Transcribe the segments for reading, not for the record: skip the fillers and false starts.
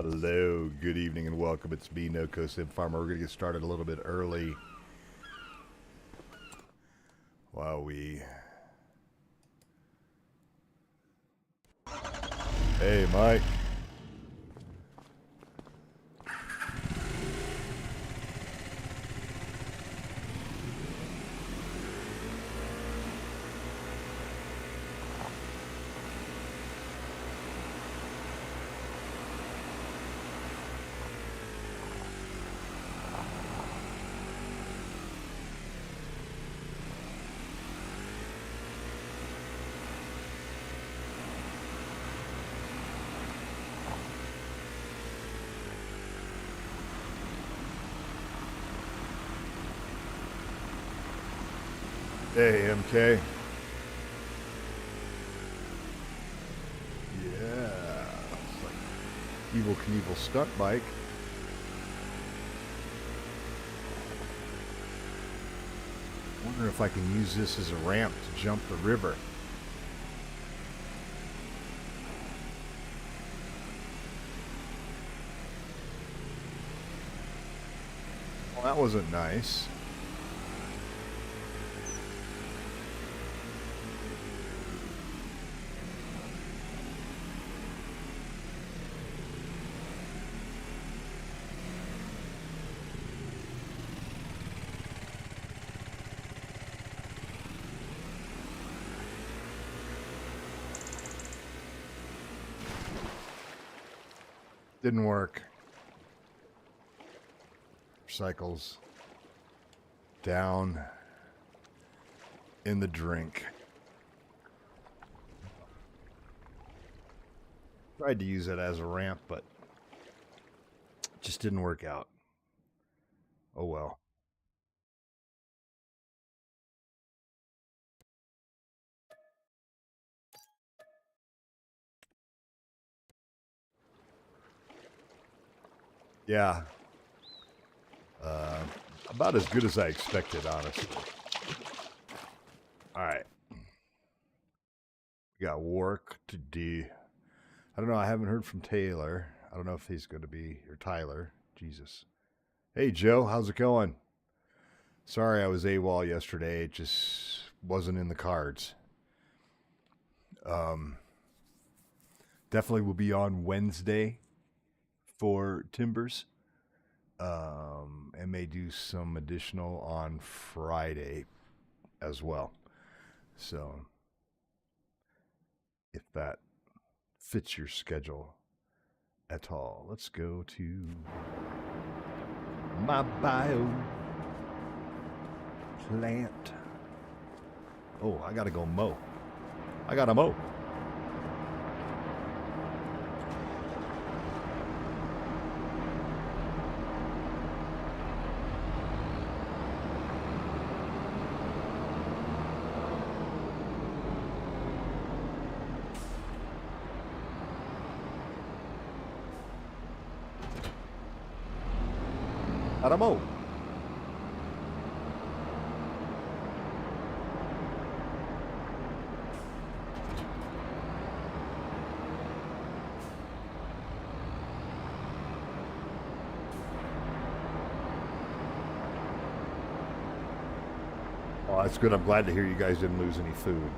Hello, good evening, and welcome. It's me, NoCo Sim Farmer. We're going to get started a little bit early while we... Hey, Mike. Hey, MK. Yeah. It's like Evel Knievel stunt bike. Wonder if I can use this as a ramp to jump the river. Well, that wasn't nice. Didn't work. Cycles down in the drink. Tried to use it as a ramp, but it just didn't work out. Oh well. Yeah. About as good as I expected, honestly. All right. We got work to do. I don't know. I haven't heard from Taylor. I don't know if he's going to be, or Tyler. Jesus. Hey, Joe. How's it going? Sorry I was AWOL yesterday. It just wasn't in the cards. Definitely will be on Wednesday for Timbers. And may do some additional on Friday as well. So if that fits your schedule at all, let's go to my bio plant. Oh, I gotta go mow. I gotta mow. Gotta mow. Oh, that's good. I'm glad to hear you guys didn't lose any food.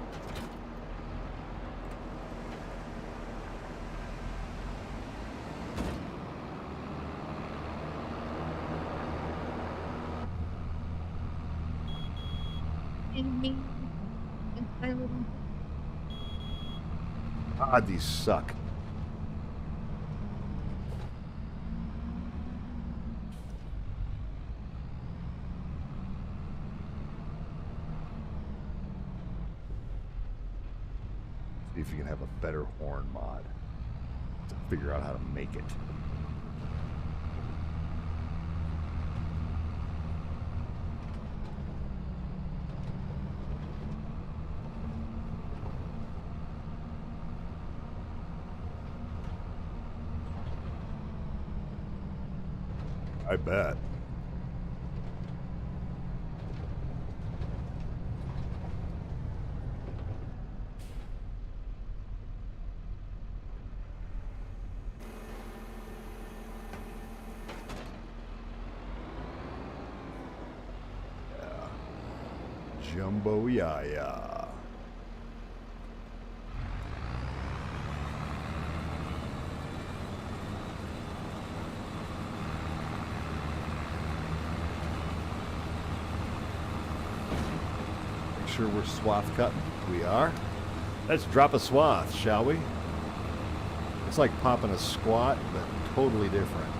God, these suck. See if you can have a better horn mod to figure out how to make it. I bet. Jumbo Yaya. Make sure we're swath cutting. We are. Let's drop a swath, shall we? It's like popping a squat, but totally different.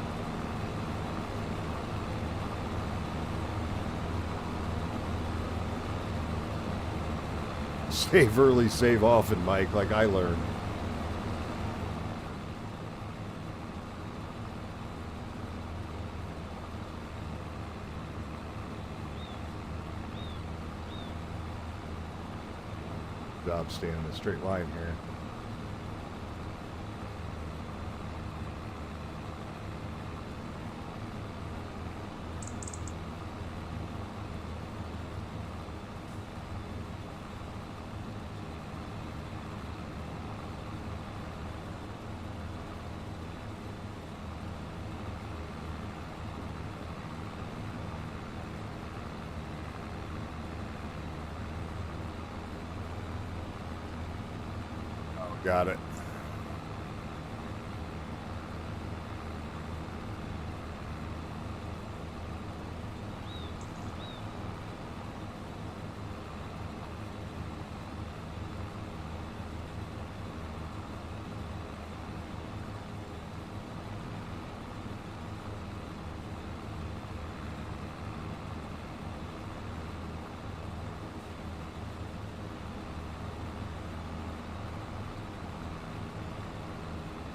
Save early, save often, Mike, like I learned. Job staying in a straight line here. Got it.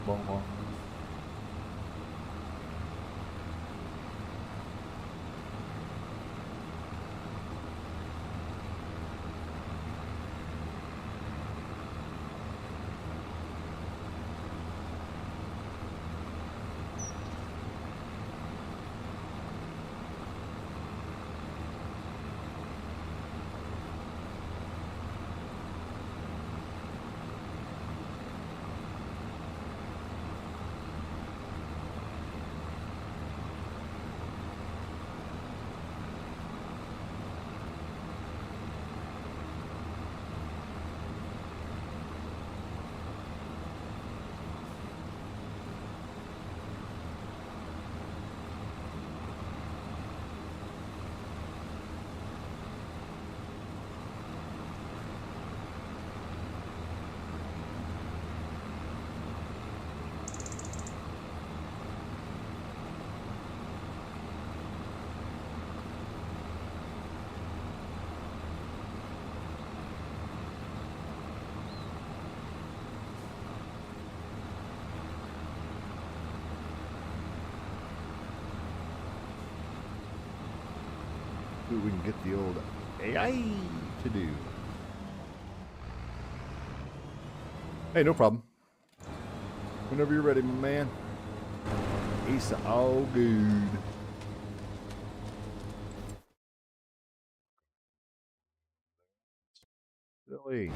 Bon. See what we can get the old AI to do. Hey, no problem. Whenever you're ready, my man. It's all good. Silly.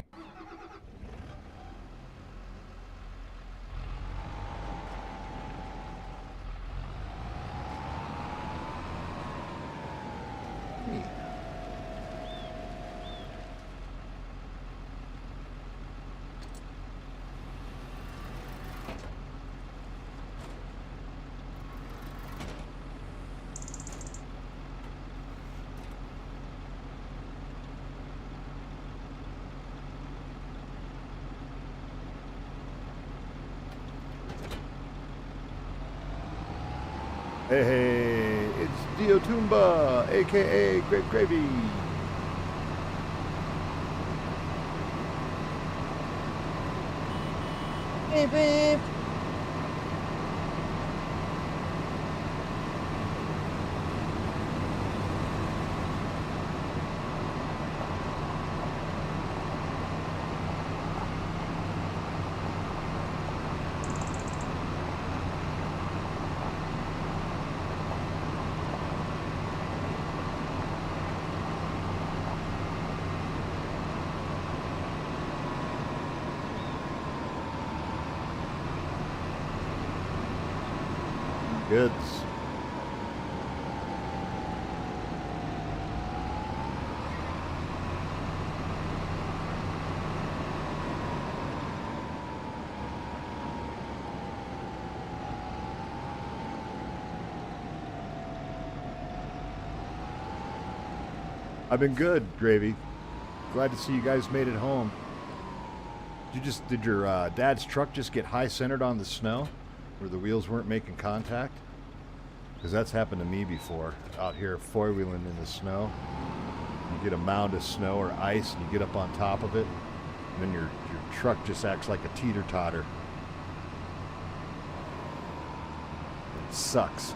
Hey, it's Diotumba, aka Grape Gravy. Hey, babe. Goods. I've been good, Gravy. Glad to see you guys made it home. Did your dad's truck just get high centered on the snow where the wheels weren't making contact? Because that's happened to me before out here four-wheeling in the snow. You get a mound of snow or ice and you get up on top of it, and then your truck just acts like a teeter-totter. It sucks.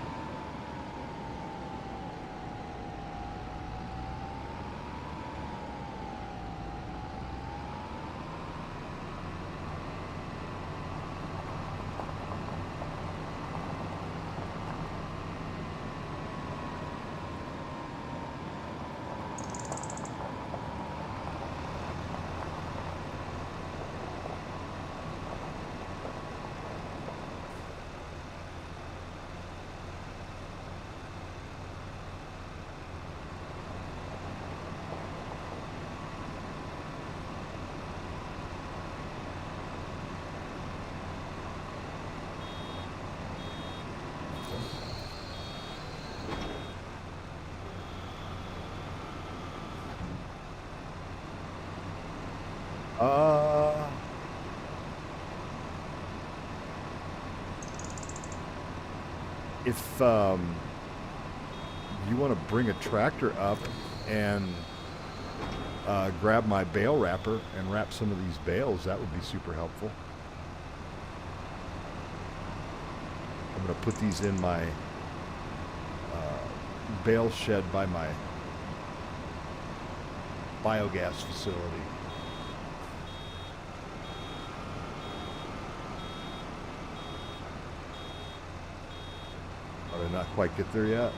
If you want to bring a tractor up and grab my bale wrapper and wrap some of these bales, that would be super helpful. I'm going to put these in my bale shed by my biogas facility. Did not quite get there yet.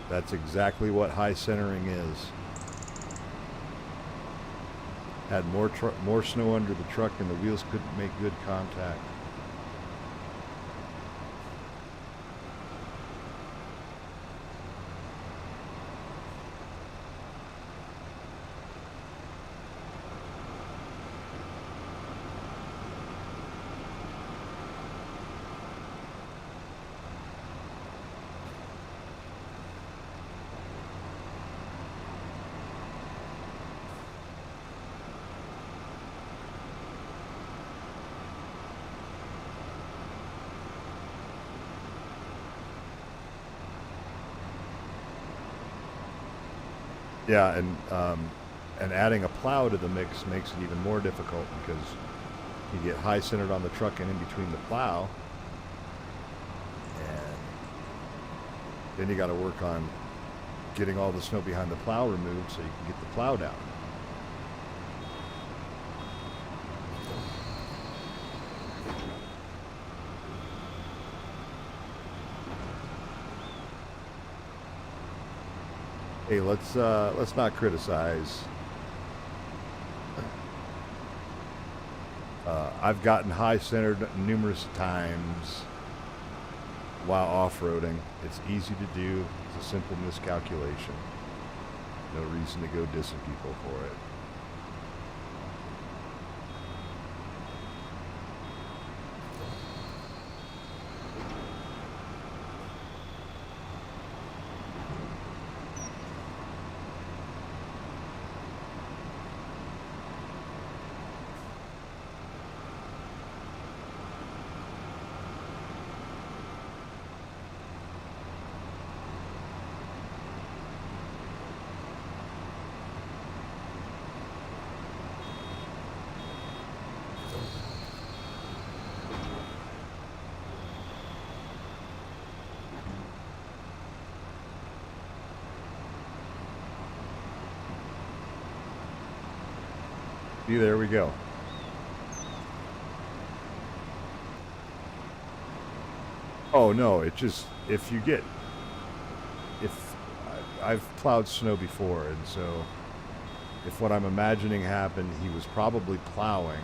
That's exactly what high centering is. Had more snow under the truck and the wheels couldn't make good contact. Yeah, and adding a plow to the mix makes it even more difficult because you get high centered on the truck and in between the plow, and then you got to work on getting all the snow behind the plow removed so you can get the plow down. Hey, let's not criticize. I've gotten high centered numerous times while off-roading. It's easy to do. It's a simple miscalculation. No reason to go dissing people for it. See, there we go. Oh no, it just, if I've plowed snow before, and so if what I'm imagining happened, he was probably plowing,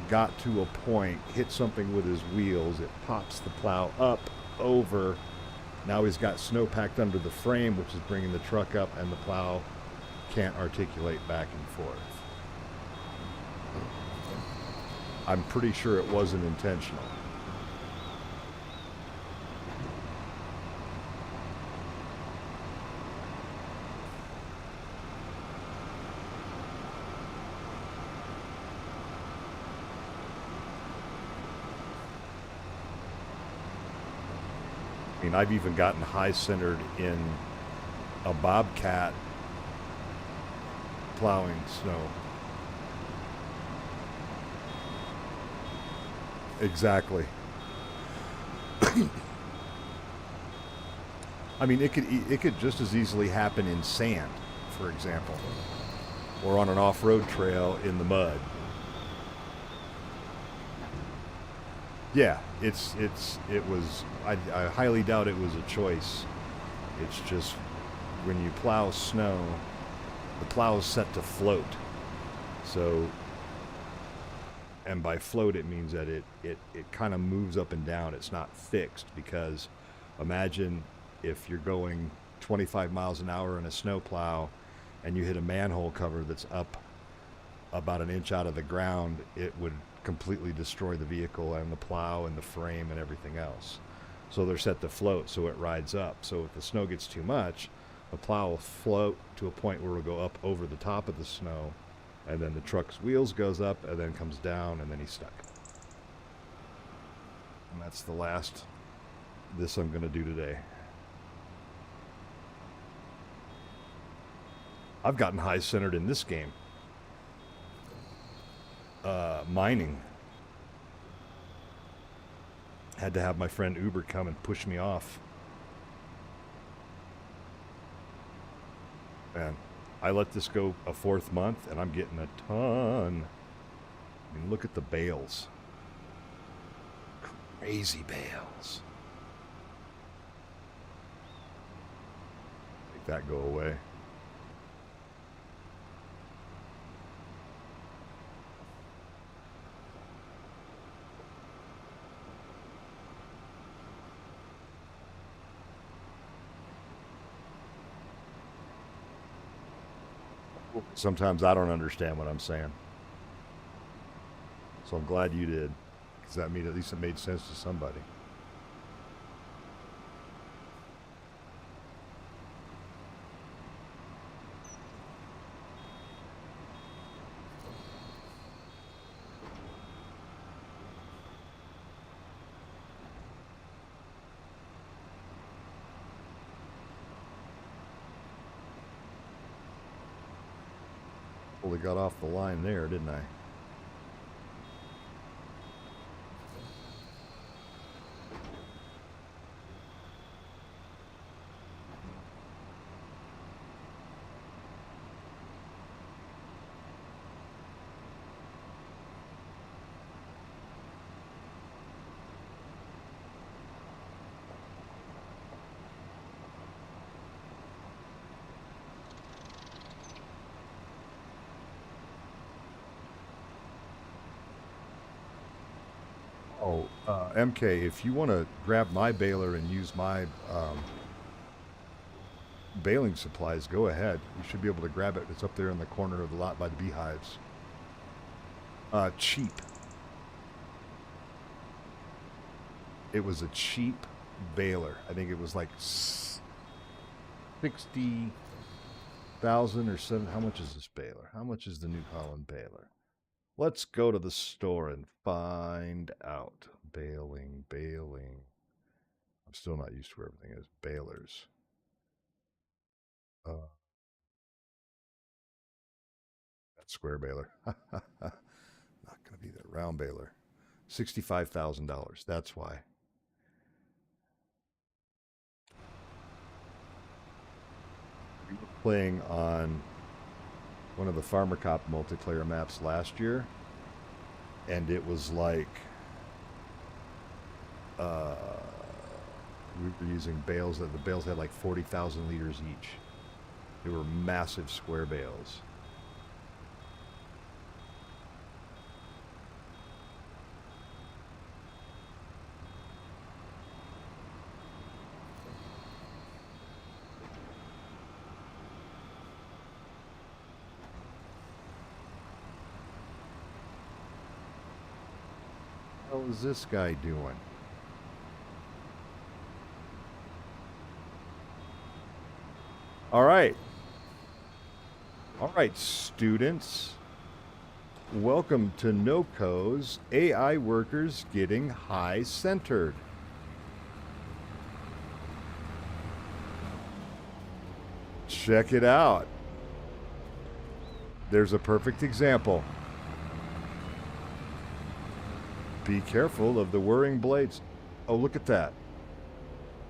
got to a point, hit something with his wheels, it pops the plow up, over, now he's got snow packed under the frame, which is bringing the truck up, and the plow can't articulate back and forth. I'm pretty sure it wasn't intentional. I mean, I've even gotten high-centered in a bobcat plowing snow. Exactly. I mean, it could just as easily happen in sand, for example, or on an off-road trail in the mud. Yeah, it was. I highly doubt it was a choice. It's just when you plow snow, the plow is set to float. So, and by float it means that it kind of moves up and down. It's not fixed, because imagine if you're going 25 miles an hour in a snow plow and you hit a manhole cover that's up about an inch out of the ground, it would completely destroy the vehicle and the plow and the frame and everything else. So they're set to float, so it rides up. So if the snow gets too much, the plow will float to a point where it'll go up over the top of the snow, and then the truck's wheels goes up and then comes down, and then he's stuck. And that's the last this I'm going to do today. I've gotten high-centered in this game. Mining. Had to have my friend Uber come and push me off. Man, I let this go a fourth month, and I'm getting a ton. I mean, look at the bales. Crazy bales. Make that go away. Sometimes I don't understand what I'm saying. So I'm glad you did, because that means at least it made sense to somebody. Fully got off the line there, didn't I? Oh, MK, if you want to grab my baler and use my baling supplies, go ahead. You should be able to grab it. It's up there in the corner of the lot by the beehives. Cheap. It was a cheap baler. I think it was like 60,000 or 7. How much is this baler? How much is the New Holland baler? Let's go to the store and find out. Baling. I'm still not used to where everything is. Balers. That square baler. Not going to be that round baler. $65,000. That's why. We were playing on one of the Farmer Cop multiplayer maps last year, and it was like uh, we were using bales that the bales had like 40,000 liters each. They were massive square bales. What is this guy doing? All right. All right, students. Welcome to NOCO's AI Workers Getting High Centered. Check it out. There's a perfect example. Be careful of the whirring blades. Oh, look at that.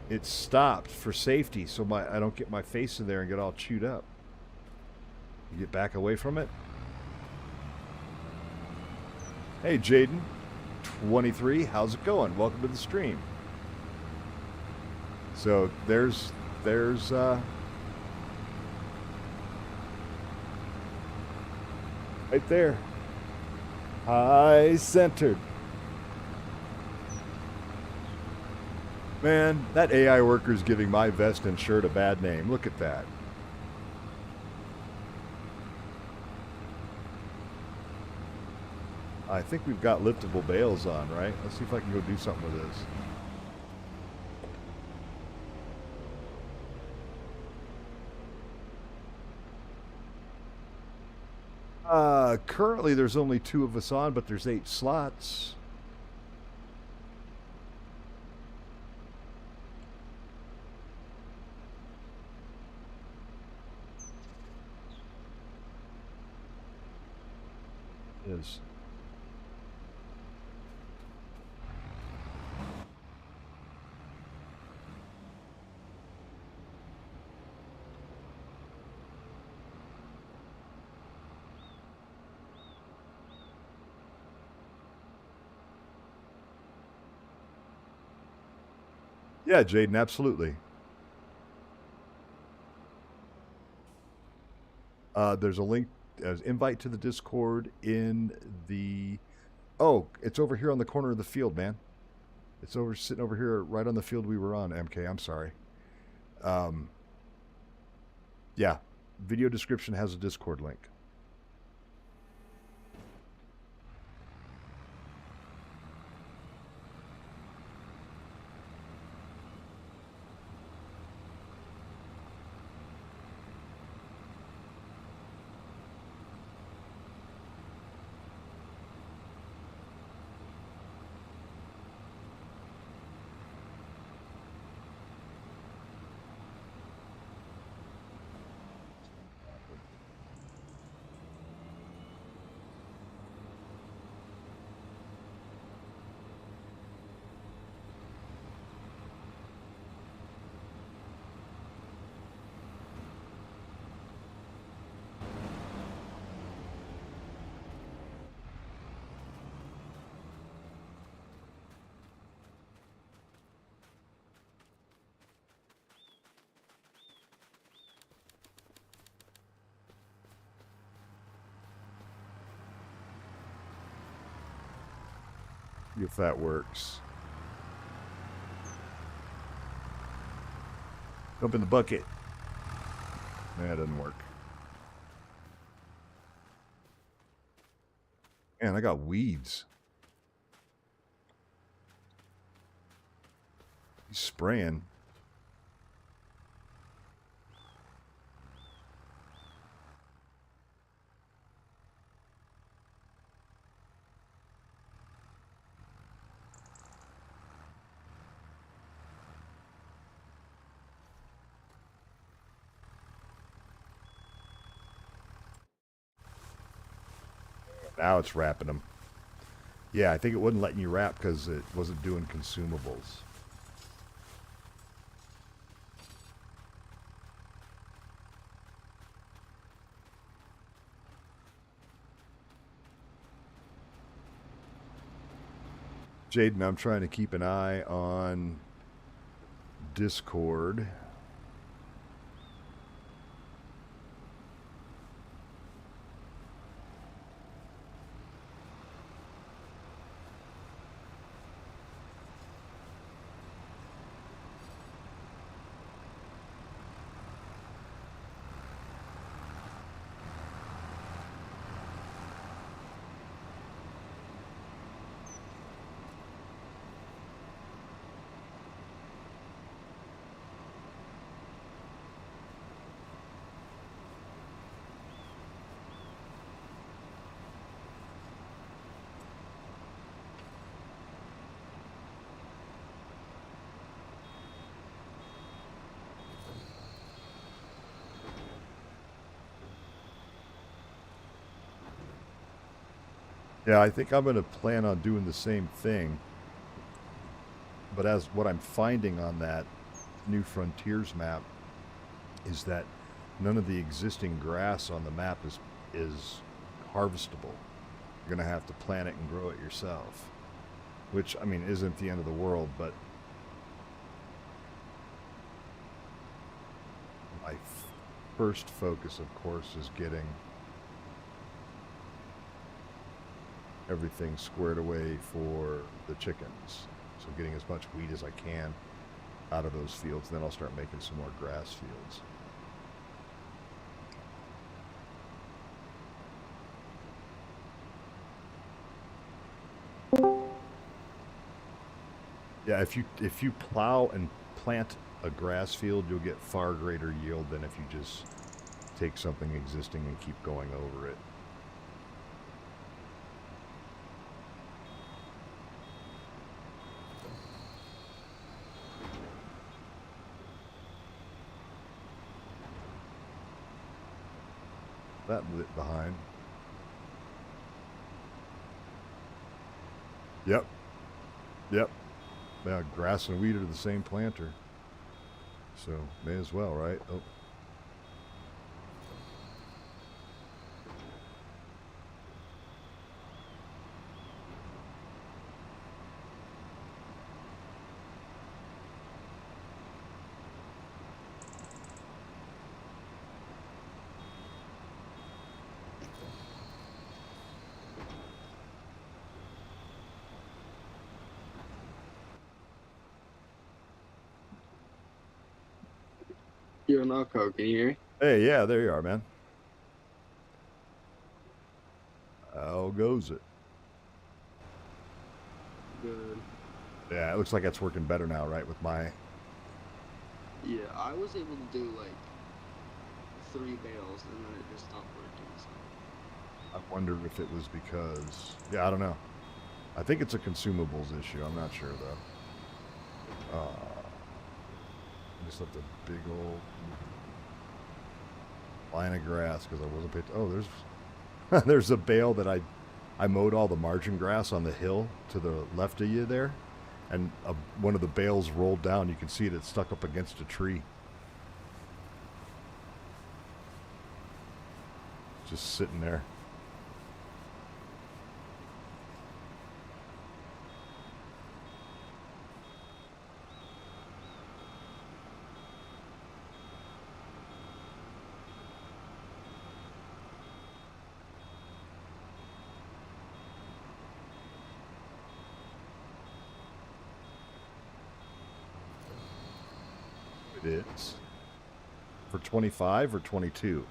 It stopped for safety so I don't get my face in there and get all chewed up. You get back away from it. Hey, Jaden, 23, how's it going? Welcome to the stream. So there's right there. High centered. Man, that AI worker's giving my vest and shirt a bad name. Look at that. I think we've got liftable bales on, right? Let's see if I can go do something with this. Currently there's only 2 of us on, but there's 8 slots. Is. Yeah, Jaden, absolutely. There's a link, invite to the Discord in the... Oh, it's over here on the corner of the field, man. It's sitting over here right on the field we were on, MK. I'm sorry. Yeah, video description has a Discord link. If that works. Dump in the bucket. That doesn't work. Man, I got weeds. He's spraying. Now it's wrapping them. Yeah, I think it wasn't letting you wrap because it wasn't doing consumables. Jaden, I'm trying to keep an eye on Discord. Yeah, I think I'm going to plan on doing the same thing. But as what I'm finding on that New Frontiers map is that none of the existing grass on the map is harvestable. You're going to have to plant it and grow it yourself, which, I mean, isn't the end of the world, but my first focus, of course, is getting everything squared away for the chickens. So getting as much wheat as I can out of those fields, then I'll start making some more grass fields. Yeah, if you plow and plant a grass field, you'll get far greater yield than if you just take something existing and keep going over it. That lit behind. Yep. Yep. Yeah, grass and wheat are the same planter. So, may as well, right? Oh. You're on Alco, can you hear me? Hey, yeah, there you are, man. How goes it? Good. Yeah, it looks like it's working better now, right, with my... Yeah, I was able to do like 3 bales and then it just stopped working. So. I wonder if it was because... Yeah, I don't know. I think it's a consumables issue. I'm not sure, though. I just left a big old line of grass because I wasn't paid... Oh, there's... there's a bale that I mowed all the margin grass on the hill to the left of you there. And one of the bales rolled down. You can see it stuck up against a tree. Just sitting there. It is. For 25 or 22?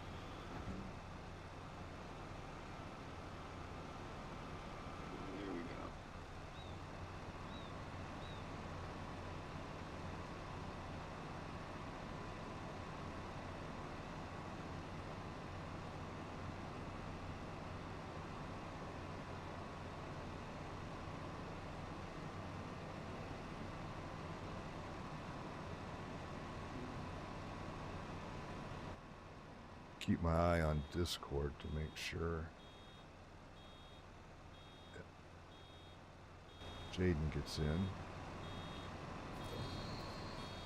There we go. Keep my eye on Discord to make sure Jaden gets in,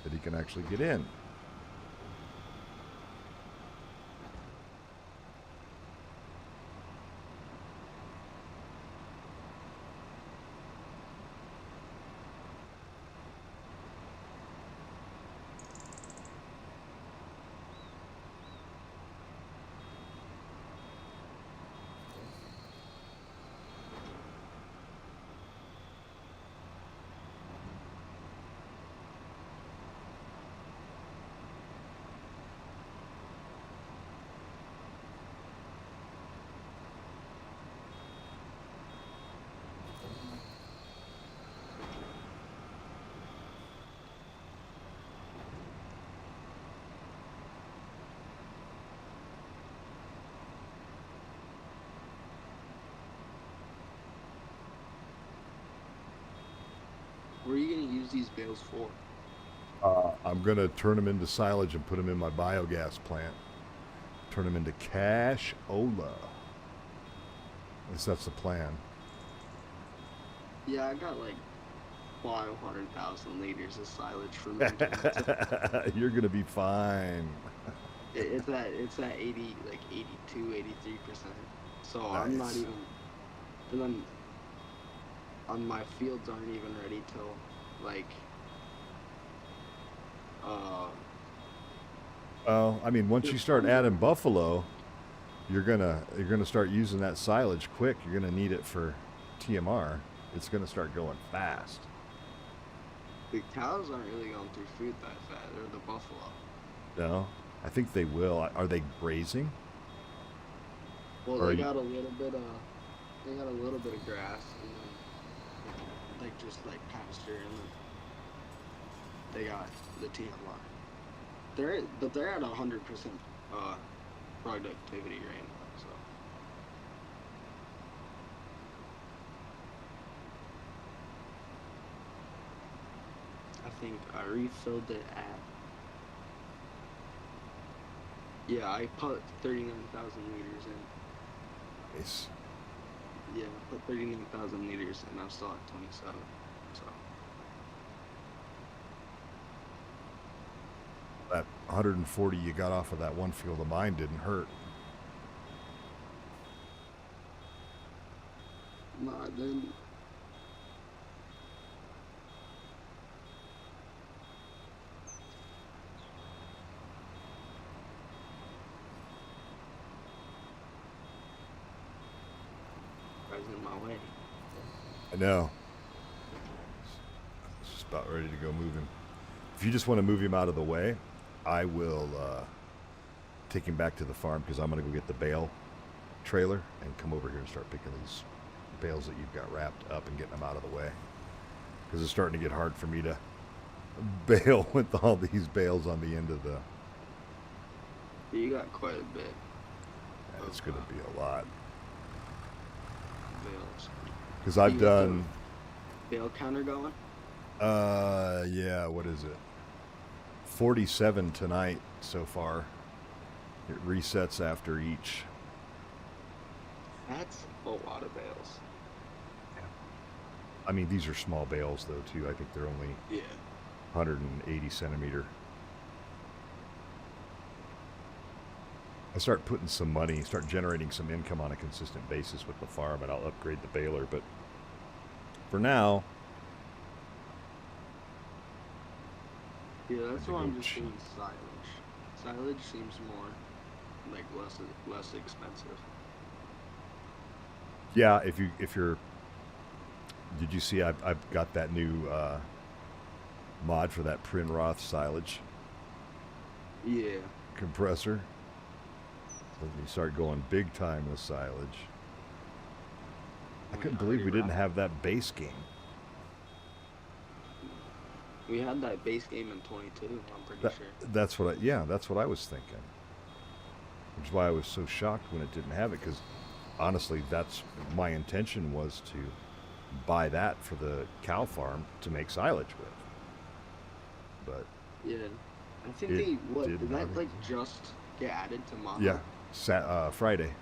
that he can actually get in. What are you gonna use these bales for? I'm going to turn them into silage and put them in my biogas plant. Turn them into cashola. At least that's the plan. Yeah, I got like 500,000 liters of silage from them. You're going to be fine. It's at 80, like 82, 83%. So I'm not Nice. even, and then on my fields aren't even ready till like uh Oh, I mean, once you start I'm adding buffalo, you're gonna start using that silage quick. You're gonna need it for TMR. It's gonna start going fast. the cows aren't really going through food that fast, or the buffalo. No, I think they will. Are they grazing? Well, Or are they you, got a little bit of grass, and then like just like pasture, and then they got the TMR. They're at 100% uh productivity right now. So I think I refilled it at, yeah, I put 39,000 liters in. nice. Yeah, I put 39,000 liters, and I'm still at 27. So That 140 you got off of that one field of mine didn't hurt. nah, then I was in my way. I know. It's just about ready to go move him. If you just want to move him out of the way, I will take him back to the farm because I'm going to go get the bale trailer and come over here and start picking these bales that you've got wrapped up and getting them out of the way. Because it's starting to get hard for me to bale with all these bales on the end of the. You got quite a bit And it's of going to be a lot. bales. Because You I've got the done. bale counter going? Yeah, what is it? 47 tonight so far. It resets after each. That's a lot of bales. I mean, these are small bales, though, too. I think they're only Yeah. 180 centimeter. I start putting some money, start generating some income on a consistent basis with the farm, and I'll upgrade the baler. But for now, Yeah, that's to why go I'm just cheap. doing silage. Silage seems more like less expensive. Yeah, if you're, did you see? I've got that new mod for that Prinroth silage Yeah. compressor. So you start going big time with silage. I couldn't believe Already we didn't wrapped. have that base game. We had that base game in 22, I'm pretty That, sure. that's what that's what I was thinking. Which is why I was so shocked when it didn't have it, because honestly, that's my intention was to buy that for the cow farm to make silage with. But Yeah. I think it what, did did not that like exist. just get added to Yeah, mono? Friday.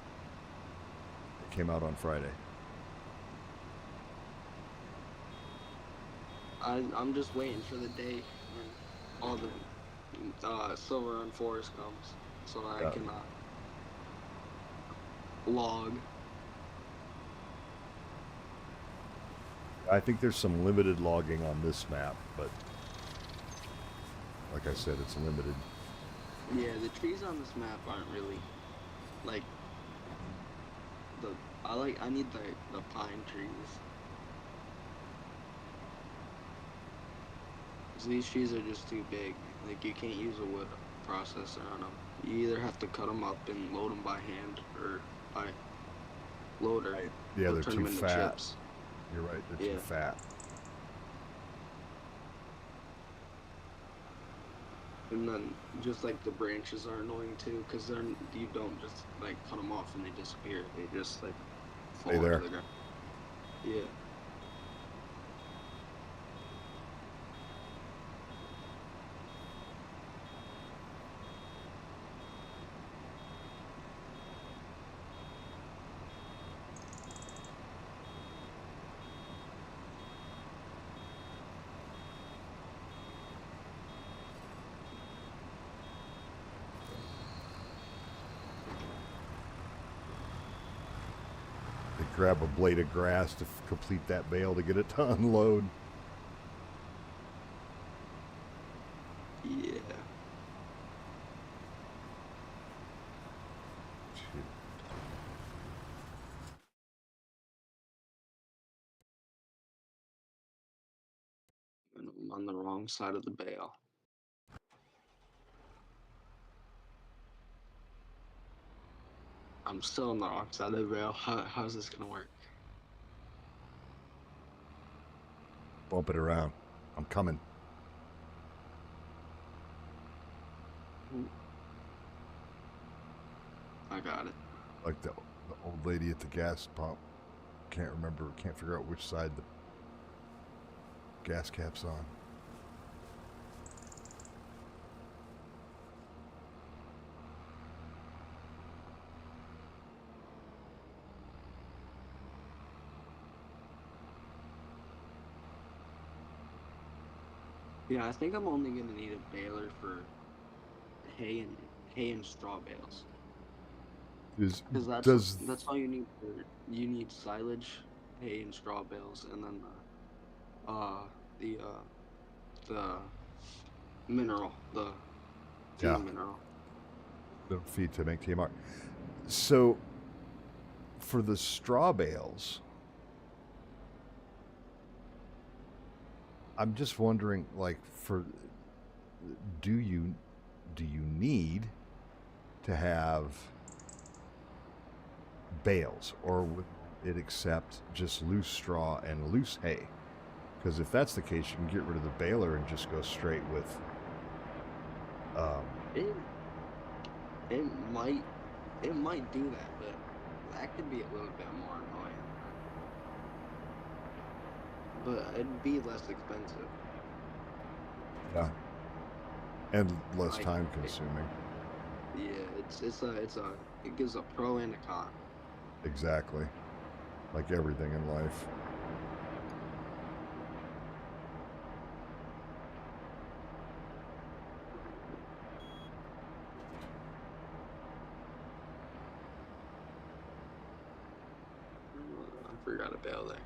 It came out on Friday. I'm just waiting for the day when all the silver run forest comes, so I Uh, can log. I think there's some limited logging on this map, but like I said, it's limited. Yeah, the trees on this map aren't really like the. I need the pine trees. 'Cause these trees are just too big. Like you can't use a wood processor on them. You either have to cut them up and load them by hand or by loader. Yeah, They'll they're turn too them into fat. chips. You're right, they're too Yeah. fat. And then just like the branches are annoying too, because they're you don't just like cut them off and they disappear. They just like Stay fall into there. the ground. Yeah. to grab a blade of grass to complete that bale to get it to unload. Yeah. Shoot. And I'm on the wrong side of the bale. I'm still on the wrong side of the bale. How's this gonna work? Bump it around. I'm coming. I got it. Like the old lady at the gas pump. Can't figure out which side the gas cap's on. Yeah, I think I'm only gonna need a baler for hay and straw bales. Because that's all you need you need silage, hay and straw bales, and then the mineral, the mineral. The feed to make TMR. So for the straw bales, I'm just wondering, like, do you need to have bales, or would it accept just loose straw and loose hay? Because if that's the case, you can get rid of the baler and just go straight with. It might do that, but that could be a little bit more annoying. But it'd be less expensive. Yeah. And less time consuming. It gives a pro and a con. Exactly. Like everything in life. I forgot a bale there.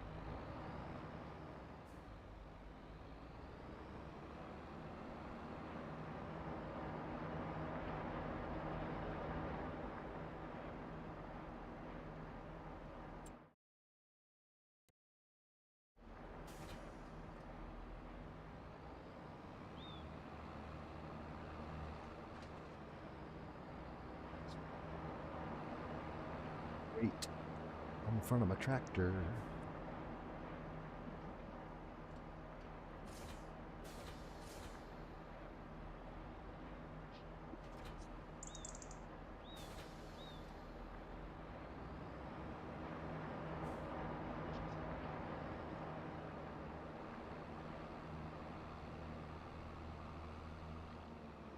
Wait. I'm in front of my tractor.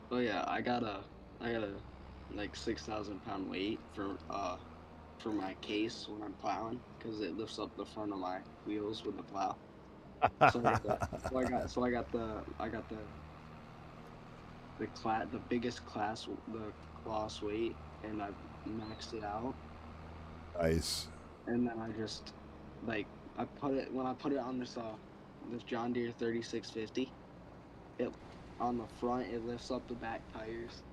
Oh yeah, I got a like 6,000 pound weight for my case when I'm plowing, because it lifts up the front of my wheels with the plow. So I got the biggest class, the class weight, and I maxed it out. Nice. And then I just like when I put it on this John Deere 3650, it on the front it lifts up the back tires.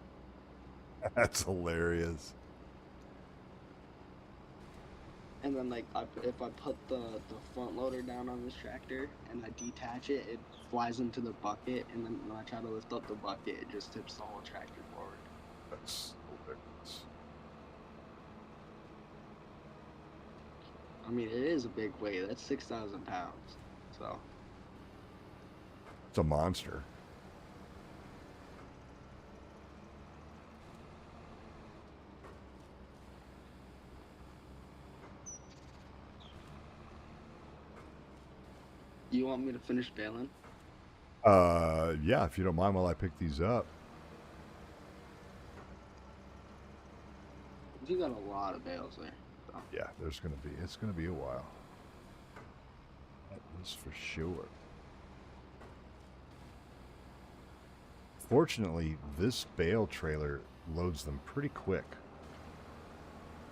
That's hilarious. And then if I put the front loader down on this tractor and I detach it, it flies into the bucket, and then when I try to lift up the bucket, it just tips the whole tractor forward. That's hilarious. I mean, it is a big weight. That's 6,000 pounds. So It's a monster. you want me to finish baling? Yeah, if you don't mind while I pick these up. You got a lot of bales there. So. Yeah, it's gonna be a while. That is for sure. Fortunately, this bale trailer loads them pretty quick.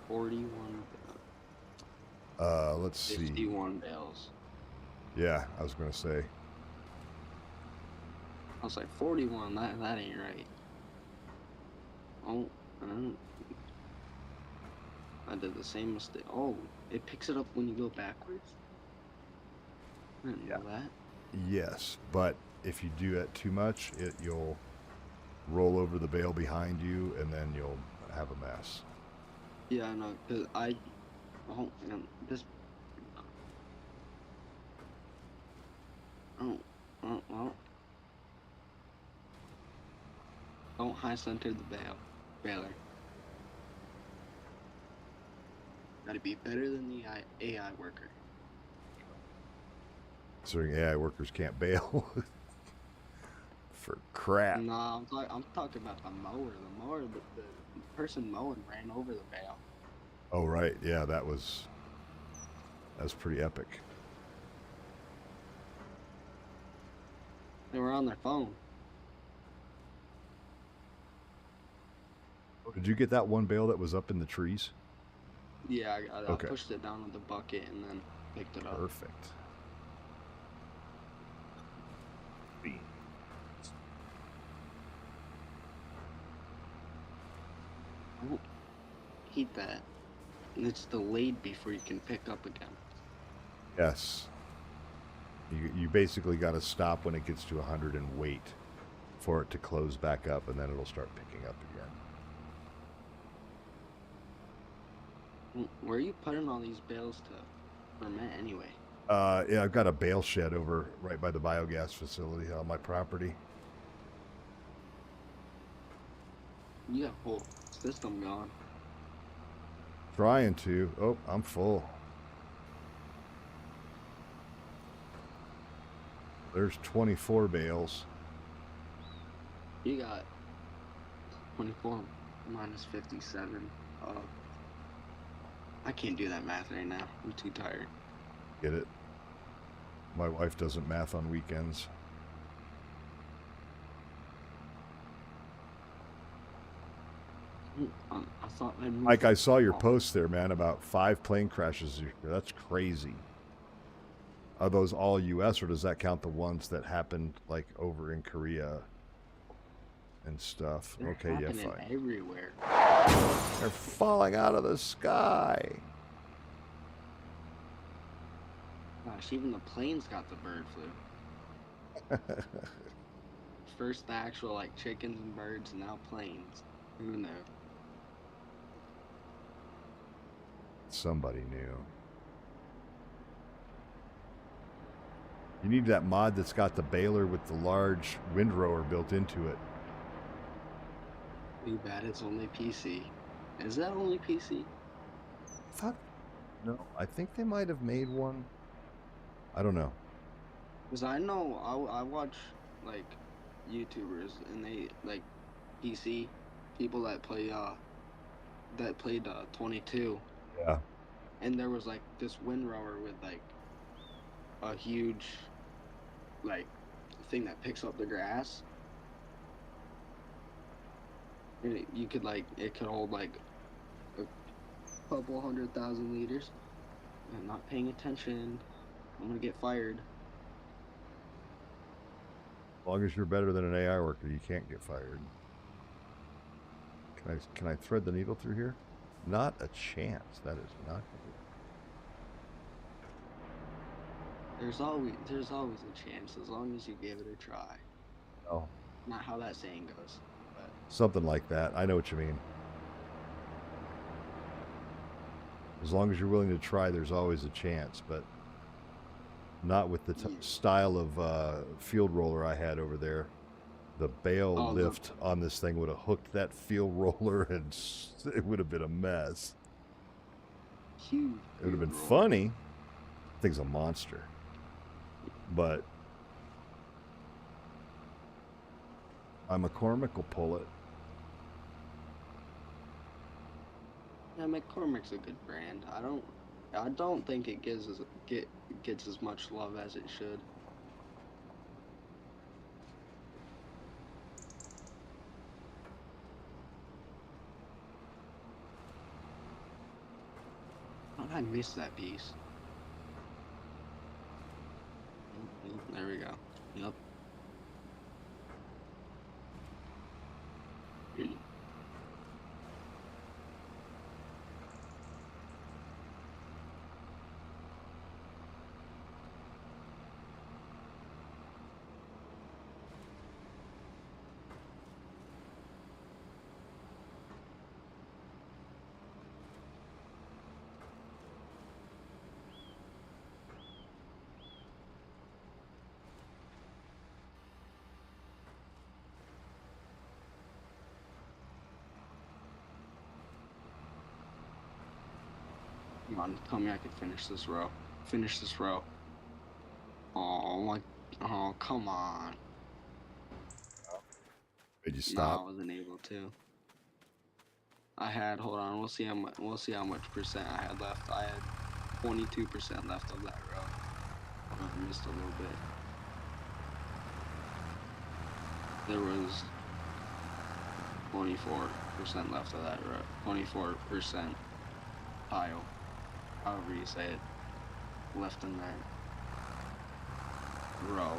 41. Let's see. 51 bales. Yeah, I was gonna say. I was like 41. That ain't right. Oh, I did the same mistake. Oh, it picks it up when you go backwards. I didn't know that. Yes, but if you do that too much, you'll roll over the bale behind you, and then you'll have a mess. Yeah, I know. Cause man, this. Well. Don't high center the baler. Gotta be better than the AI worker. Considering AI workers can't bale for crap. No, I'm talking about the mower. The mower, the person mowing ran over the bale. Oh right, yeah, that's pretty epic. They were on their phone. Did you get that one bale that was up in the trees? Yeah, I Okay. pushed it down with the bucket and then picked it up. Perfect. Don't heat that. And it's delayed before you can pick up again. Yes. You basically got to stop when it gets to 100 and wait for it to close back up, and then it'll start picking up again. Where are you putting all these bales to ferment anyway? Yeah, I've got a bale shed over right by the biogas facility on my property. You got a whole system going. Trying to. Oh, I'm full. There's 24 bales. You got 24 minus 57. I can't do that math right now. I'm too tired. Get it? My wife doesn't math on weekends. I thought I'd move. Mike, I saw your post there, man, about 5 plane crashes this year. That's crazy. Are those all U.S. or does that count the ones that happened like over in Korea and stuff? They're okay, yeah, happening fine. everywhere. They're falling out of the sky. Gosh, even the planes got the bird flu. First the actual like chickens and birds, and now planes. Who knew? Somebody knew. You need that mod that's got the baler with the large windrower built into it. Too bad it's only PC. Is that only PC? I thought, no, I think they might have made one. I don't know. Because I know I watch like YouTubers and they like PC people that play that played 22. Yeah. And there was like this windrower with like a huge like thing that picks up the grass. And you could like it could hold like a couple 100,000 liters. I'm not paying attention. I'm gonna get fired. As long as you're better than an AI worker, you can't get fired. Can I thread the needle through here? Not a chance. That is not. There's always a chance as long as you give it a try. Oh. Not how that saying goes, but Something like that. I know what you mean. As long as you're willing to try, there's always a chance, but not with the style of field roller I had over there. The bale lift on this thing would have hooked that field roller and it would have been a mess. Huge. It would have been funny. The thing's a monster. But my McCormick will pull it. Yeah, McCormick's a good brand. I don't think it gets as much love as it should. How did I miss that piece? Yep, there we go. Yep. Come on, tell me I can finish this row. Finish this row. Oh my, oh come on. Did you No, I stop? wasn't able to. I had, hold on, we'll see how much percent I had left. I had 22% left of that row. I missed a little bit. There was 24% left of that row. 24% pile, however you say it, left in that row.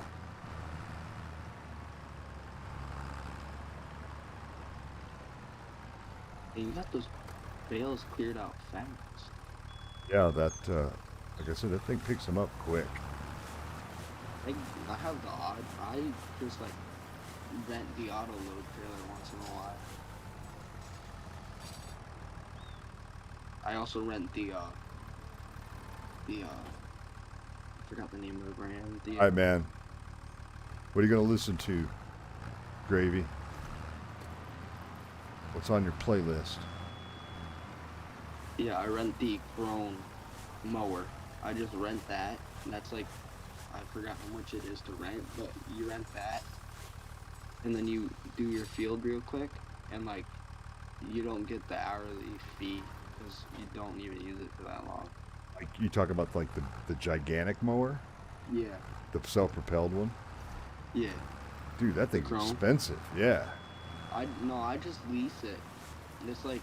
And you got those bales cleared out fast. Yeah, that, like I said, that thing picks them up quick. I have the odd, I just like rent the auto load trailer once in a while. I also rent the I forgot the name of the brand. All right, man. What are you going to listen to, Gravy? What's on your playlist? Yeah, I rent the Grown mower. I just rent that. And that's like, I forgot how much it is to rent, but you rent that. And then you do your field real quick. And like, you don't get the hourly fee because you don't even use it for that long. Like you talk about like the gigantic mower? Yeah. The self-propelled one? Yeah. Dude, that thing's expensive. Yeah. I just lease it. And it's like,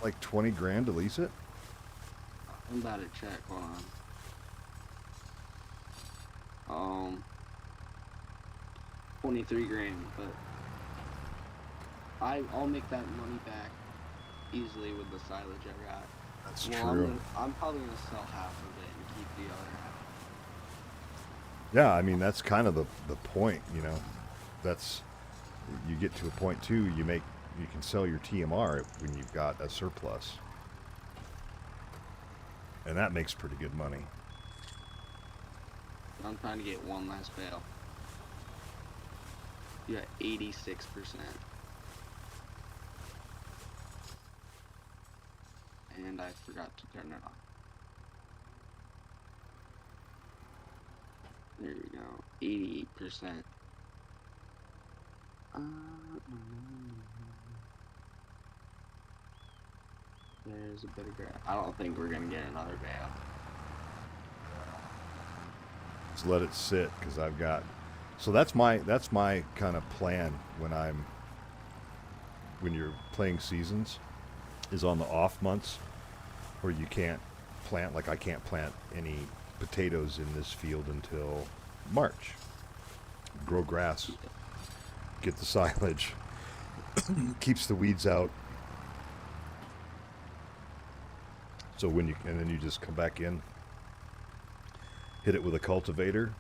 like 20 grand to lease it? I'm about to check. Hold on. 23 grand, but I'll make that money back easily with the silage I got. That's true. I'm probably gonna sell half of it and keep the other half. Yeah, I mean that's kind of the point, you know. That's you get to a point too. You can sell your TMR when you've got a surplus, and that makes pretty good money. I'm trying to get one last bale. You got 86%. And I forgot to turn it on. There we go. 88%. There's a bit of grass. I don't think we're gonna get another bale. Just let it sit because I've got. So that's my kind of plan when you're playing seasons, is on the off months where you can't plant. Like I can't plant any potatoes in this field until March. Grow grass, get the silage, keeps the weeds out. So and then you just come back in, hit it with a cultivator,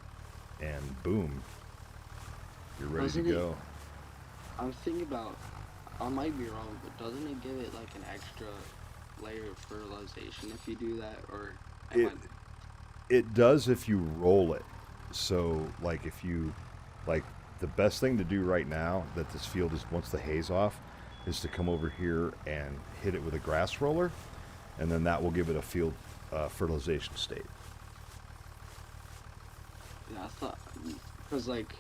and boom, you're ready to go. I'm thinking about, I might be wrong, but doesn't it give it like an extra layer of fertilization if you do that, or it does if you roll it. So like if you the best thing to do right now that this field is, once the hay's off, is to come over here and hit it with a grass roller, and then that will give it a field fertilization state. Yeah, I thought, because like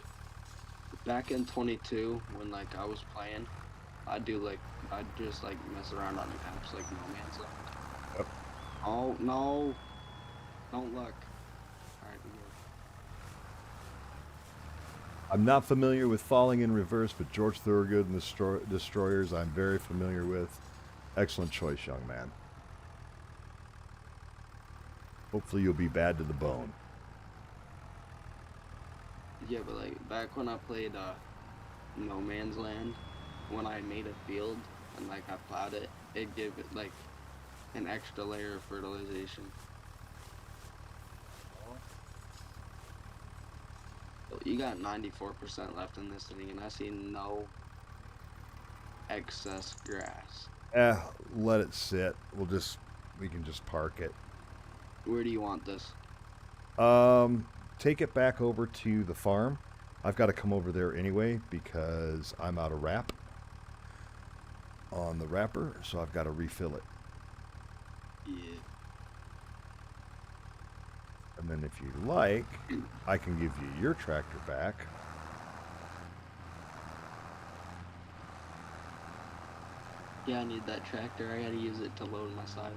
back in 22 when like I was playing, I'd just like mess around on apps like No Man's Land. Yep. Oh no, don't look. Alright, we go. I'm not familiar with Falling in Reverse, but George Thorogood and the Destroyers I'm very familiar with. Excellent choice, young man. Hopefully you'll be bad to the bone. Yeah, but like back when I played No Man's Land, when I made a field and like I plowed it, it gave it like an extra layer of fertilization. So you got 94% left in this thing, and I see no excess grass. Let it sit. We can just park it. Where do you want this? Take it back over to the farm. I've got to come over there anyway because I'm out of wrap on the wrapper, so I've got to refill it. Yeah. And then if you like, I can give you your tractor back. Yeah, I need that tractor. I gotta use it to load my silage.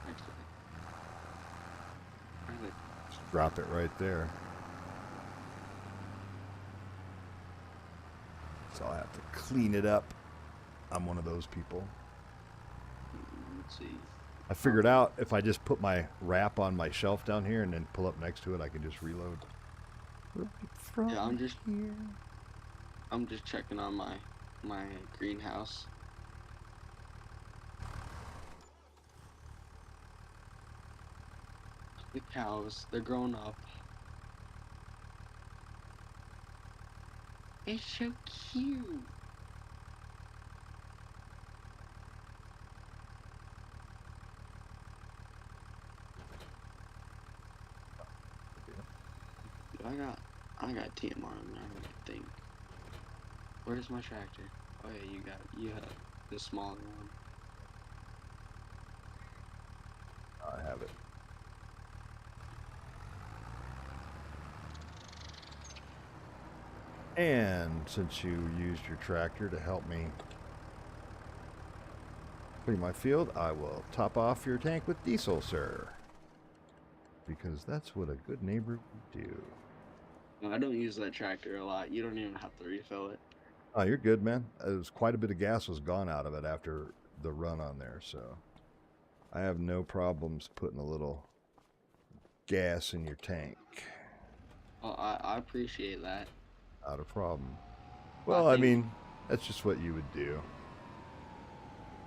Actually, Just drop it right there. So I'll have to clean it up. I'm one of those people. let's see. I figured out if I just put my wrap on my shelf down here and then pull up next to it, I can just reload. Yeah, I'm just checking on my greenhouse. The cows, they're grown up. It's so cute. I got TMR on there, I think. Where's my tractor? Oh yeah, you have the smaller one. I have it. And since you used your tractor to help me clean my field, I will top off your tank with diesel, sir. Because that's what a good neighbor would do. No, I don't use that tractor a lot. You don't even have to refill it. Oh, you're good, man. It was quite a bit of gas was gone out of it after the run on there, so I have no problems putting a little gas in your tank. Well, I appreciate that. Not a problem. Well, I mean, that's just what you would do.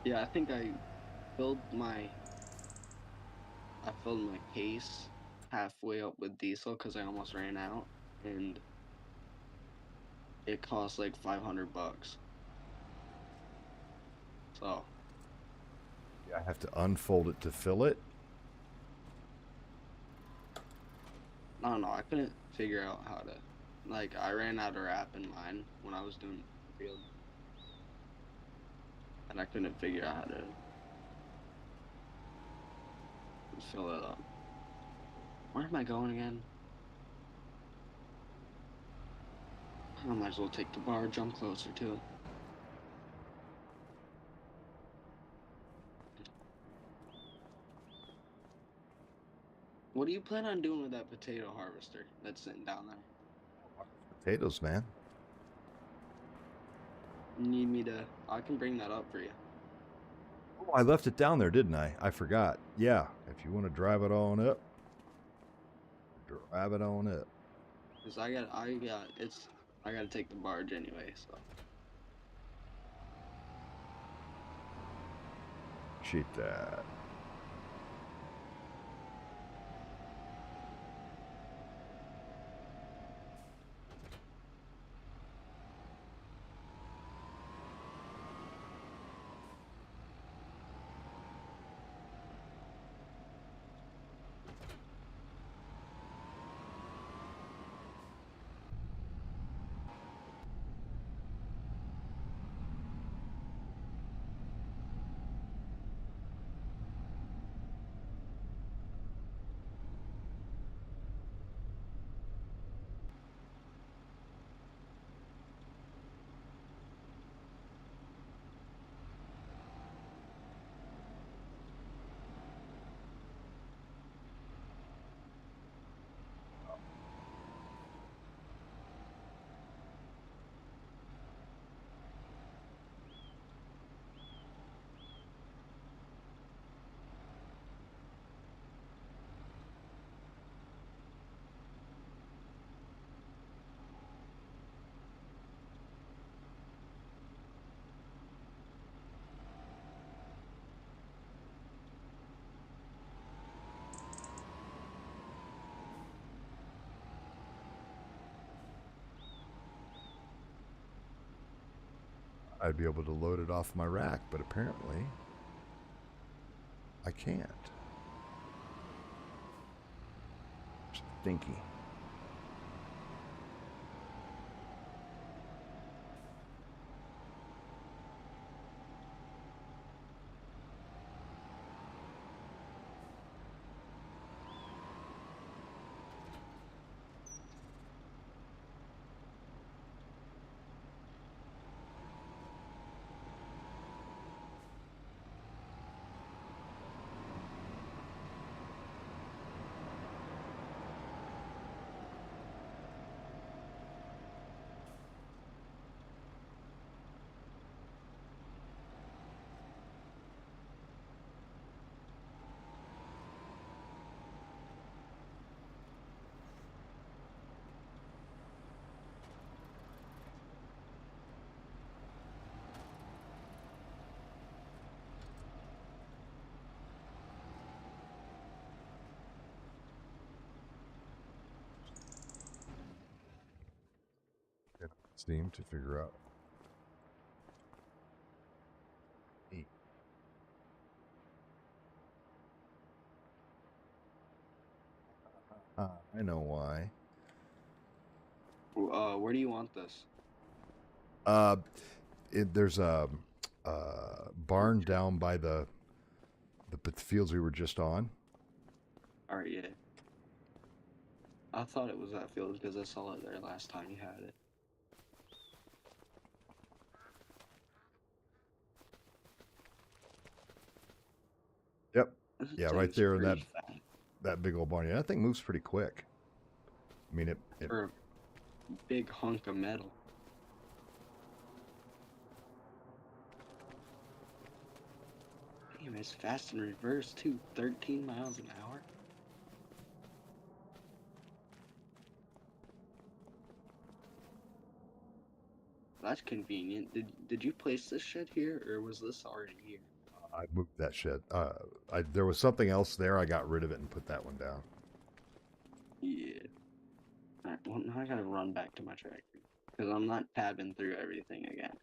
Yeah, I think I filled my case halfway up with diesel because I almost ran out, and it cost like $500. So I have to unfold it to fill it. I don't know. I couldn't figure out how to. Like, I ran out of wrap in mine when I was doing the field, and I couldn't figure out how to fill it up. Where am I going again? I might as well take the barge. I'm closer to it. What do you plan on doing with that potato harvester that's sitting down there? Potatoes, man. You need me to? I can bring that up for you. Oh, I left it down there, didn't I? I forgot. Yeah, if you want to drive it on up, drive it on up. Cause I gotta take the barge anyway. So Appreciate that. I'd be able to load it off my rack, but apparently I can't. Stinky. Steam to figure out. I know why. Where do you want this? There's a barn down by the fields we were just on. All right, yeah. I thought it was that field because I saw it there last time you had it. Yep. Yeah, right there in Pretty that big old barn. Yeah, that thing moves pretty quick. I mean, it for a big hunk of metal. Damn, it's fast in reverse too. 13 miles an hour. That's convenient. Did you place this shed here, or was this already here? I moved that shed. There was something else there. I got rid of it and put that one down. Yeah. Alright, well, now I gotta run back to my tractor. Because I'm not tabbing through everything again.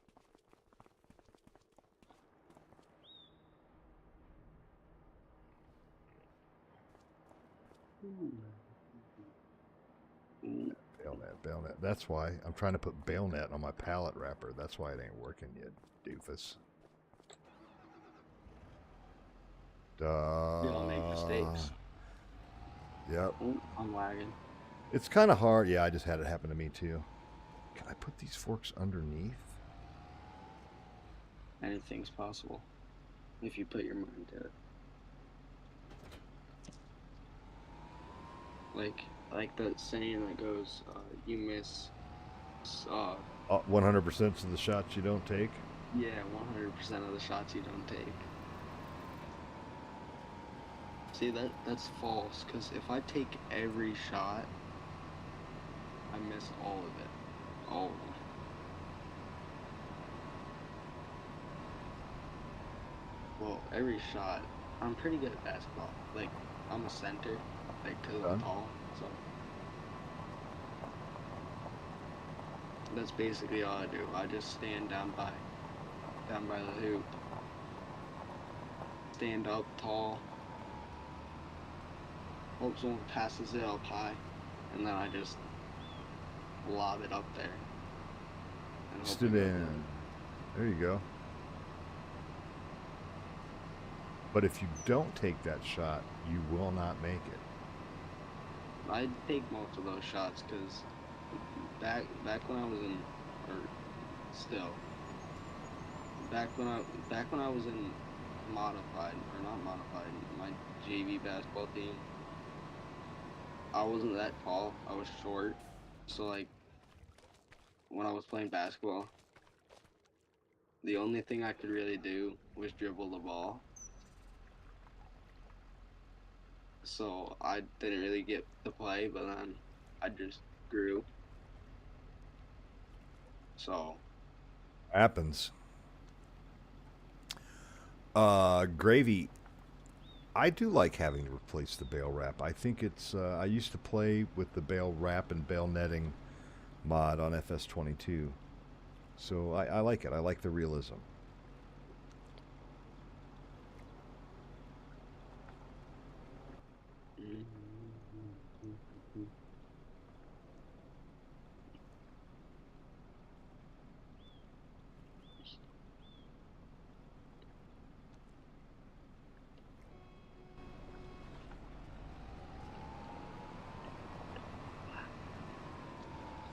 Bailnet. That's why I'm trying to put bailnet on my pallet wrapper. That's why it ain't working yet, doofus. We all make mistakes. Yep. Oh, I'm lagging. It's kind of hard. Yeah, I just had it happen to me too. Can I put these forks underneath? Anything's possible. If you put your mind to it. Like that saying that goes, you miss 100% of the shots you don't take? Yeah, 100% of the shots you don't take. See, that's false, because if I take every shot, I miss all of it. All of them. Well, every shot, I'm pretty good at basketball. Like, I'm a center, like, because I'm tall, so. That's basically all I do. I just stand down by the hoop. Stand up tall. Hope someone passes it up high, and then I just lob it up there. Stood in. There you go. But if you don't take that shot, you will not make it. I take most of those shots because back when I was in, or still, back when I was in modified, or not modified, my JV basketball team, I wasn't that tall. I was short. So, like, when I was playing basketball, the only thing I could really do was dribble the ball. So I didn't really get to play, but then I just grew. So happens. Gravy. I do like having to replace the bale wrap. I think it's. I used to play with the bale wrap and bale netting mod on FS22. So I like it. I like the realism.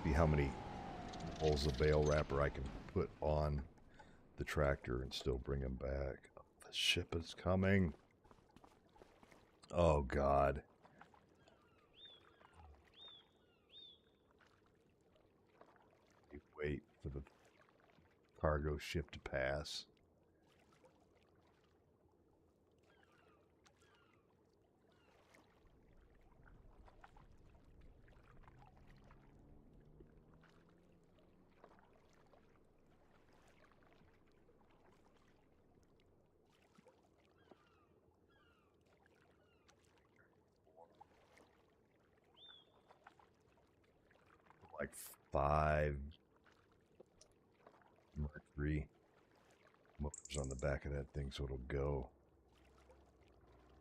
See how many rolls of bale wrapper I can put on the tractor and still bring them back. Oh, the ship is coming. Oh, God. Wait for the cargo ship to pass. Like 5 Mercury motors on the back of that thing, so it'll go.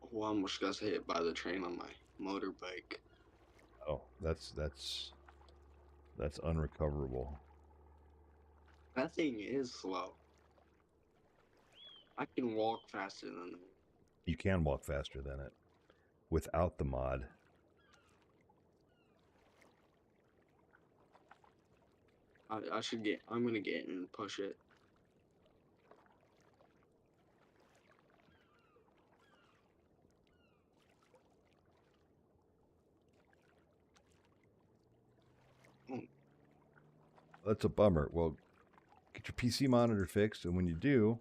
Oh, I almost got hit by the train on my motorbike. Oh, that's unrecoverable. That thing is slow. I can walk faster than that. You can walk faster than it without the mod. I should get. I'm gonna get and push it. Oh, That's a bummer. Well, get your PC monitor fixed, and when you do,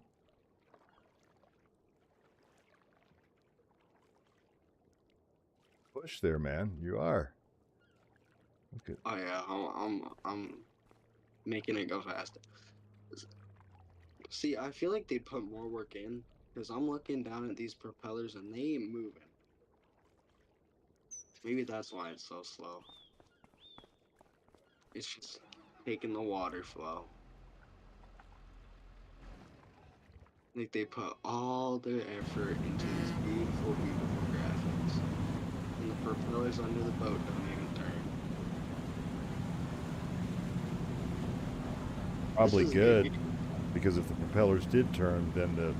push there, man. You are. Look at. oh yeah, I'm making it go fast. See, I feel like they put more work in because I'm looking down at these propellers and they ain't moving. Maybe that's why it's so slow. It's just taking the water flow. Like they put all their effort into these beautiful, beautiful graphics. And the propellers under the boat don't even turn. Probably good, because if the propellers did turn, then the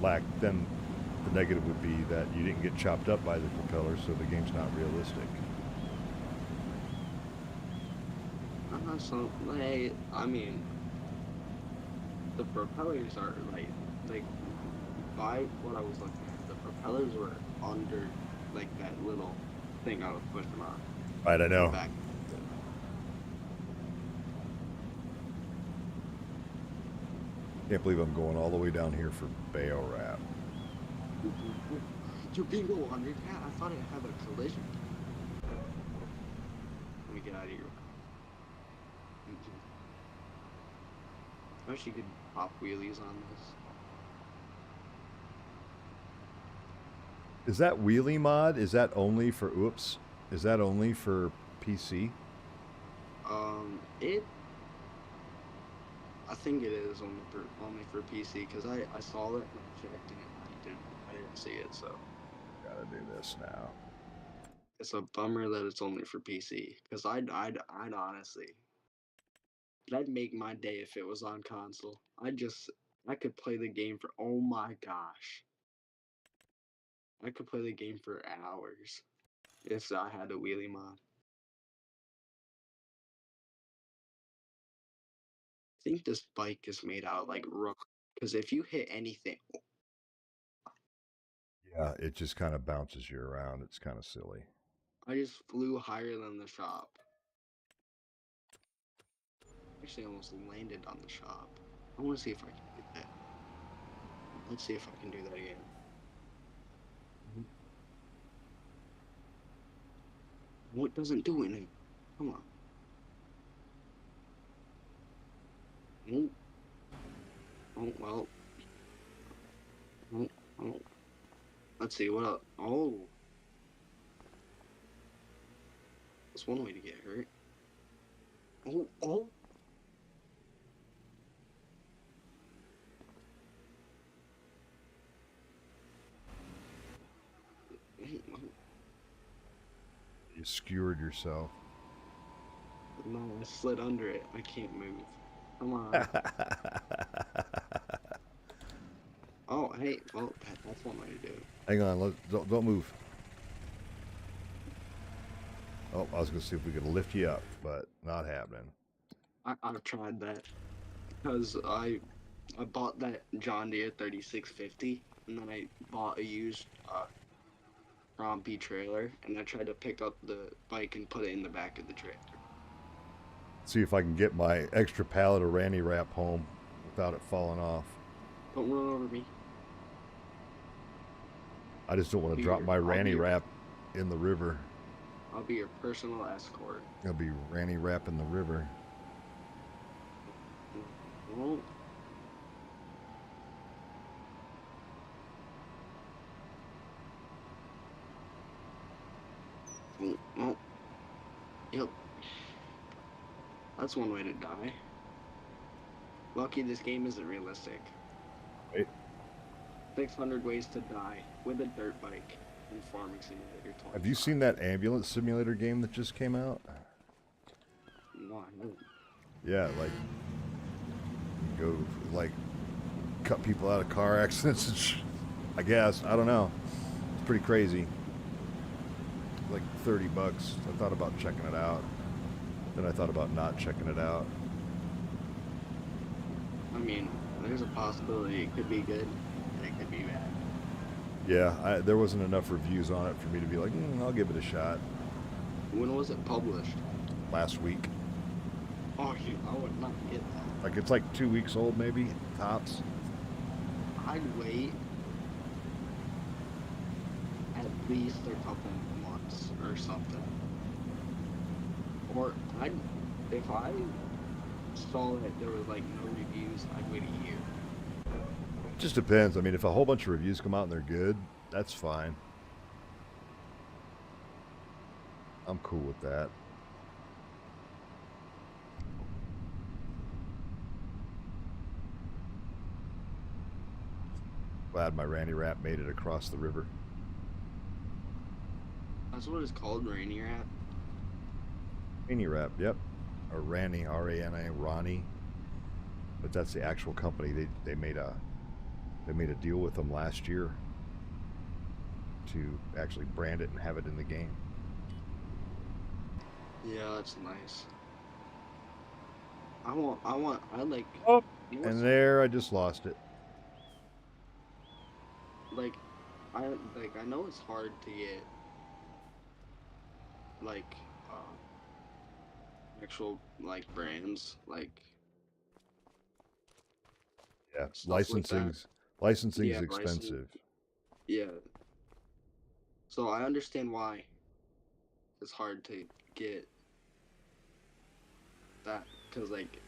negative would be that you didn't get chopped up by the propellers, so the game's not realistic. So, like, I mean, the propellers are like by what I was looking at, the propellers were under like that little thing I was pushing on. Right, I know. Back. Can't believe I'm going all the way down here for bale wrap. You can go under that? I thought it had a collision. Let me get out of here. I wish you could pop wheelies on this. Is that wheelie mod? Is that only for oops? Is that only for PC? It. I think it is only for PC because I saw it and I checked and I didn't see it, so Gotta do this now. it's a bummer that it's only for PC because I'd honestly, that'd make my day if it was on console. I could play the game for, oh my gosh, I could play the game for hours if I had a wheelie mod. I think this bike is made out of like rubber because if you hit anything, Yeah, it just kind of bounces you around. It's kind of silly. I just flew higher than the shop. Actually, almost landed on the shop. I want to see if I can do that. Let's see if I can do that again. What doesn't do anything? Come on. Oh, oh well. Oh, oh. Let's see what else. Oh, that's one way to get hurt. Oh, oh. You skewered yourself. No, I slid under it. I can't move. Come on. Oh, hey. Well, that's one way to do it. Hang on. Don't move. Oh, I was going to see if we could lift you up, but not happening. I've tried that because I bought that John Deere 3650, and then I bought a used Rompy trailer, and I tried to pick up the bike and put it in the back of the trailer. See if I can get my extra pallet of Ranny Wrap home without it falling off. Don't run over me. I just don't want to drop my Ranny Wrap in the river. I'll be your personal escort. I'll be Ranny Wrap in the river. Well, well, yep. That's one way to die. Lucky this game isn't realistic. Wait. 600 ways to die with a dirt bike in Farming Simulator 25. Have you seen that ambulance simulator game that just came out? No, I haven't. Yeah, like go like cut people out of car accidents and I guess. I don't know. It's pretty crazy. Like $30. I thought about checking it out. Then I thought about not checking it out. I mean, there's a possibility it could be good and it could be bad. Yeah, there wasn't enough reviews on it for me to be like, I'll give it a shot. When was it published? Last week. Oh, I would not get that. Like it's like 2 weeks old maybe, tops. I'd wait at least a couple months or something. Or if I saw that there was like no reviews, I'd wait a year. It just depends. I mean, if a whole bunch of reviews come out and they're good, that's fine. I'm cool with that. Glad my Ranny Wrap made it across the river. That's what it's called, Rainy Rat. Ranny Wrap, yep. Or Ranny, R-A-N-I, Ronnie. But that's the actual company. They made a deal with them last year to actually brand it and have it in the game. Yeah, that's nice. I like. Oh, You know and what's- there I just lost it. Like, I know it's hard to get like actual like brands like Yeah, stuff like that. licensing's Yeah, expensive. Yeah. So I understand why it's hard to get that because like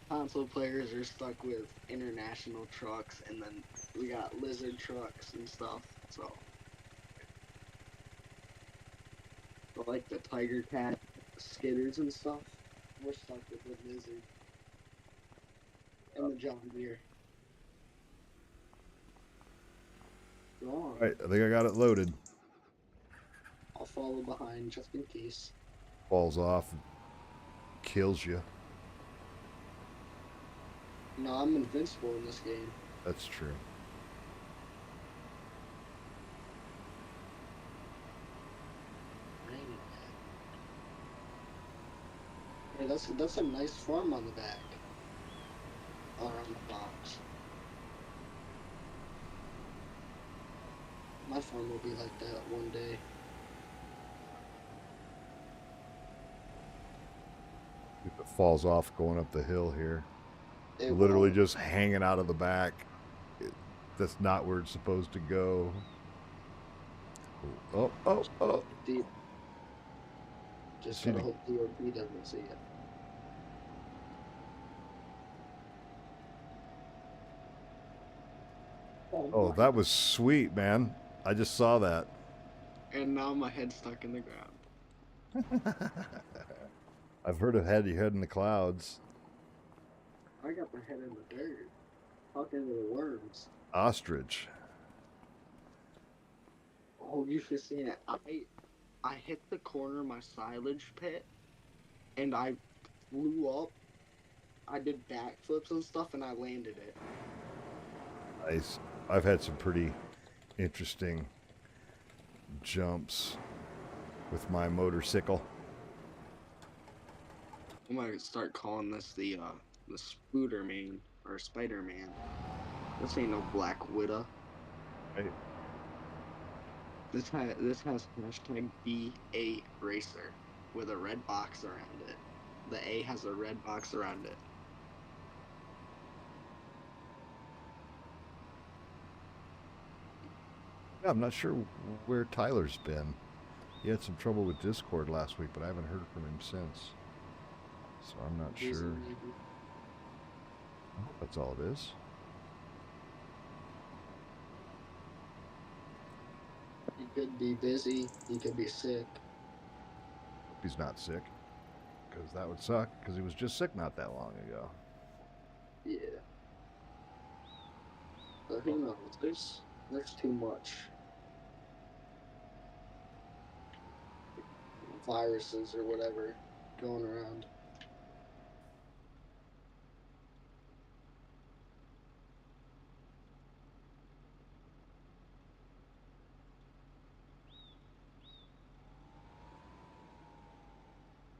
console players are stuck with international trucks, and then we got lizard trucks and stuff. So, but like the Tiger Cat skidders and stuff, we're stuck with the lizard and the John Deere. Go on. All right, I think I got it loaded. I'll follow behind just in case. Falls off, kills you. No, I'm invincible in this game. That's true. Hey, that's a nice farm on the back. Or on the box. My farm will be like that one day. If it falls off going up the hill here. It Literally won't. just hanging out of the back. That's not where it's supposed to go. Oh. Just See gotta me. hope DOP doesn't see it. Oh, that was sweet, man. I just saw that. And now my head's stuck in the ground. I've heard of had your head in the clouds. I got my head in the dirt. Talking to the worms. Ostrich. Oh, you should see it. I hit the corner of my silage pit and I flew up. I did backflips and stuff and I landed it. Nice. I've had some pretty interesting jumps with my motorcycle. I might start calling this the Spooder Man or Spider Man. This ain't no Black Widow. Right. This has hashtag BA Racer with a red box around it. The A has a red box around it. Yeah, I'm not sure where Tyler's been. He had some trouble with Discord last week, but I haven't heard from him since. So I'm not Busy, sure. maybe. I hope that's all it is. He could be busy. He could be sick. Hope he's not sick, because that would suck, because he was just sick not that long ago. Yeah. But who knows? There's too much viruses or whatever going around.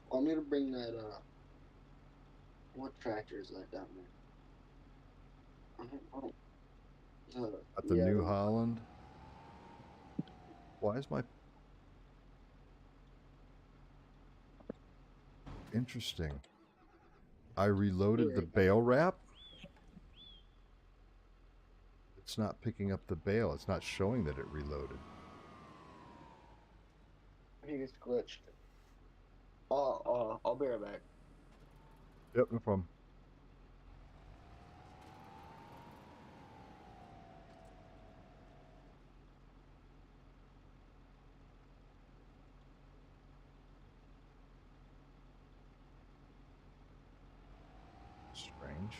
Want me to bring that what tractor is that down there? I don't know. At the Yeah, New Holland. Why is my... Interesting. I reloaded the bale wrap. It's not picking up the bale. It's not showing that it reloaded. I think it's glitched. I'll be right back. Yep, no problem. Strange.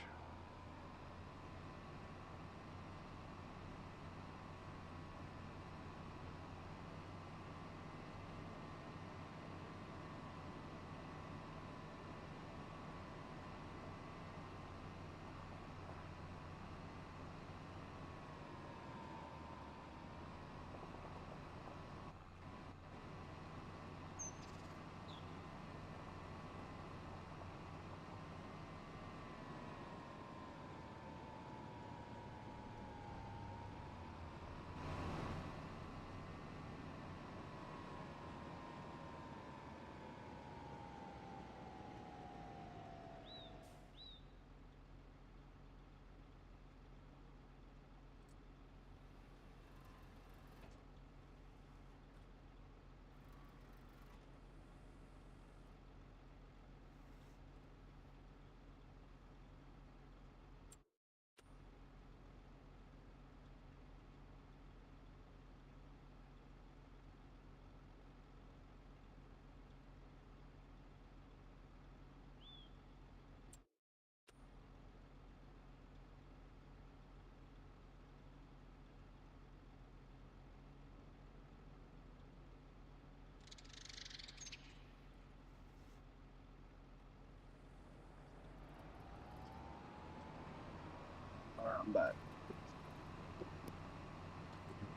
Alright, I'm back.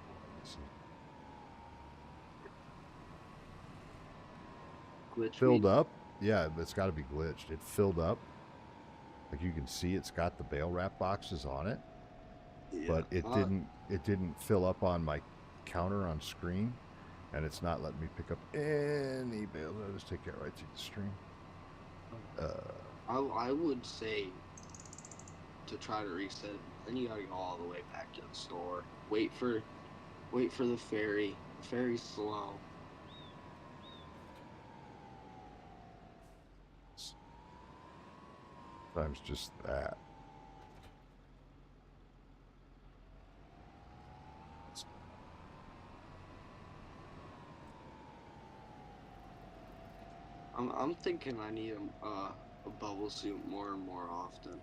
Let me see. Glitch Filled me? up. Yeah, it's got to be glitched. It filled up. Like you can see, it's got the bale wrap boxes on it, Yeah. but it didn't. It didn't fill up on my counter on screen, and it's not letting me pick up any bales. I'll just take that right through the stream. I would say to try to reset it, then you gotta go all the way back to the store. Wait for the ferry. The ferry's slow. Sometimes just that. I'm thinking I need a bubble suit more and more often.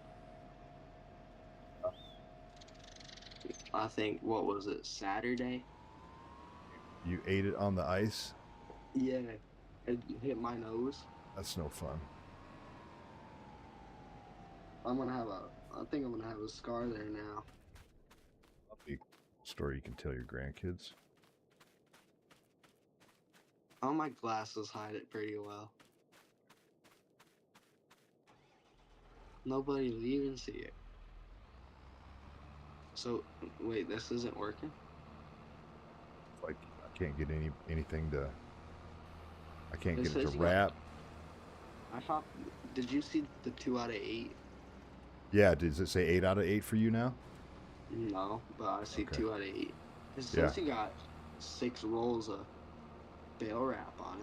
I think what was it, Saturday? You ate it on the ice? Yeah, it hit my nose. That's no fun. I think I'm gonna have a scar there now. A story you can tell your grandkids. All my glasses hide it pretty well. Nobody will even see it. So wait, this isn't working? Like I can't get anything to. I can't It get it to says you got. wrap. I thought. Did you see the 2 out of 8? Yeah, does it say 8 out of 8 for you now? No, but I see Okay. 2 out of 8. It says Yeah. you got 6 rolls of bale wrap on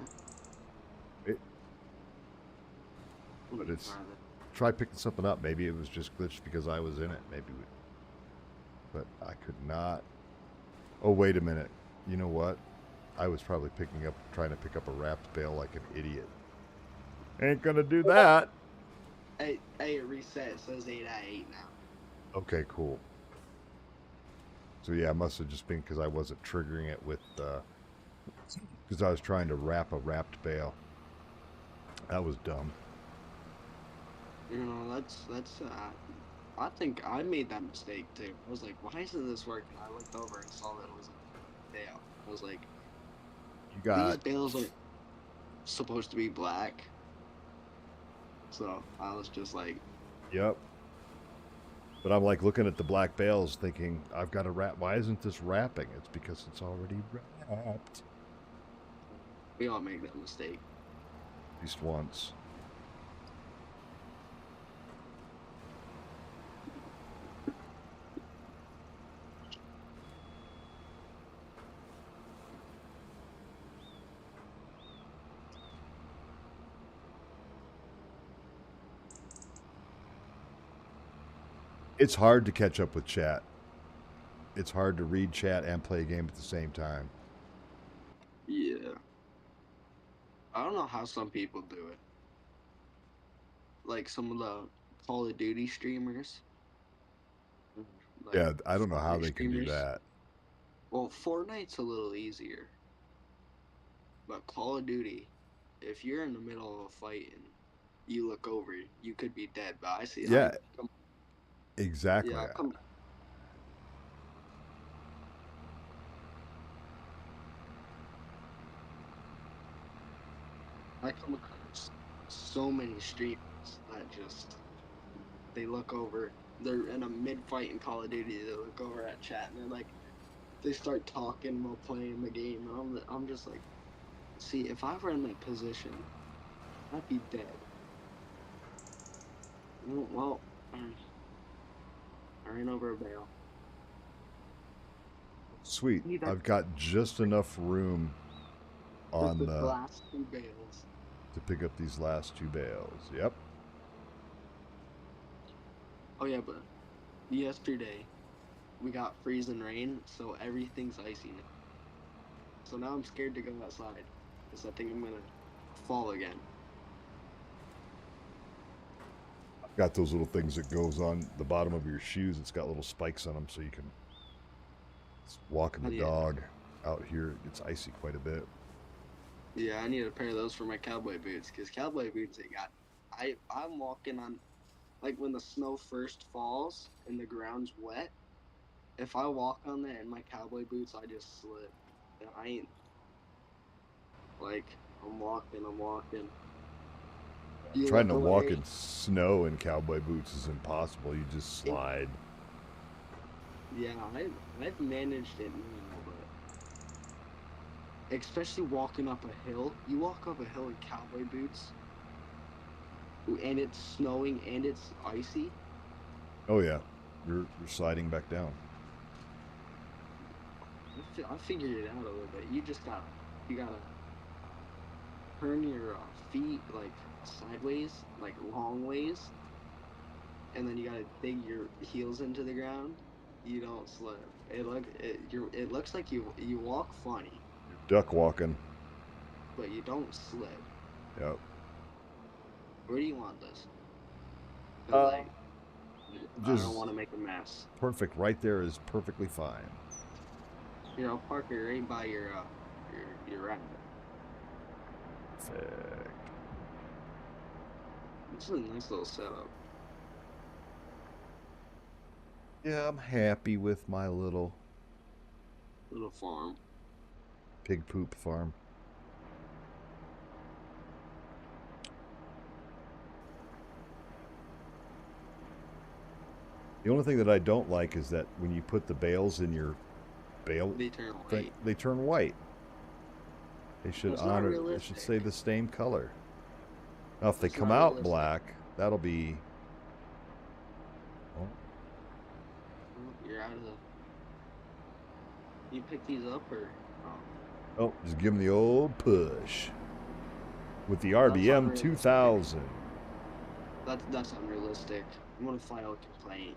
it. But it's try picking something up. Maybe it was just glitched because I was in it. Maybe, but I could not. Oh wait a minute. You know what? I was probably trying to pick up a wrapped bale like an idiot. Ain't gonna do that. Hey, it reset. It says 8 out of 8 now. Okay, cool. So yeah, it must have just been because I wasn't triggering it with, because I was trying to wrap a wrapped bale. That was dumb. You know, I think I made that mistake too. I was like, why isn't this working? I looked over and saw that it was a bale. I was like, these bales are supposed to be black. So I was just like, yep. But I'm like looking at the black bales thinking, I've got to wrap. Why isn't this wrapping? It's because it's already wrapped. we all make that mistake. At least once. It's hard to catch up with chat. It's hard to read chat and play a game at the same time. Yeah. I don't know how some people do it. Like some of the Call of Duty streamers. Like Yeah, I don't know how Fortnite they can do that. Well, Fortnite's a little easier. But Call of Duty, if you're in the middle of a fight and you look over, you could be dead. But I see. Yeah, exactly. Yeah, I come across so many streamers that just they look over. They're in a mid-fight in Call of Duty. They look over at chat and they're like, they start talking while playing the game, and I'm just like, see, if I were in that position, I'd be dead. Well, I ran over a bale. Sweet. I've got just enough room on the last 2 bales to pick up these last 2 bales. Yep. Oh yeah, but yesterday we got freezing rain, so everything's icy now. So now I'm scared to go outside because I think I'm gonna fall again. I've got those little things that goes on the bottom of your shoes. It's got little spikes on them so you can walking the dog out here. It's icy quite a bit. Yeah, I need a pair of those for my cowboy boots because cowboy boots I'm walking on, like when the snow first falls and the ground's wet. If I walk on that in my cowboy boots, I just slip. And I ain't like I'm walking. Trying to walk in snow in cowboy boots is impossible. You just slide. Yeah, I've managed it now, but especially walking up a hill. You walk up a hill in cowboy boots, and it's snowing and it's icy. Oh yeah, you're sliding back down. I figured it out a little bit. You gotta turn your feet like sideways, like long ways, and then you gotta dig your heels into the ground. You don't slip. It looks like you walk funny. You're duck walking. But you don't slip. Yep. Where do you want this? Like, I just don't want to make a mess. Perfect. Right there is perfectly fine. Here, I'll park it right by your You're right. Perfect. This is a nice little setup. Yeah, I'm happy with my little farm. pig poop farm. The only thing that I don't like is that when you put the bales in your bale They turn thing, white. they turn white. They should That's not honor. They realistic. should say the same color. Now, if they That's come not out realistic. black, that'll be. Oh, You're out of the. You pick these up or? oh, just give them the old push with the That's RBM unrealistic. 2000. That's unrealistic. I'm gonna file a complaint.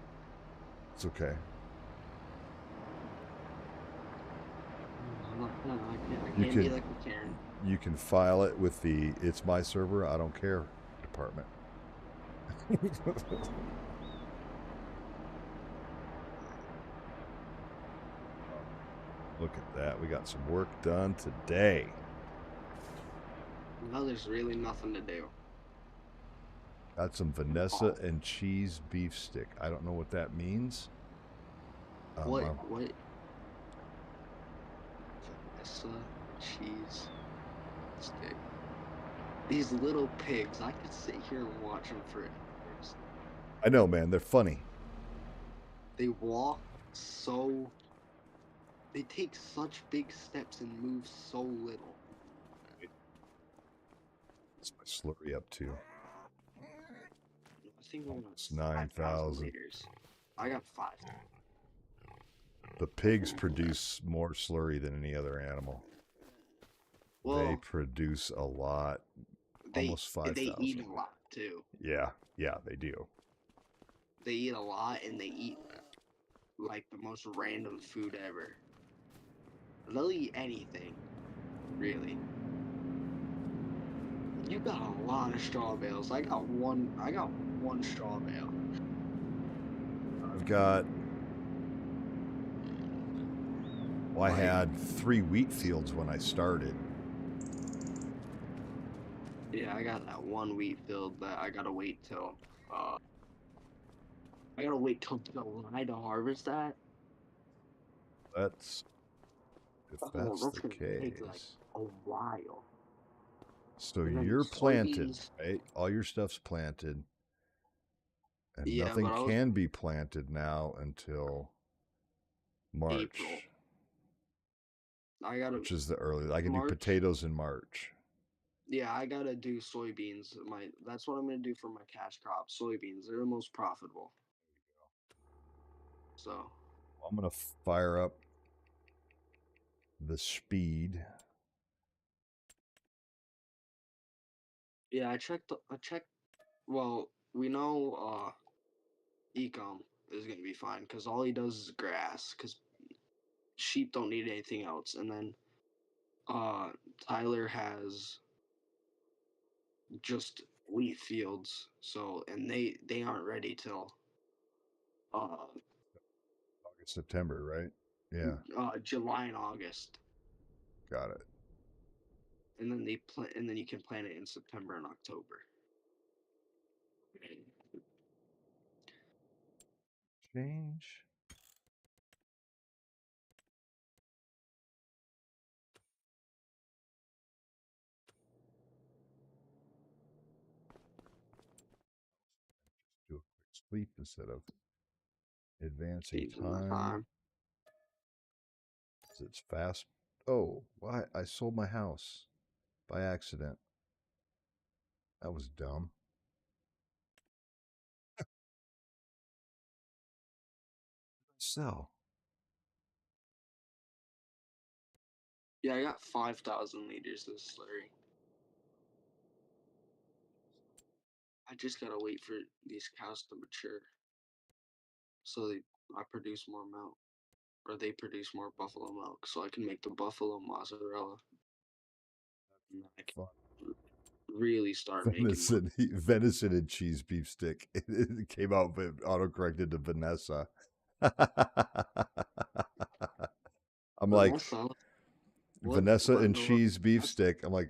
It's okay. No, I You can't be can- like a Karen. You can file it with the "It's my server, I don't care" department. Look at that. We got some work done today. Now there's really nothing to do. Got some Vanessa and cheese beef stick. I don't know what that means. What? Vanessa cheese stick. These little pigs. I could sit here and watch them for hours. I know, man. They're funny. They walk so. They take such big steps and move so little. What's my slurry up to? I think Almost 9,000 9,000. liters. I got 5. The pigs produce more slurry than any other animal. Well, They produce a lot. Almost 5,000. They eat a lot too. Yeah, they do. They eat a lot and they eat like the most random food ever. They'll eat anything, really. You got a lot of straw bales. I got one straw bale. I've got. Well, I had 3 wheat fields when I started. Yeah, I got that one wheat field that I gotta wait till. I gotta wait till July to harvest that. If that's the gonna take like case. a while. So And then you're planted, soybeans- right? All your stuff's planted. And Yeah, nothing but can be planted now until March. April. I gotta. Which is the early. I can do March. potatoes in March. Yeah, I gotta do soybeans. That's what I'm gonna do for my cash crop. Soybeans, they're the most profitable. So I'm gonna fire up the speed. yeah, I checked. Well, we know Ecom is gonna be fine because all he does is grass. Because sheep don't need anything else. And then Tyler has just wheat fields. So and they aren't ready till August, September, right? Yeah. July and August. Got it. And then and then you can plant it in September and October. Change. Do a quick sleep instead of advancing time. It's fast. Oh, why? I sold my house by accident. That was dumb. Sell. Yeah, I got 5,000 liters of slurry. I just gotta wait for these cows to mature, so I produce more milk, or they produce more buffalo milk, so I can make the buffalo mozzarella. And I can really start making money. Venison and cheese beef stick. It came out but autocorrected to Vanessa. I'm like, Vanessa. Vanessa and the cheese beef stick. I'm like,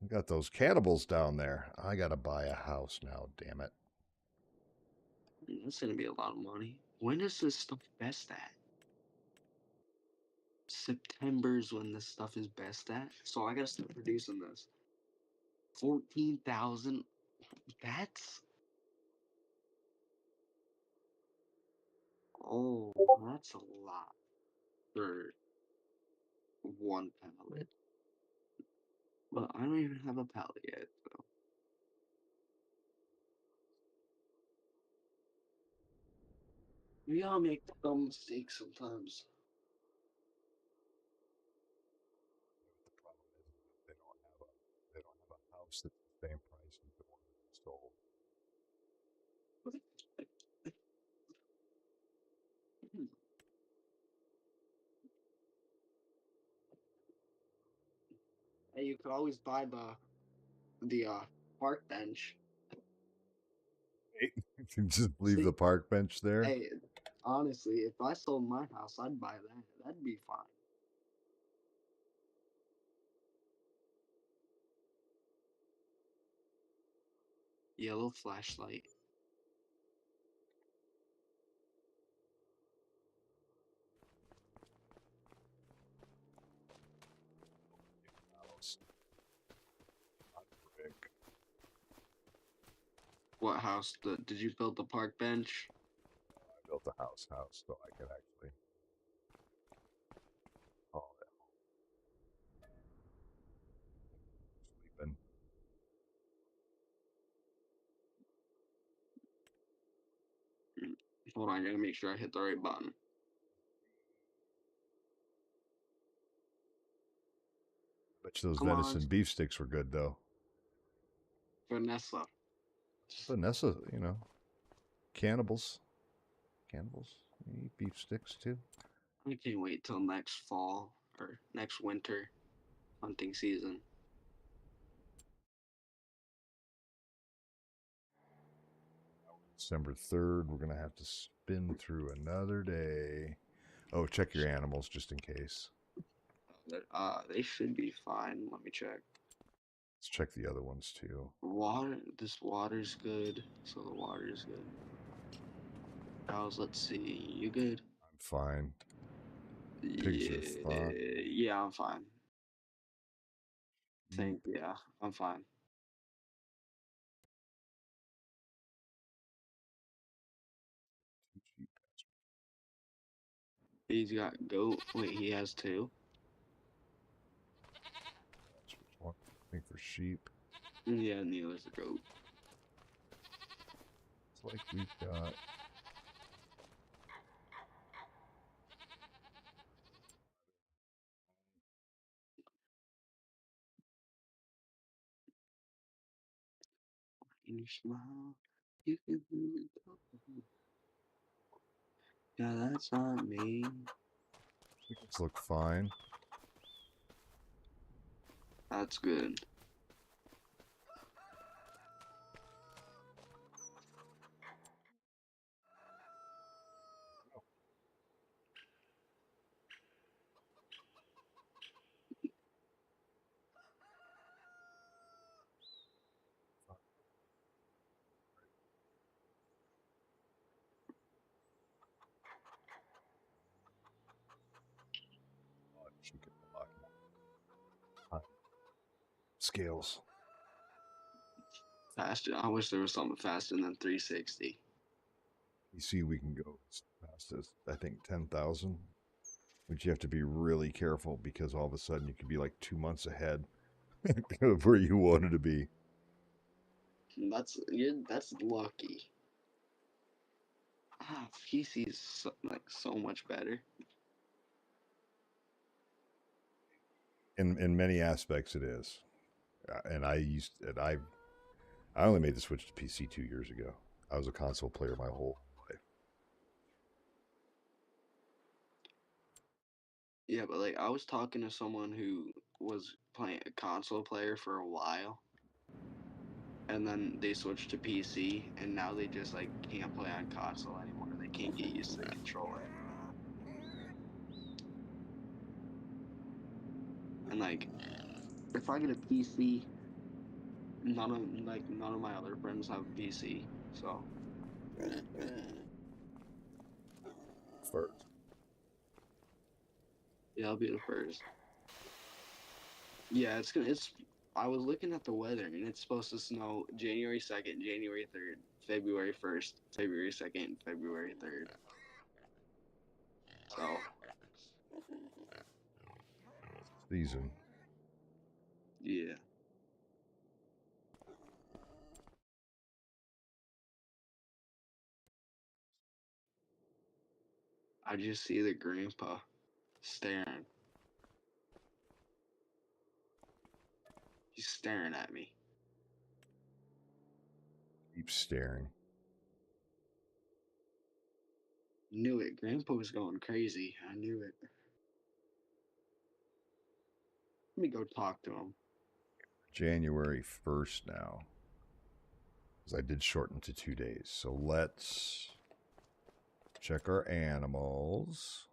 I got those cannibals down there. I gotta buy a house now. Damn it. That's gonna be a lot of money. When is this stuff best at? September's when this stuff is best at. So I gotta start producing this. 14,000. That's oh, that's a lot for one pallet. But I don't even have a pallet yet. So. We all make dumb mistakes sometimes. They don't have a house that's the same price as the one that sold. Hey, you could always buy the park bench. You can just leave See, the park bench there. hey, honestly, if I sold my house, I'd buy that. That'd be fine. Yellow flashlight. House. Not brick. What house? Did you build the park bench? I built a house so I could actually. Oh, sleeping. Hold on, I gotta make sure I hit the right button. Bet you those Come on, venison beef sticks were good though. Vanessa. Vanessa, cannibals. Cannibals. You eat beef sticks too. I can't wait till next fall or next winter hunting season. December 3rd, we're gonna have to spin through another day. Oh, check your animals just in case. They should be fine. Let me check. Let's check the other ones too. Water. This water's good. So the water's good. Cows. Let's see. You good? I'm fine. Pigs are fine. Yeah, I'm fine. Yeah, I'm fine. He's got goat. Wait, he has two? That's which one? I think for sheep. Yeah, Neil's a goat. It's like we've got. Can you smile? You can really talk. Yeah, that's not me. Chickens look fine. That's good. Chicken a lot more. Scales. Faster. I wish there was something faster than 360. You see, we can go as fast as I think 10,000, but you have to be really careful because all of a sudden you could be like 2 months ahead of where you wanted to be. That's lucky. PC is so much better. In many aspects, it is. And I only made the switch to PC 2 years ago. I was a console player my whole life. Yeah, but I was talking to someone who was playing a console player for a while, and then they switched to PC, and now they just can't play on console anymore. They can't get used to the controller. And like, if I get a PC, none of my other friends have a PC, so First. yeah, I'll be the first. Yeah, it's. I was looking at the weather, and it's supposed to snow January 2nd, January 3rd, February 1st, February 2nd, February 3rd. So Season. yeah, I just see the grandpa staring. He's staring at me. Keep staring. Knew it. Grandpa was going crazy. I knew it. Let me go talk to him. January 1st now. Because I did shorten to 2 days. So let's check our animals.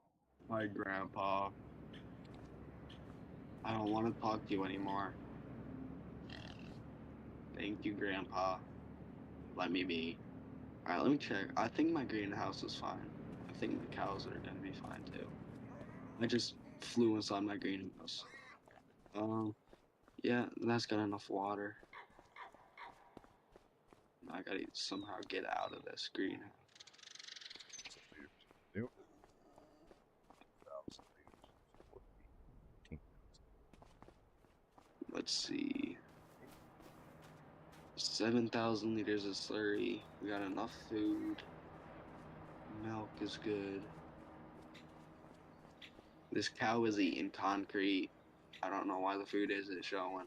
My grandpa. I don't want to talk to you anymore. Thank you, grandpa. Let me be. Alright, let me check. I think my greenhouse is fine. I think the cows are gonna be fine too. I just flew inside my greenhouse. Yeah, that's got enough water. I gotta somehow get out of this greenhouse. Yep. Let's see. 7,000 liters of slurry. We got enough food. Milk is good. This cow is eating concrete. I don't know why the food isn't showing.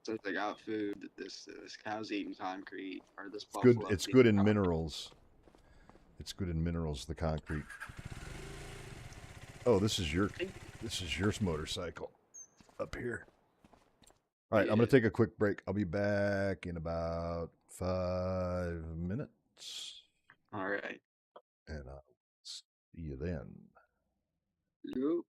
Says I got food. This cow's eating concrete, or this It's good. buffalo. It's good in minerals. It's good in minerals. The concrete. Oh, this is your motorcycle up here. All right, I'm going to take a quick break. I'll be back in about 5 minutes. All right. And I'll see you then. Yep.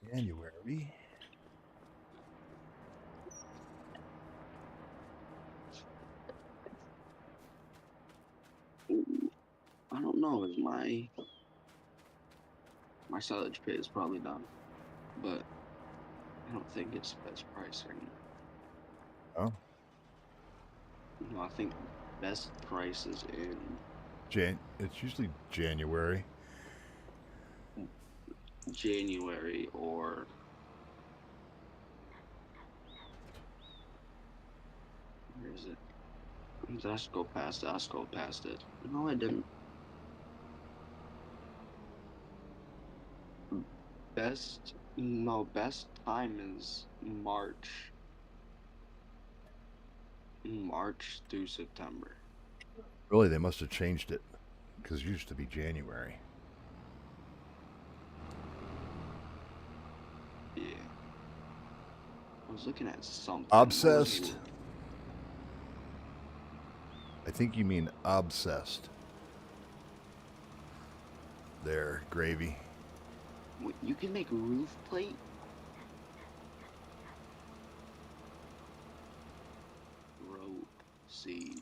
January. Ooh, I don't know. Is my silage pit is probably done, but I don't think it's best price right now. Oh, No, I think best price is in It's usually January. January or where is it? Did I scroll past it? I scrolled past it. No, I didn't. Best time is March through September. Really, they must have changed it because it used to be January. Yeah. I was looking at something. Obsessed. I think you mean obsessed. There, gravy. Wait, you can make roof plate? Rope seed.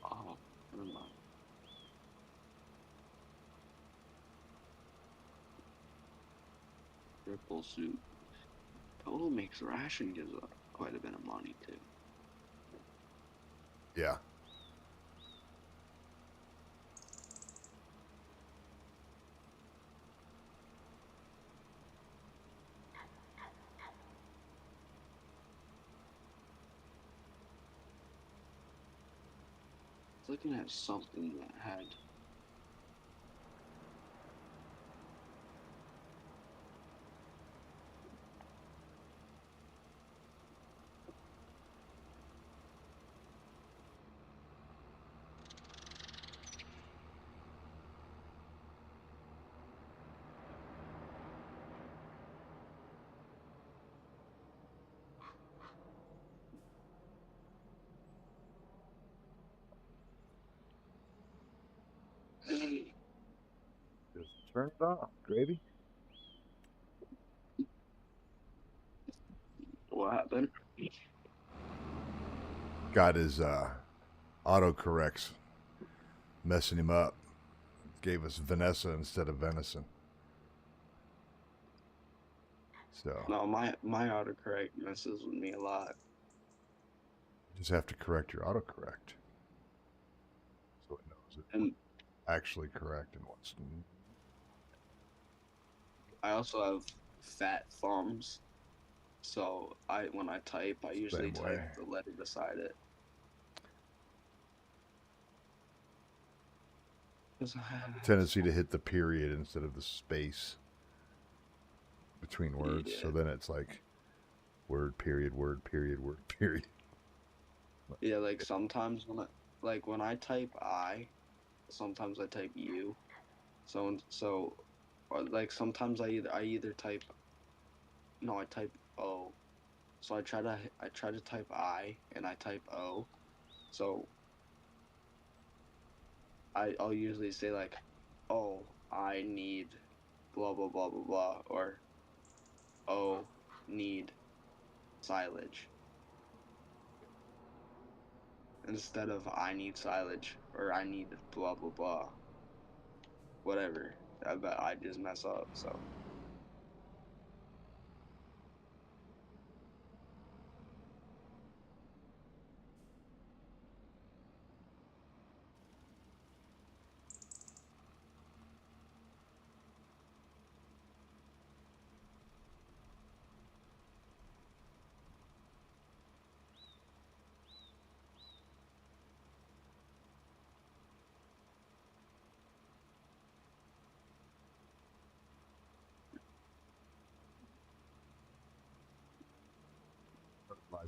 Oh, never mind. Triple suit. Total makes ration gives up quite a bit of money too. Yeah. Looking at something that had Just turn it off, gravy. what happened? Got his autocorrects messing him up. Gave us Vanessa instead of venison. So No, my autocorrect messes with me a lot. you just have to correct your autocorrect so it knows it's And actually correct and what's. I also have fat thumbs. So when I type, I usually Same way. type the letter beside it. Tendency to hit the period instead of the space between words. Yeah. So then it's like word period, word period, word period. Yeah, like sometimes when I type I, sometimes I type you. Or like sometimes I either type no, I type O. So I try to type I and I type O. So I'll usually say like, oh, I need blah blah blah blah blah, or oh, need silage, instead of I need silage or I need blah blah blah, whatever. I bet I just mess up. So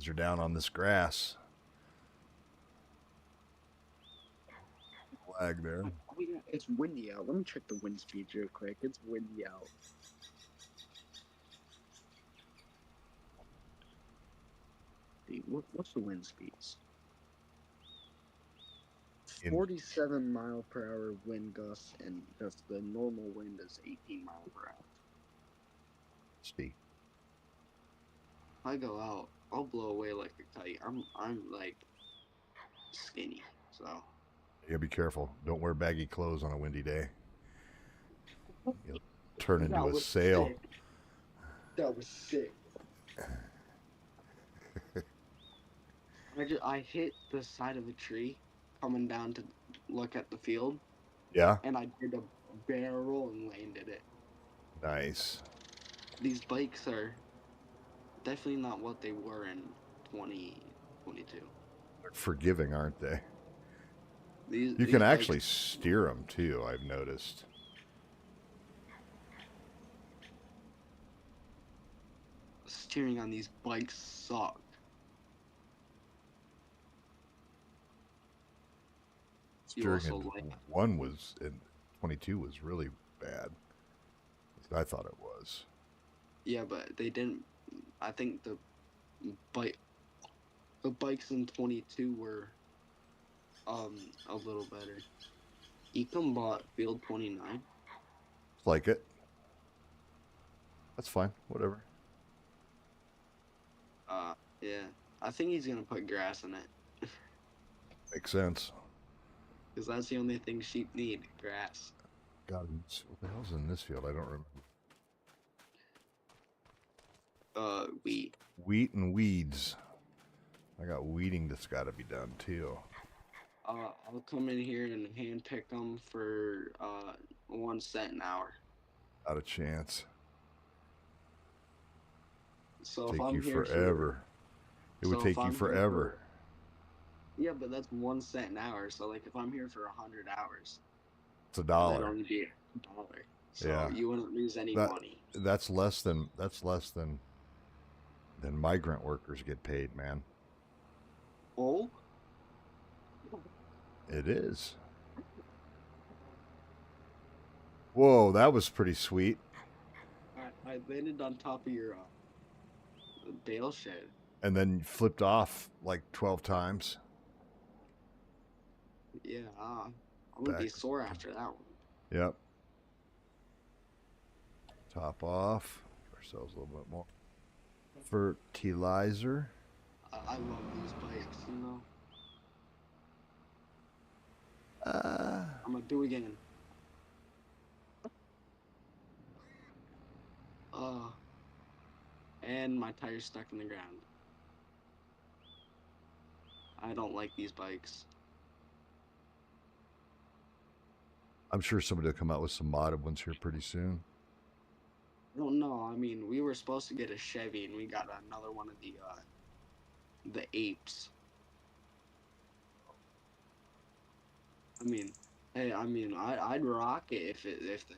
Fertilizer down on this grass. Lag there. oh yeah, it's windy out. Let me check the wind speed real quick. It's windy out. What's the wind speeds? In 47-mile-per-hour wind gusts, and just the normal wind is 18 miles per hour. Steve. If I go out, I'll blow away like a kite. I'm like skinny, so You gotta be careful. Don't wear baggy clothes on a windy day. You'll turn into a sail. sick. That was sick. I hit the side of a tree coming down to look at the field, Yeah? and I did a barrel and landed it. Nice. These bikes are definitely not what they were in 2022. They're forgiving, aren't they? These You can bikes, actually steer them too, I've noticed. steering on these bikes suck. Steering in one was in 22 was really bad. I thought it was. Yeah, but they didn't. I think the bikes in 22 were a little better. Ecom bought Field 29. Like it. That's fine. Whatever. Yeah, I think he's gonna put grass in it. Makes sense. Because that's the only thing sheep need, grass. God, what the hell's in this field? I don't remember. Wheat. Wheat and weeds. I got weeding that's got to be done too. I'll come in here and hand pick them for 1 cent an hour. Not a chance. So Take if I'm you here forever. It would take you forever. Yeah, but that's 1 cent an hour. So like if I'm here for 100 hours, It's $1. that'd only be $1. So yeah. You wouldn't lose any money. That's less than migrant workers get paid, man. Oh? It is. Whoa, that was pretty sweet. I landed on top of your bale shed. And then flipped off like 12 times. Yeah, I'm going to be sore after that one. Yep. Top off. Give ourselves a little bit more fertilizer. I love these bikes, you know. I'm going to do it again. And my tire's stuck in the ground. I don't like these bikes. I'm sure somebody will come out with some modded ones here pretty soon. I don't know. I mean, we were supposed to get a Chevy, and we got another one of the apes. I mean, hey, I'd rock it if the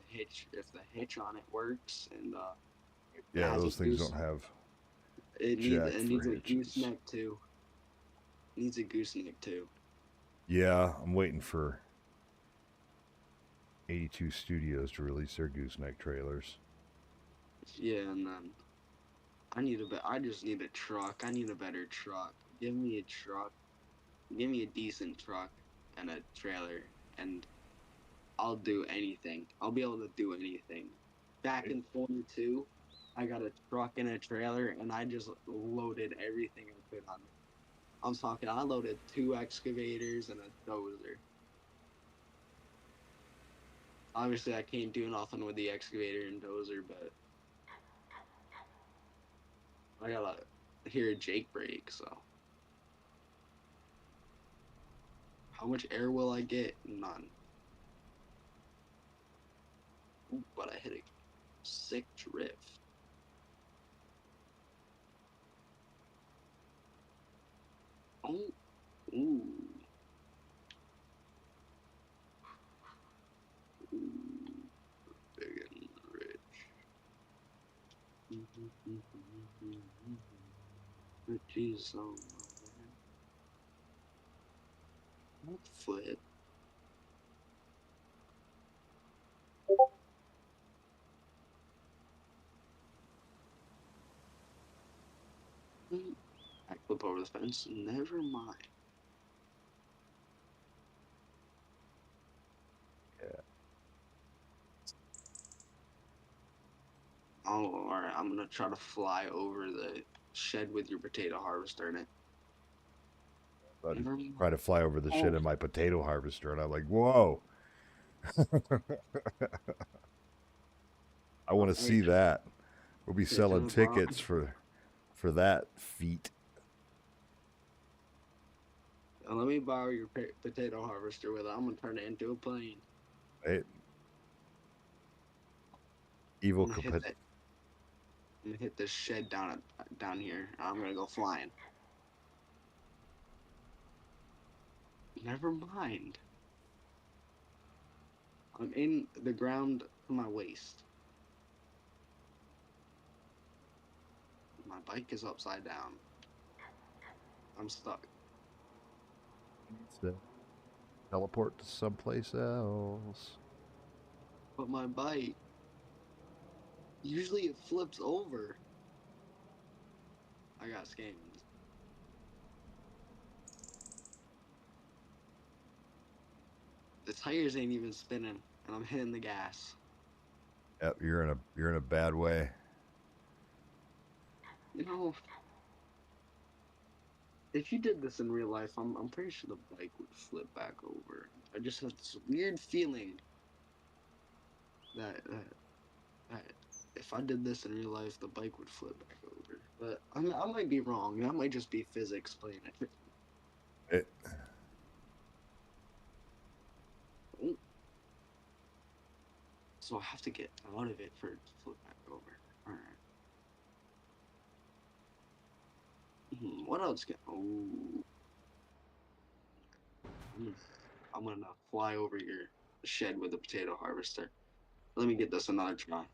hitch on it works and yeah, those things don't have. It needs a gooseneck too. Needs a gooseneck too. Yeah, I'm waiting for 82 Studios to release their gooseneck trailers. Yeah, and then I just need a truck. I need a better truck. Give me a truck. Give me a decent truck and a trailer, and I'll do anything. I'll be able to do anything. Back in 22, I got a truck and a trailer, and I just loaded everything I could on it. I'm talking, I loaded 2 excavators and a dozer. Obviously, I can't do nothing with the excavator and dozer, but I gotta hear a Jake brake, so. How much air will I get? None. Ooh, but I hit a sick drift. Oh, ooh. Big and rich. Jesus, oh man. What flip? I flip over the fence. Never mind. Oh, all right. I'm gonna try to fly over the shed with your potato harvester in it. I'd Never try to fly over the Oh, shed in my potato harvester, and I'm like, whoa. I want to hey, see that. We'll be can selling I borrow? tickets for that feat. Let me borrow your potato harvester with it. I'm gonna turn it into a plane. Right? Evil I'm gonna hit capit. that. I'm gonna hit this shed down here. I'm gonna go flying. Never mind. I'm in the ground to my waist. My bike is upside down. I'm stuck. Needs to teleport to someplace else. But my bike, usually it flips over. I got scammed. The tires ain't even spinning, and I'm hitting the gas. Yep, you're in a bad way. You know, if you did this in real life, I'm pretty sure the bike would flip back over. I just have this weird feeling that if I did this in real life, the bike would flip back over. But I might be wrong. That might just be physics playing it. It, Oh, so I have to get out of it for it to flip back over. All right. What else? Oh, mm, I'm gonna fly over your shed with a potato harvester. Let me get this another try.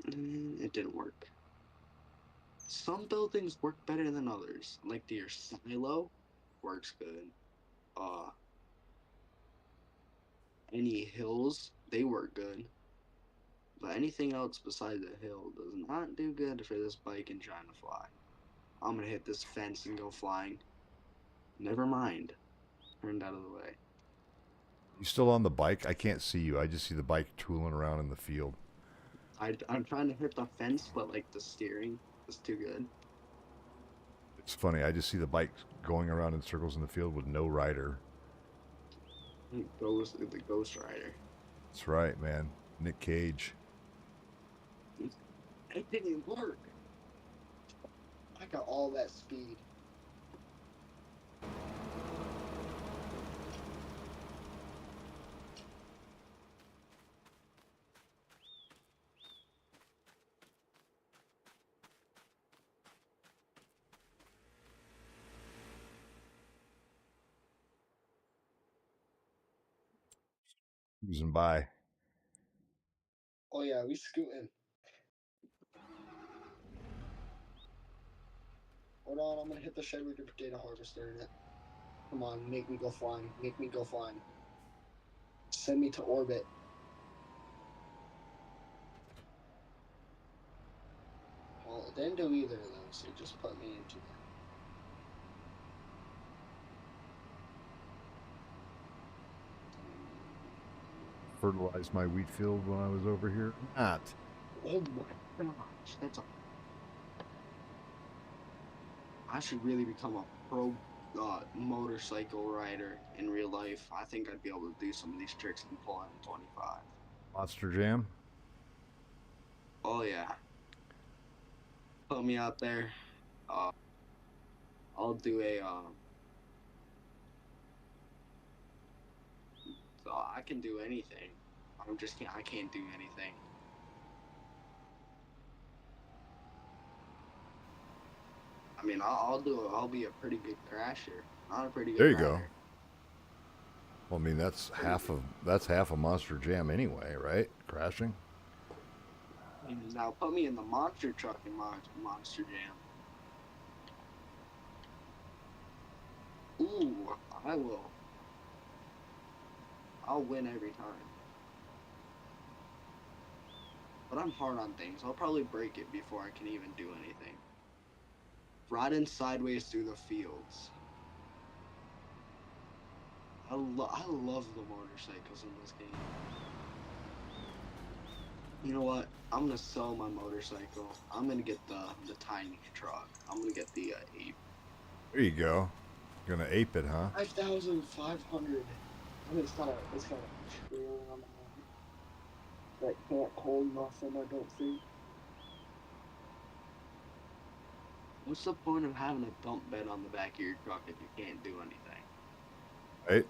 It didn't work. Some buildings work better than others. Like your silo works good. Uh, any hills, they work good. But anything else besides the hill does not do good for this bike and trying to fly. I'm gonna hit this fence and go flying. Never mind. Turned out of the way. you still on the bike? I can't see you. I just see the bike tooling around in the field. I'm trying to hit the fence, but like the steering is too good. It's funny. I just see the bike going around in circles in the field with no rider. It goes the Ghost Rider. That's right, man. Nick Cage. It didn't work. I got all that speed. Cruising by. Oh yeah, we scooting. Hold on, I'm gonna hit the shed with your potato harvester in it. Come on, make me go flying. Make me go flying. Send me to orbit. Well, it didn't do either of those. It just put me into that. Fertilized my wheat field when I was over here. Not. Oh my gosh, that's a. I should really become a pro motorcycle rider in real life. I think I'd be able to do some of these tricks and pull in 25. Monster Jam. Oh yeah, put me out there. Uh, I'll do a. So I can do anything. I'm just can't. I can't do anything. I mean, I'll do. I'll be a pretty good crasher, not a pretty good There you go. rider. Well, I mean, Pretty good. that's half a Monster Jam anyway, right? Crashing. Now put me in the monster truck in Monster Jam. Ooh, I will. I'll win every time. But I'm hard on things. I'll probably break it before I can even do anything. Riding sideways through the fields. I love the motorcycles in this game. You know what? I'm gonna sell my motorcycle. I'm gonna get the tiny truck. I'm gonna get the 8. There you go. Gonna ape it, huh? 5,500. And it's got a trailer on the end that can't hold nothing. I don't think. What's the point of having a dump bed on the back of your truck if you can't do anything? Right?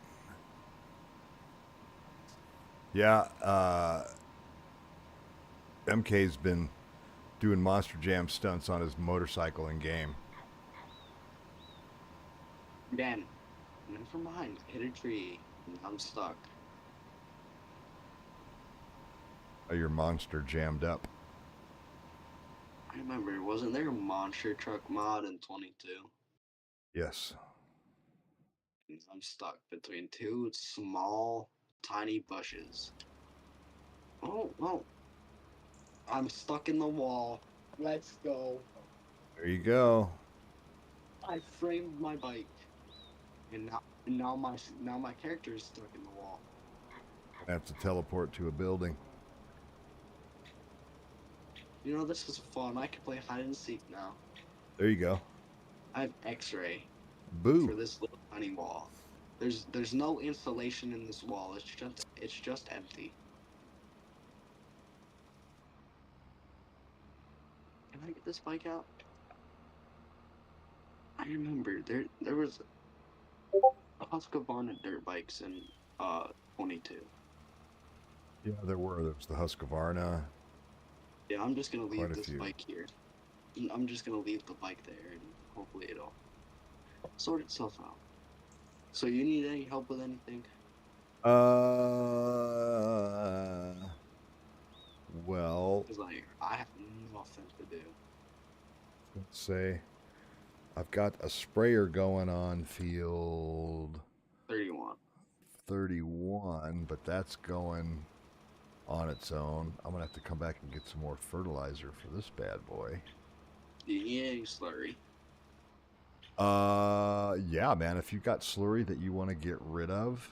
Yeah. MK's been doing Monster Jam stunts on his motorcycle in game. Again, never mind. Hit a tree. I'm stuck. Oh, your monster jammed up. I remember, wasn't there a monster truck mod in 22? Yes. I'm stuck between two small, tiny bushes. Oh, well, I'm stuck in the wall. Let's go. There you go. I framed my bike, and now my character is stuck in the wall. Have to teleport to a building. You know, this is fun. I can play hide and seek now. There you go. I have X-ray Boo. for this little tiny wall. There's no insulation in this wall. It's just empty. Can I get this bike out? I remember there was Husqvarna dirt bikes in 22. Yeah, there was the Husqvarna. Yeah, I'm just gonna Quite leave a this few. bike here. I'm just gonna leave the bike there, and hopefully it'll sort itself out. So you need any help with anything? Well, Because like I have nothing to do. let's say I've got a sprayer going on field 31. 31, but that's going on its own. I'm gonna have to come back and get some more fertilizer for this bad boy. Do you need any slurry? Yeah, man. If you've got slurry that you want to get rid of,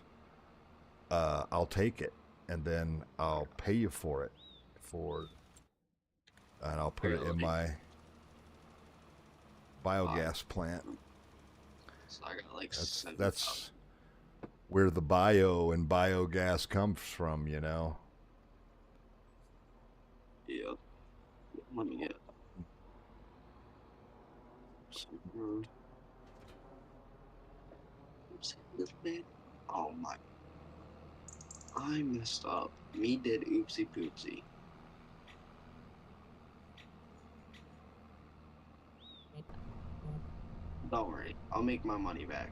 I'll take it, and then I'll pay you for it, and I'll put it in Really? my biogas plant. So I got like That's 7,000. that's where the bio and biogas comes from, you know. Yep. Let me get some. This bit. Oh my! I messed up. Me did oopsie poopsie. Don't worry. I'll make my money back.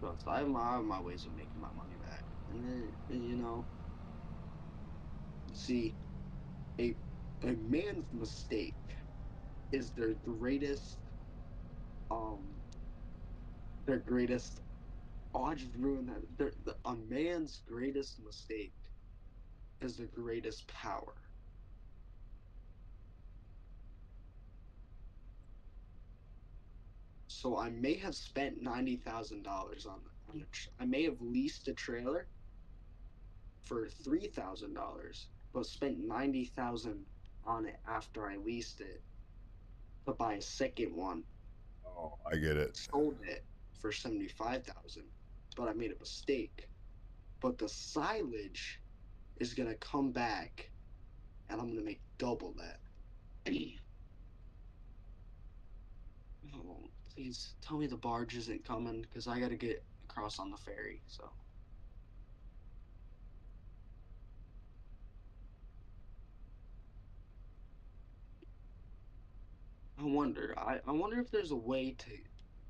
Trust. I have my ways of making my money back. And then see, a a man's mistake is um their greatest. Oh, I just ruined that. A man's greatest mistake is the greatest power. So I may have spent $90,000 I may have leased a trailer for $3,000, but spent 90,000 on it after I leased it to buy a second one. Oh, I get it. Sold it for 75,000, but I made a mistake. But the silage is gonna come back, and I'm gonna make double that. Oh, please tell me the barge isn't coming because I gotta get across on the ferry. So I wonder if there's a way to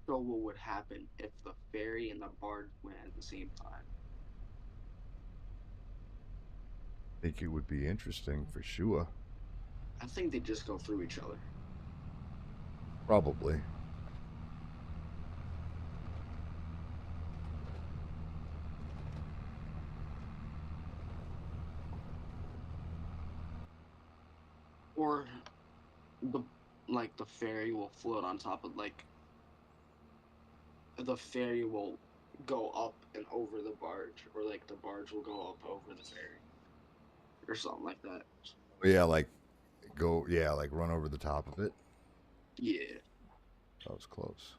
show what would happen if the ferry and the barge went at the same time. I think it would be interesting for sure. I think they just go through each other. Probably. Or the the ferry will float on top of the ferry will go up and over the barge, or barge will go up over the ferry or something like that. Yeah, like like run over the top of it. Yeah. That was close.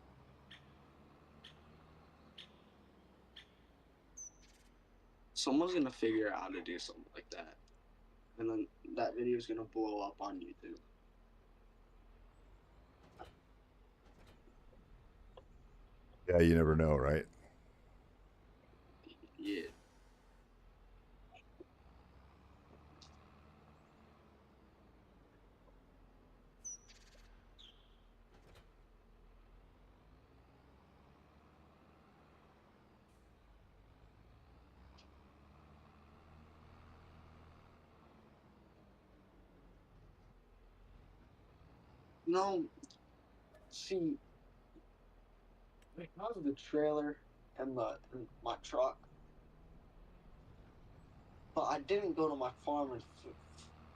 Someone's gonna figure out how to do something like that, and then that video is gonna blow up on YouTube. Yeah, you never know, right? Yeah. No, see, because of the trailer and my truck, but I didn't go to my farm and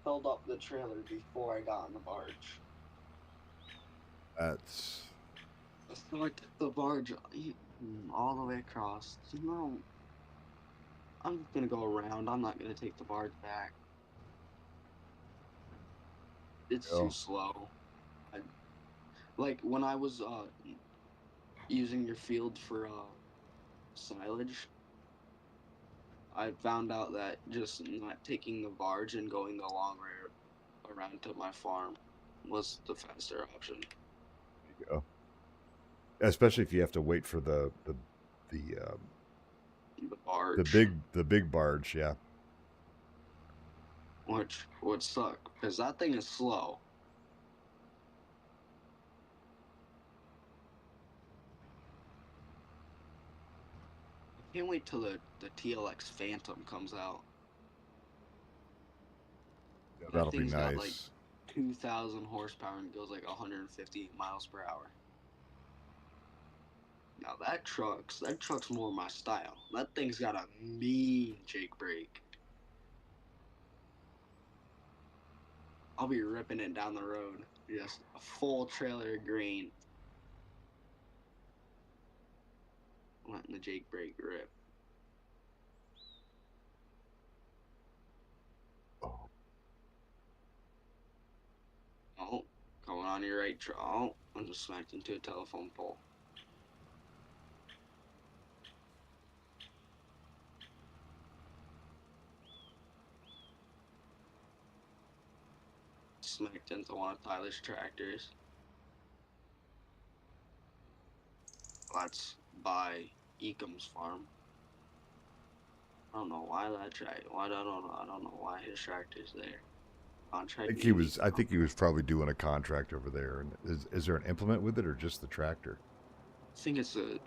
filled up the trailer before I got on the barge. That's So I took the barge all the way across. No, I'm just gonna go around. I'm not gonna take the barge back. It's too slow. Like when I was using your field for silage, I found out that just not taking the barge and going the long way around to my farm was the faster option. there you go. Especially if you have to wait for the barge, the big barge, yeah. which would suck because that thing is slow. I can't wait till the TLX Phantom comes out. Yeah, That that'll be thing's got like nice. 2,000 horsepower and goes like 150 miles per hour. Now that truck's more my style. That thing's got a mean Jake brake. I'll be ripping it down the road. Just a full trailer of grain. Letting the Jake brake rip. Oh, Oh, coming on your right truck. Oh, I just smacked into a telephone pole. Smacked into one of Tyler's tractors. That's by Ecom's farm. I don't know why that track. I don't know why his tractor's there. Contract. I think he was probably doing a contract over there. And is there an implement with it or just the tractor? I think it's a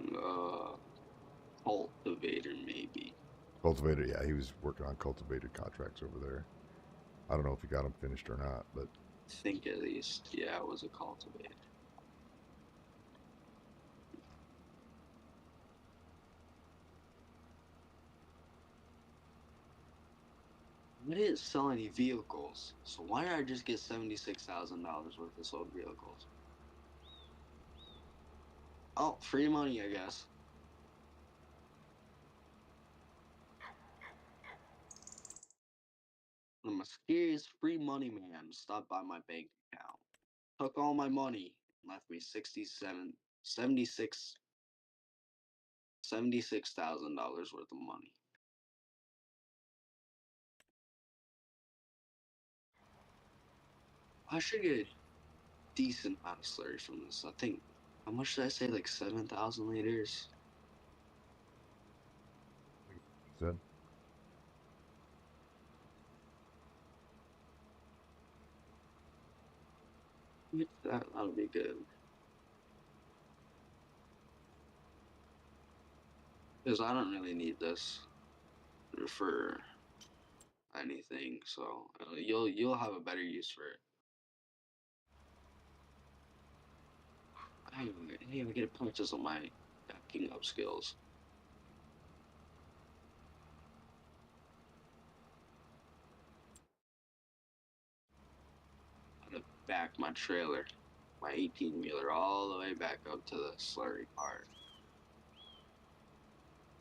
cultivator, maybe. Cultivator, yeah, he was working on cultivated contracts over there. I don't know if he got them finished or not, but I think at least, yeah, it was a cultivator. I didn't sell any vehicles, so why did I just get $76,000 worth of sold vehicles? Oh, free money, I guess. The mysterious free money man stopped by my bank account, took all my money, and left me $76,000 worth of money. I should get a decent amount of slurry from this. I think, how much did I say? Like 7,000 liters? said That'll be good. Because I don't really need this for anything, so you'll have a better use for it. Hey, I get to practice on my backing up skills. I'm gonna back my trailer, my 18-wheeler, all the way back up to the slurry part.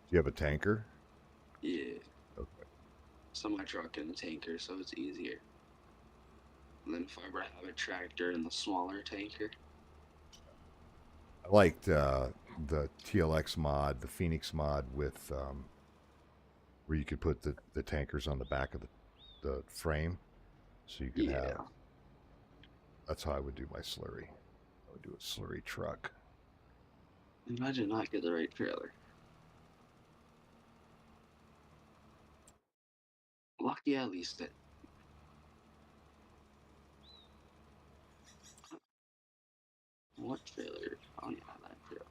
do you have a tanker? Yeah. semi-truck and a tanker, so it's easier than if I ever have a tractor and the smaller tanker. I liked the TLX mod, the Phoenix mod with where you could put the tankers on the back of the frame, so you could have. That's how I would do my slurry. I would do a slurry truck. Imagine not get the right trailer. Lucky at least it. What trailer? Oh yeah, that trailer.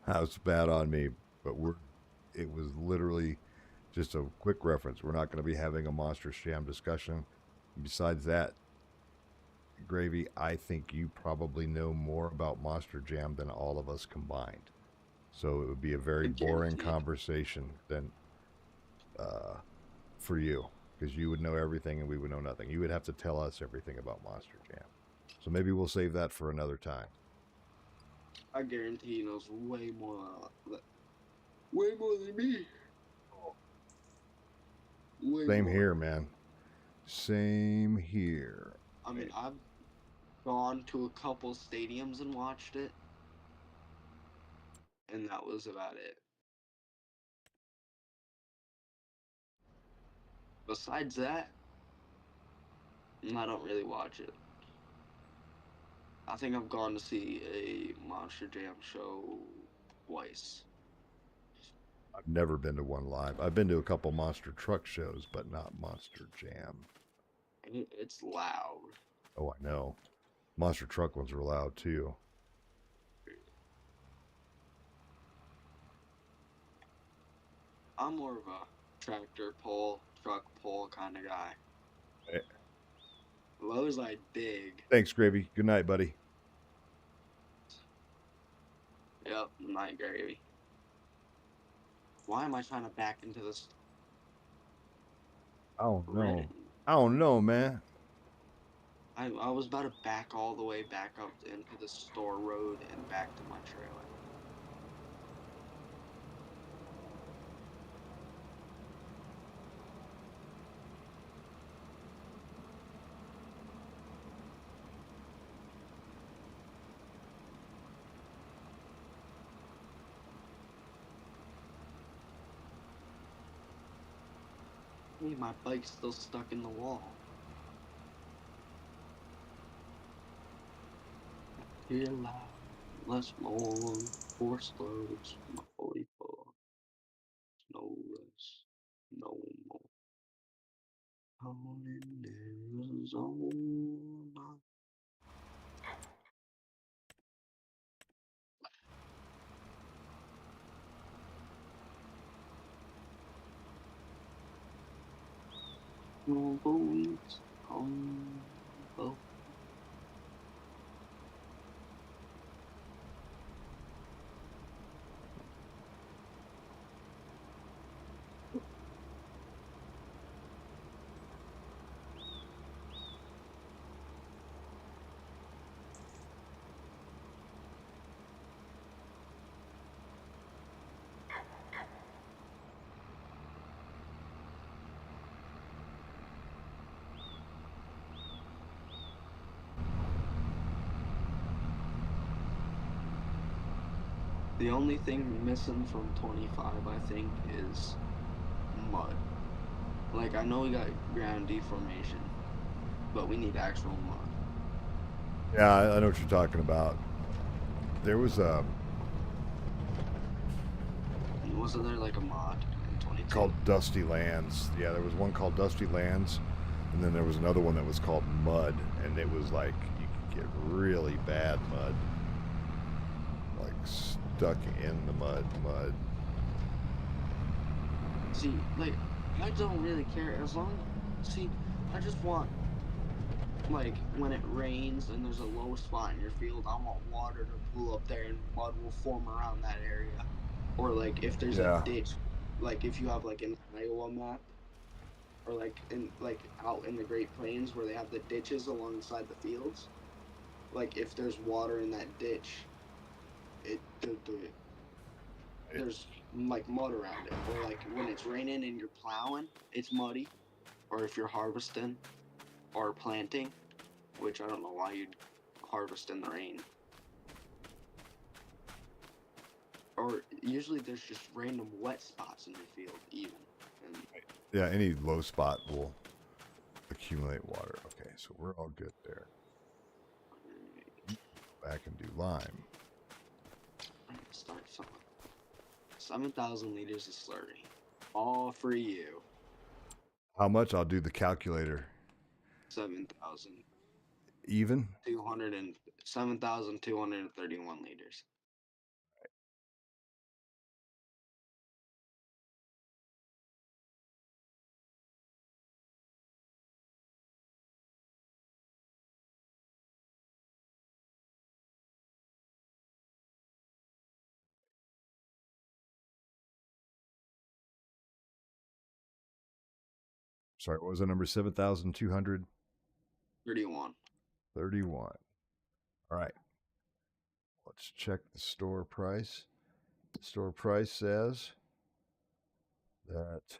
That was bad on me, but it was literally just a quick reference. We're not going to be having a Monster Jam discussion. Besides that, Gravy, I think you probably know more about Monster Jam than all of us combined. So it would be a very boring conversation than for you, because you would know everything and we would know nothing. You would have to tell us everything about Monster Jam. So maybe we'll save that for another time. I guarantee he knows way more than me. Same here, man. Same here. I mean, I've gone to a couple stadiums and watched it, and that was about it. Besides that, I don't really watch it. I think I've gone to see a Monster Jam show twice. I've never been to one live. I've been to a couple Monster Truck shows, but not Monster Jam. It's loud. Oh, I know. Monster Truck ones were loud too. I'm more of a tractor pull, truck pull kind of guy. Hey. Those I dig. Thanks, Gravy. Good night, buddy. Yep, night, Gravy. Why am I trying to back into this? I don't know. I don't know, man. I was about to back all the way back up into the store road and back to my trailer. Hey, my bike's still stuck in the wall. Here loud, less more, four slows, my 44. No less, no more. Home in Arizona. No boats on boat. The only thing missing from 25, I think, is mud. Like, I know we got ground deformation, but we need actual mud. Yeah, I know what you're talking about. There was a... Wasn't there like a mod in 22? Called Dusty Lands. Yeah, there was one called Dusty Lands, and then there was another one that was called Mud, and it was like you could get really bad mud. Like stuck in the mud. See, like, I don't really care as long. See, I just want, like, when it rains and there's a low spot in your field, I want water to pool up there and mud will form around that area. Or like if there's a ditch, like if you have like an Iowa map, or like out in the Great Plains where they have the ditches alongside the fields. Like if there's water in that ditch, there's like mud around it, or like when it's raining and you're plowing, it's muddy, or if you're harvesting or planting, which I don't know why you'd harvest in the rain. Or usually there's just random wet spots in your field, even. And yeah, any low spot will accumulate water. Okay, so we're all good there. Back and do lime. Start filling. 7,000 liters of slurry, all for you. How much? I'll do the calculator. 7,000. Even? 7,231 liters. Sorry, what was the number? 7,231. 31. All right. Let's check the store price. The store price says that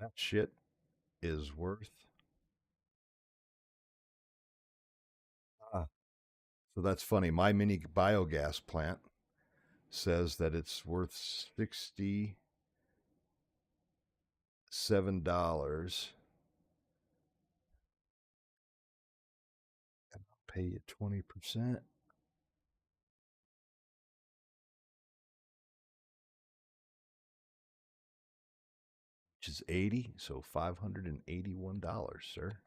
that shit is worth. So that's funny. My mini biogas plant says that it's worth $67, and I'll pay you 20%. Which is 80, so $581, sir.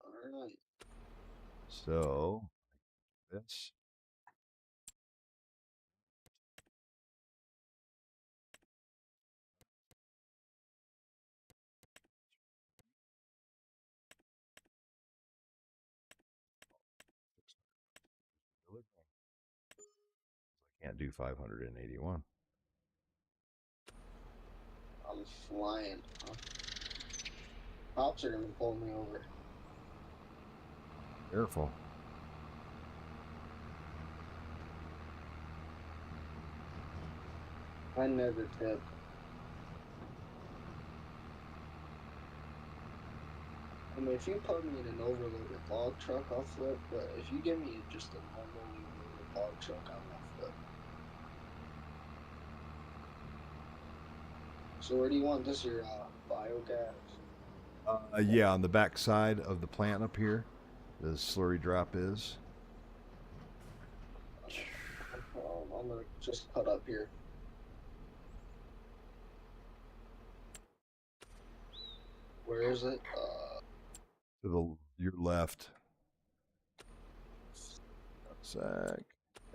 All right. So that's I can't do 581. I'm flying. Cops are gonna pull me over. Careful. I never tip. I mean, if you put me in an overloaded log truck, I'll flip. But if you give me just a normally loaded log truck, I won't flip. So where do you want this? Your biogas? Yeah, on the back side of the plant up here, the slurry drop is. I'm gonna just cut up here. Where is it? To your left. Sec. I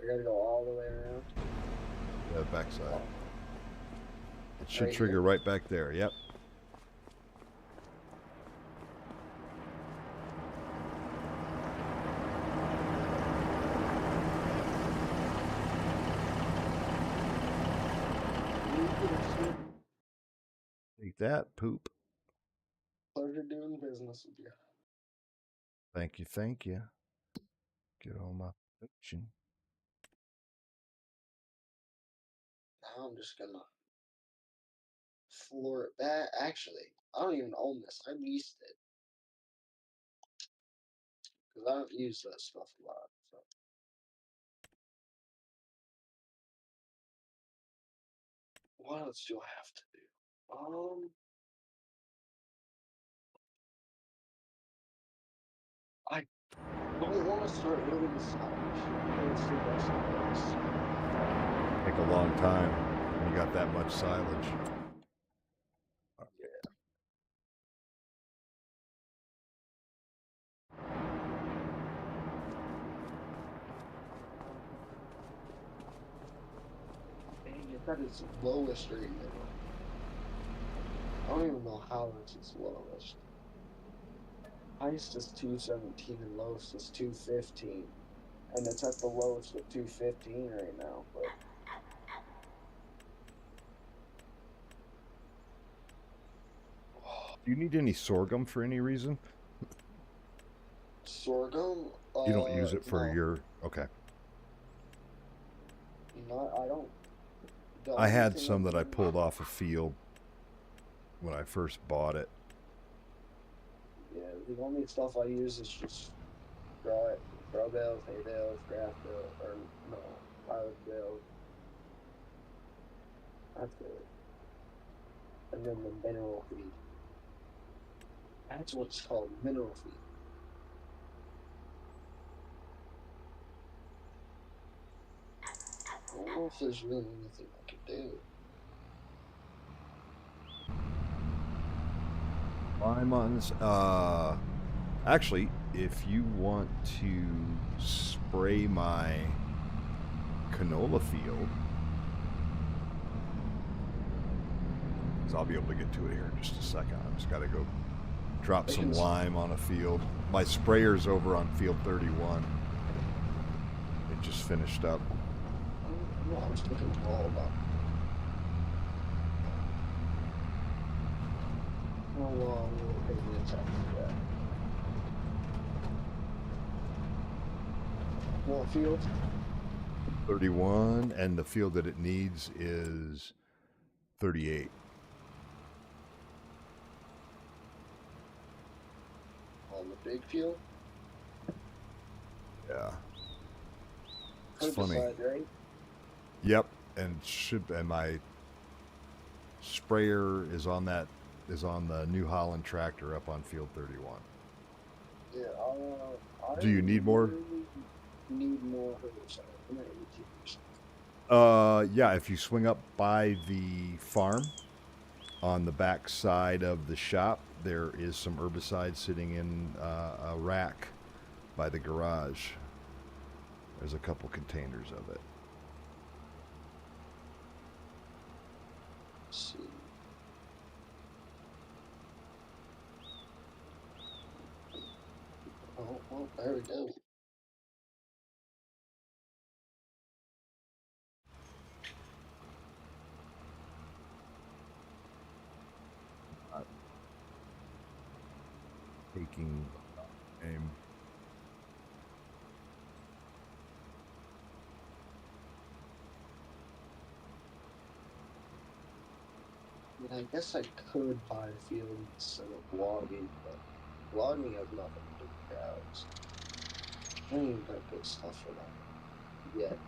gotta go all the way around. Yeah, backside. It should Right trigger here? right back there. Yep. Take that, poop. Pleasure doing business with you. Thank you, thank you. Get on my production. Now I'm just gonna floor it back. Actually, I don't even own this. I leased it because I don't use that stuff a lot. So. What else do I have to do? I don't want to start building a silage. Let's do that silage. Take a long time when you got that much silage. Yeah. Dang it, that is the lowest right now. I don't even know how that's its lowest. Highest is 217 and lowest is 215. And it's at the lowest of 215 right now, but Do you need any sorghum for any reason? Sorghum? You don't use it for No. your... Okay. Not, I don't. The I only had thing some that I do- pulled off a field when I first bought it. Yeah, the only stuff I use is just grow bales, hay bales, grass bales, or no, pilot bales. That's it. And then the mineral feed. That's what it's called, mineral feed. I don't know if there's really anything I could do. Lime on this. Actually, if you want to spray my canola field, because I'll be able to get to it here in just a second. I just got to go drop some lime on a field. My sprayer's over on field 31. It just finished up. Well, I was looking all about. How long will it take me to after that? What field? 31, and the field that it needs is 38. On the big field? Yeah. It's funny. Herbicide, right? Yep, and my sprayer is on the New Holland tractor up on field 31. Yeah, I Do you need more? really need more herbicide. I'm at 18%. Yeah, if you swing up by the farm on the back side of the shop, there is some herbicide sitting in a rack by the garage. There's a couple containers of it. Let's see. Oh, well, there we go. Taking aim. I mean, I guess I could buy a field instead of logging, but logging has nothing to do with cows. I ain't even got good stuff for that yet.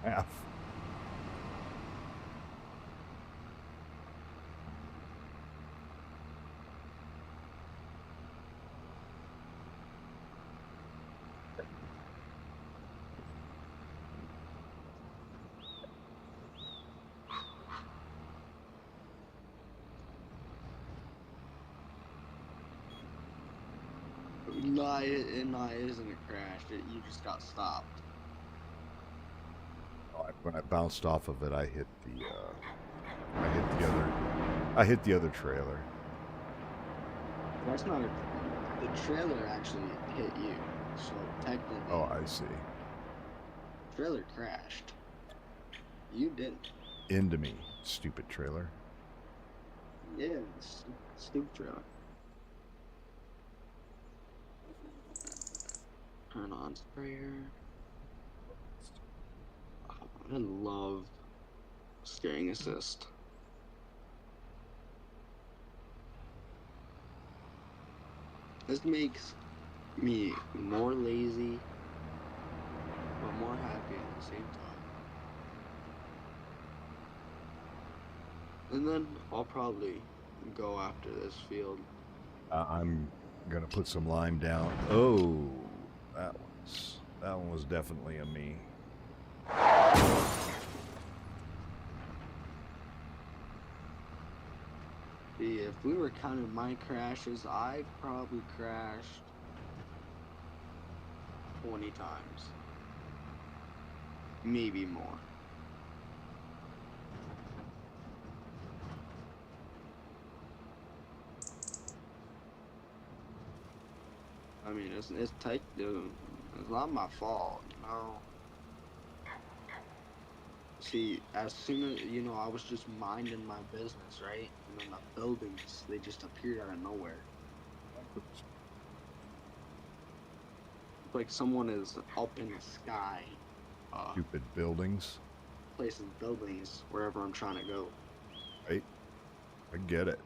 Half. No, it isn't a crash. You just got stopped. When I bounced off of it, I hit the other trailer. That's not a. The trailer actually hit you, so technically. Oh, I see. Trailer crashed. You didn't. Into me, stupid trailer. Yeah, stupid trailer. Turn on sprayer. Oh, I love steering assist. This makes me more lazy, but more happy at the same time. And then I'll probably go after this field. I'm gonna put some lime down. Oh, that one was definitely a me. See, if we were counting my crashes, I've probably crashed 20 times. Maybe more. I mean, it's not my fault, you know. See, as soon as, you know, I was just minding my business, right? And then the buildings, they just appeared out of nowhere. Like someone is up in the sky, Stupid buildings. placing buildings wherever I'm trying to go. Right? I get it.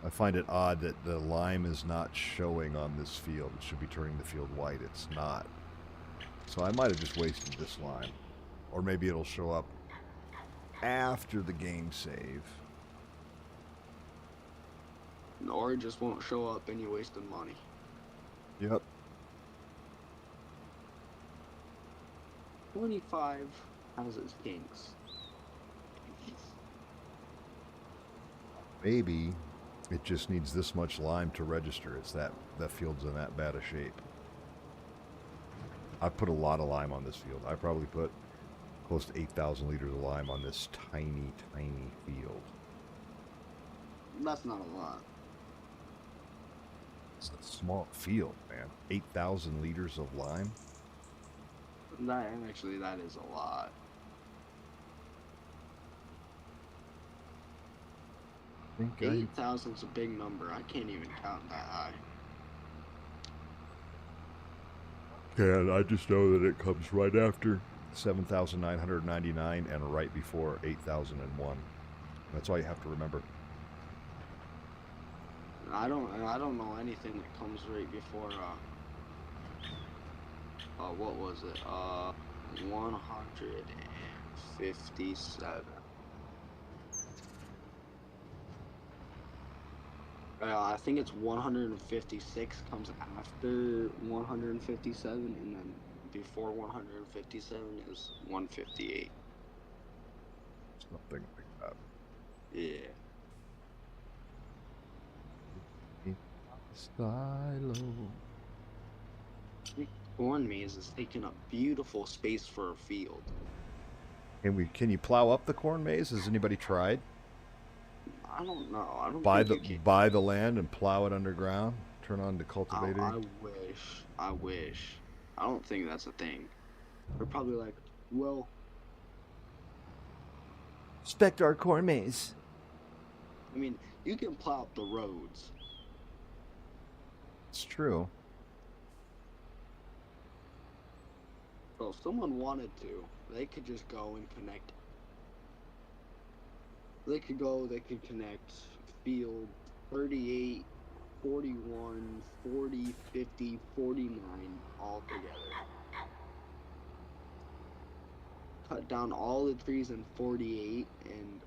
I find it odd that the lime is not showing on this field. It should be turning the field white. It's not. So I might have just wasted this lime. Or maybe it'll show up after the game save. Or it just won't show up and you're wasting money. Yep. 25 has its kinks. Maybe it just needs this much lime to register. It's that field's in that bad a shape. I put a lot of lime on this field. I probably put close to 8,000 liters of lime on this tiny, tiny field. That's not a lot. It's a small field, man. 8,000 liters of lime. That is a lot. I think 8,000's a big number. I can't even count that high. And I just know that it comes right after 7,999 and right before 8,001. That's all you have to remember. I don't know anything that comes right before what was it? 157. I think it's 156 comes after 157, and then before 157 is 158. Something like that. Yeah. Stylo. Corn maze is taking up beautiful space for a field. Can you plow up the corn maze? Has anybody tried? I don't know. I don't Buy think you can. buy the land and plow it underground. Turn on the cultivator. I wish. I don't think that's a thing. They're probably like, well, Respect our corn maze. I mean, you can plow up the roads. It's true. So if someone wanted to, they could just go and connect. They could connect field 38, 41, 40, 50, 49 all together. Cut down all the trees in 48 and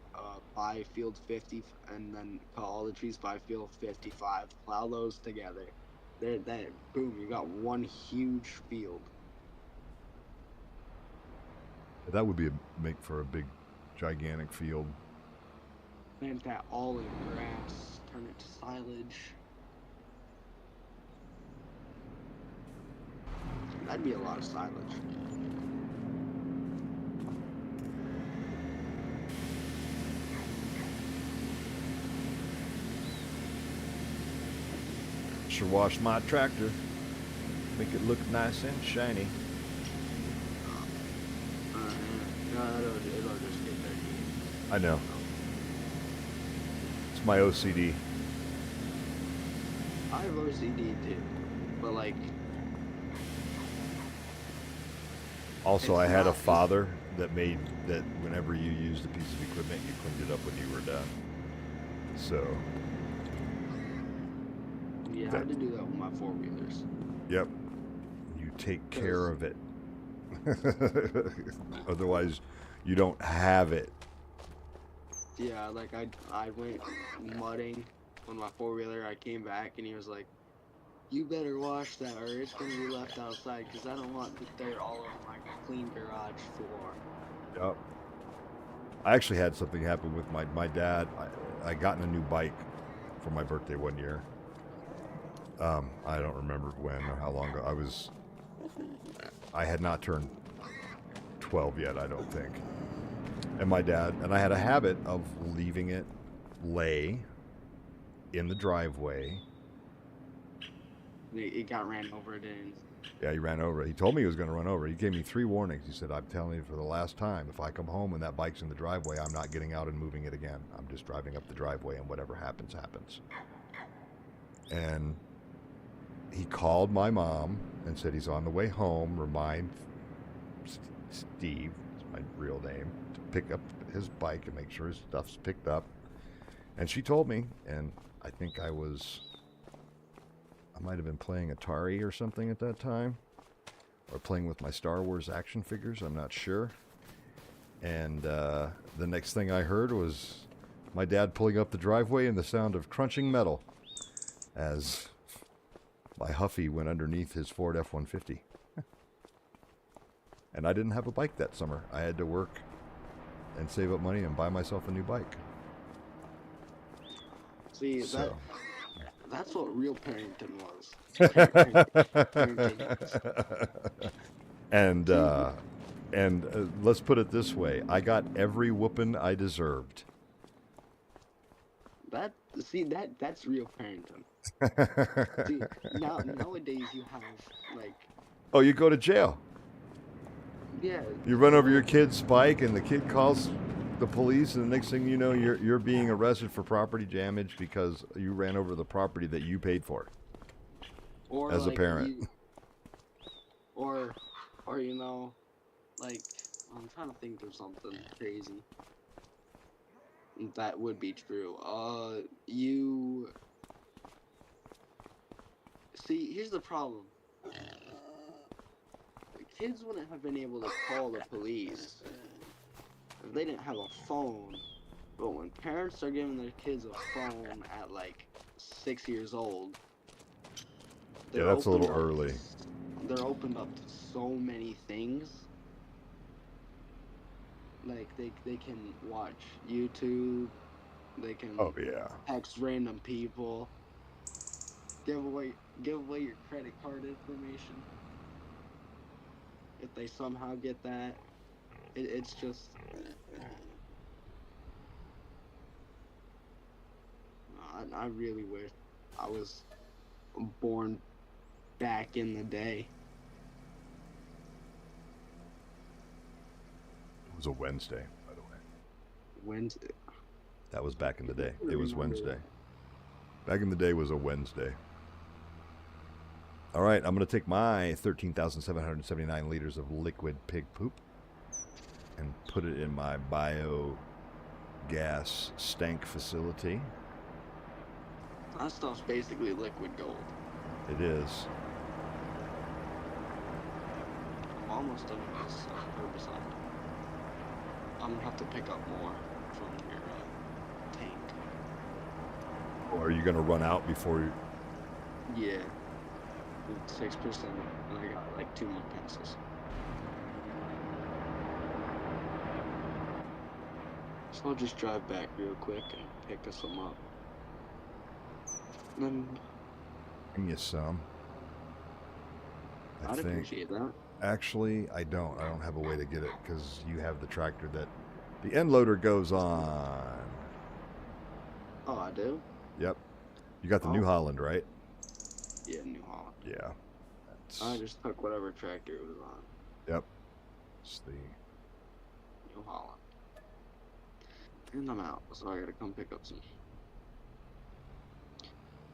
buy field 50, and then cut all the trees by field 55. Plow those together. Boom, you got one huge field. That would make for a big, gigantic field. Plant that all in grass, turn it to silage. That'd be a lot of silage. Should wash my tractor. Make it look nice and shiny. No, it'll just get dirty. I know. It's my OCD. I have OCD too, but like. Also, I had a father that made that whenever you used a piece of equipment, you cleaned it up when you were done. So. Yeah, I had to do that with my four-wheelers. Yep. You take care of it. Otherwise, you don't have it. Yeah, like I went mudding on my four-wheeler. I came back and he was like, "You better wash that, or it's gonna be left outside, because I don't want the dirt all over my clean garage floor." Yep. I actually had something happen with my dad. I got in a new bike for my birthday one year. I don't remember when or how long ago. I had not turned 12 yet, I don't think. And I had a habit of leaving it lay in the driveway. It got ran over, didn't? Yeah, he ran over it. He told me he was going to run over it. He gave me 3 warnings. He said, I'm telling you for the last time, if I come home and that bike's in the driveway, I'm not getting out and moving it again. I'm just driving up the driveway, and whatever happens, happens. And he called my mom and said he's on the way home. Remind Steve, is my real name, to pick up his bike and make sure his stuff's picked up. And she told me, and I think I might have been playing Atari or something at that time, or playing with my Star Wars action figures, I'm not sure. And the next thing I heard was my dad pulling up the driveway and the sound of crunching metal as my Huffy went underneath his Ford F-150. And I didn't have a bike that summer. I had to work and save up money and buy myself a new bike. See, So. that's what real parenting was. And let's put it this way: I got every whooping I deserved. That's real parenting. See, nowadays you have like. Oh, you go to jail. Yeah. You run over your kid's bike, and the kid calls the police, and the next thing you know, you're being arrested for property damage because you ran over the property that you paid for. Or as like a parent. Or like I'm trying to think of something crazy that would be true. You see, here's the problem. Kids wouldn't have been able to call the police if they didn't have a phone. But when parents are giving their kids a phone at like 6 years old, Yeah, that's a little early. They're opened up to so many things. Like they can watch YouTube, they can text random people, give away your credit card information. If they somehow get that, it's just. I really wish I was born back in the day. It was a Wednesday, by the way. Wednesday. That was back in the day. It was Wednesday. Back in the day was a Wednesday. All right, I'm going to take my 13,779 liters of liquid pig poop and put it in my biogas stank facility. That stuff's basically liquid gold. It is. I'm almost done with this herbicide. I'm going to have to pick up more from your tank. Or are you going to run out before you... Yeah. 6%, and I got like 2 more pencils. So I'll just drive back real quick and pick us some up. Then Bring you some. I'd appreciate that. Actually, I don't. I don't have a way to get it because you have the tractor that the end loader goes on. Oh, I do? Yep. You got the New Holland, right? Yeah, New Holland. Yeah. I just took whatever tractor it was on. Yep. It's the New Holland. And I'm out, so I gotta come pick up some.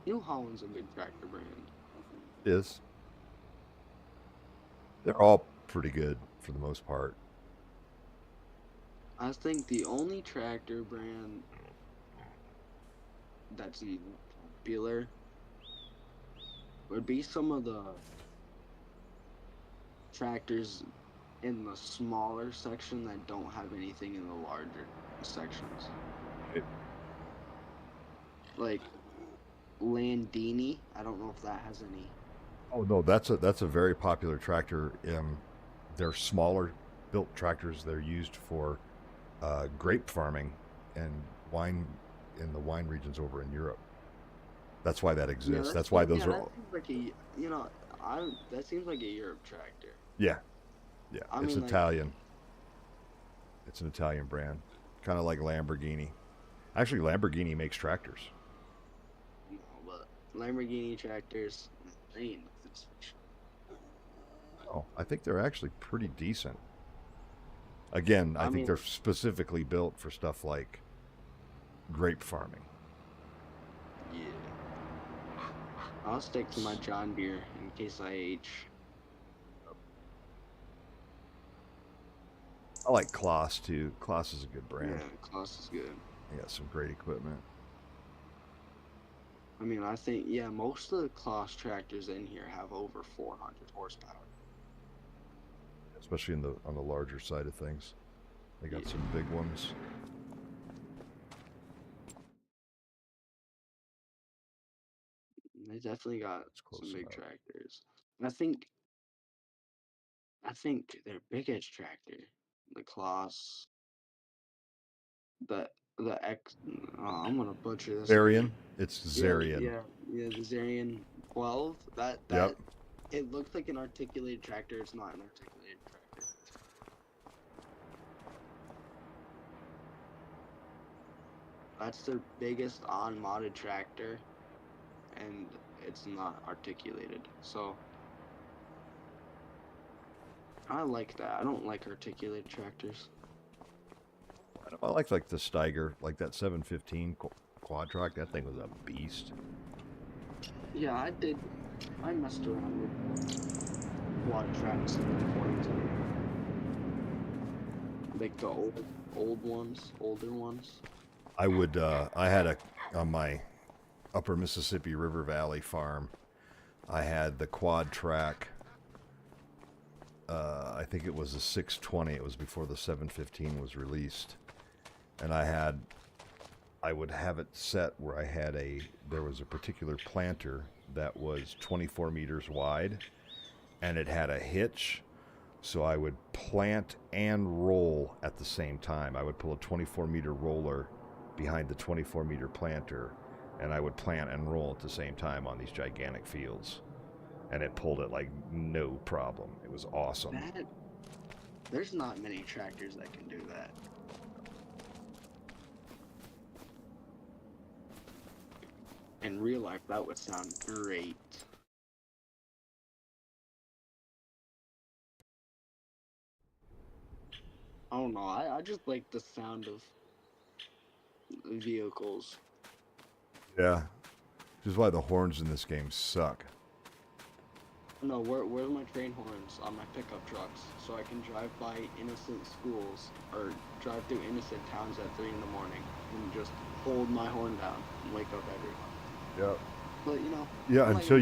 New Holland's a good tractor brand. Is. They're all pretty good for the most part. I think the only tractor brand that's popular would be some of the tractors in the smaller section that don't have anything in the larger sections. Like Landini, I don't know if that has any. Oh no, that's a very popular tractor. They're smaller built tractors. They're used for grape farming and wine in the wine regions over in Europe. That's why that exists. Yeah, that's why those are. That seems like that seems like a Europe tractor. Yeah, I it's mean, Italian. It's an Italian brand, kind of like Lamborghini. Actually, Lamborghini makes tractors. No, but Lamborghini tractors, they ain't nothing special. Oh, I think they're actually pretty decent. Again, I think mean, they're specifically built for stuff like grape farming. yeah. I'll stick to my John Deere in case I age. I like Kloss too. Kloss is a good brand. Yeah, Class is good. They got some great equipment. I mean, I think, yeah, most of the Class tractors in here have over 400 horsepower. Especially on the larger side of things. They got some big ones. They definitely got some big enough. tractors. I think their biggest tractor, the Class, the the X. I'm gonna butcher this Zarian. name. It's Yeah, Zarian. the Zarian 12. Yep. It looks like an articulated tractor. It's not an articulated tractor. That's their biggest on-modded tractor, and it's not articulated. So I like that. I don't like articulated tractors. I like the Steiger, like that 715 quad track. That thing was a beast. Yeah, I did. I messed around with quad tracks in 2022. Like the older ones. I would. I had on my Upper Mississippi River Valley farm. I had the quad track. I think it was a 620. It was before the 715 was released, and I would have it set where there was a particular planter that was 24 meters wide, and it had a hitch, so I would plant and roll at the same time. I would pull a 24-meter roller behind the 24-meter planter, and I would plant and roll at the same time on these gigantic fields. And it pulled it like no problem. It was awesome. There's not many tractors that can do that. In real life, that would sound great. I don't know. I just like the sound of vehicles. Yeah. Which is why the horns in this game suck. No, where's my train horns on my pickup trucks so I can drive by innocent schools or drive through innocent towns at 3 in the morning and just hold my horn down and wake up everyone. Yep. But you know. Yeah, until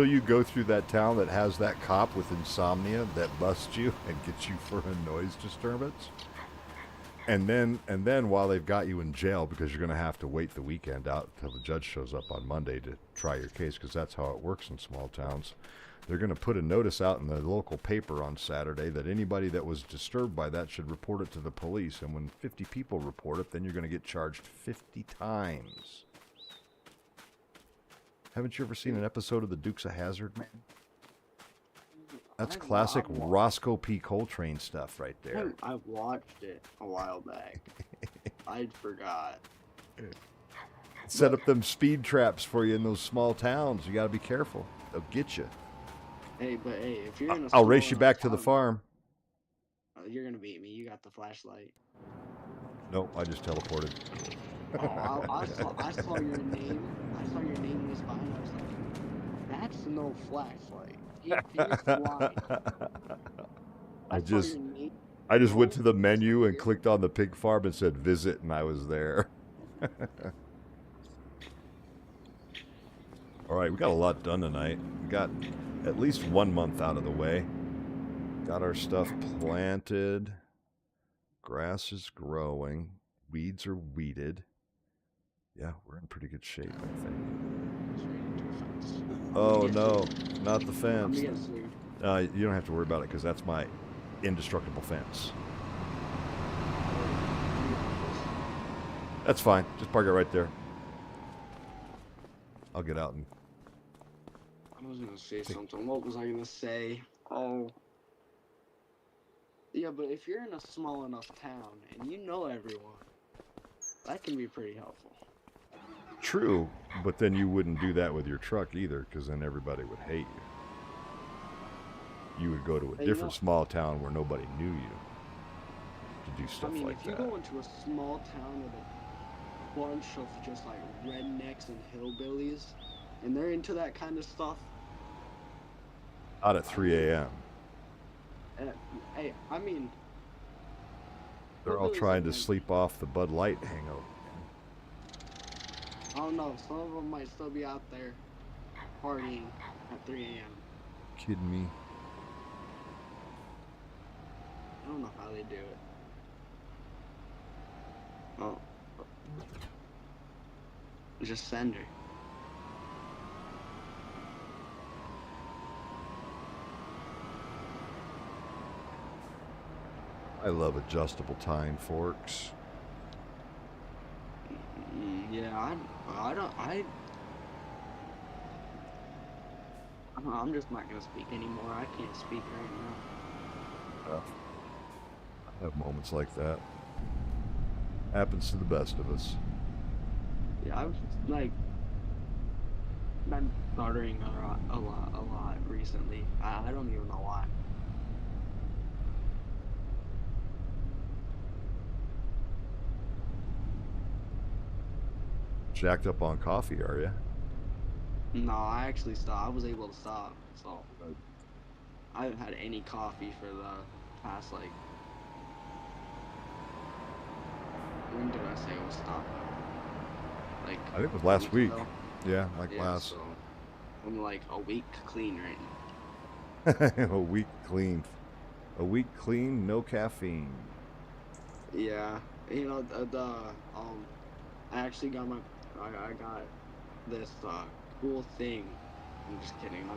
you go through that town that has that cop with insomnia that busts you and gets you for a noise disturbance. And then while they've got you in jail, because you're going to have to wait the weekend out until the judge shows up on Monday to try your case, because that's how it works in small towns. They're going to put a notice out in the local paper on Saturday that anybody that was disturbed by that should report it to the police. And when 50 people report it, then you're going to get charged 50 times. Haven't you ever seen an episode of The Dukes of Hazzard, man? That's classic Roscoe P. Coltrane stuff right there. I watched it a while back. I forgot. Set up them speed traps for you in those small towns. You got to be careful. They'll get you. Hey, if you're in a I'll race you back to the farm. You're gonna beat me. You got the flashlight. Nope, I just teleported. Oh, I saw your name. I saw your name was behind. I was like, that's no flashlight. He's lying. I just went to the menu and clicked on the pig farm and said visit, and I was there. All right, we got a lot done tonight. We got at least 1 month out of the way. Got our stuff planted. Grass is growing. Weeds are weeded. Yeah, we're in pretty good shape, I think. Oh, no, not the fence. You don't have to worry about it because that's my indestructible fence. That's fine. Just park it right there. I'll get out and... I was going to say something. What was I going to say? Oh. Yeah, but if you're in a small enough town and you know everyone, that can be pretty helpful. True, but then you wouldn't do that with your truck either, because then everybody would hate you. you would go to a Hey, different small town where nobody knew you to do stuff I mean, like if you that. go into a small town with a bunch of just like rednecks and hillbillies, and they're into that kind of stuff. Not at 3 a.m. Hey, I mean, They're all hillbillies trying to like, sleep off the Bud Light hangover. I don't know, some of them might still be out there partying at 3 a.m. Kidding me? I don't know how they do it. Oh. Just send her. I love adjustable tine forks. Yeah, I'm just not gonna speak anymore. I can't speak right now. I have moments like that. Happens to the best of us. Yeah, I've like been stuttering a lot recently. I don't even know why. Jacked up on coffee, are you? No, I actually stopped. I was able to stop, so I haven't had any coffee for the past like. When did I say it was stopped? Like I think it was last week. ago? Yeah, like Yeah, last. so I'm like a week clean right now. A week clean. A week clean, no caffeine. Yeah, you know I actually got I got this cool thing. I'm just kidding.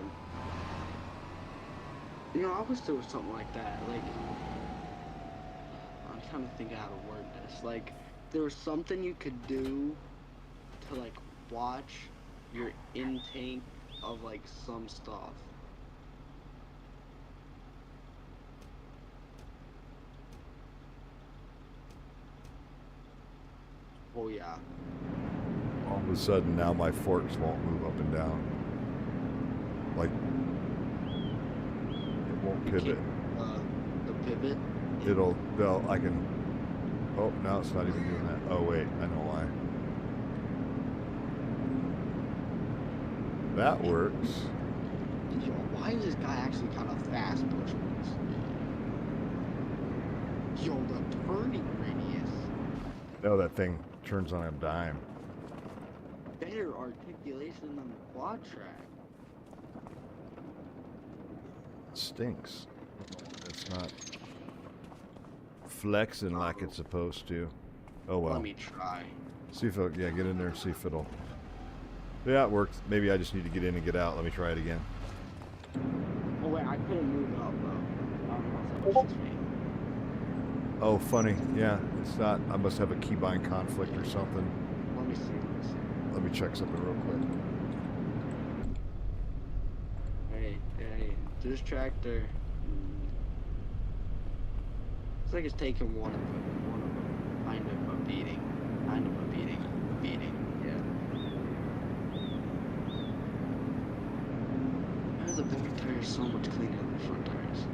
You know, I wish there was something like that. Like, I'm trying to think of how to word this. Like, there was something you could do to like watch your intake of like some stuff. Oh yeah. All of a sudden, now my forks won't move up and down. Like, it won't pivot. The pivot. I can. Oh, no, it's not even doing that. Oh, wait, I know why. That works. Yo, why is this guy actually kind of fast pushing this? Yo, the turning radius. No, that thing turns on a dime. Better articulation than the quad track. It stinks. It's not flexing like it's supposed to. Oh well. Let me try. See if it, yeah, get in there and see if it'll. Yeah, it worked. Maybe I just need to get in and get out. Let me try it again. Oh wait, I couldn't move it up though. I don't know if that was just me. Oh, funny. Yeah, it's not. I must have a keybind conflict or something. Let me see. Let me check something real quick. Hey, this tractor. It's like it's taking one of them, kind of a beating, yeah. Why are the back tires so much cleaner than the front tires?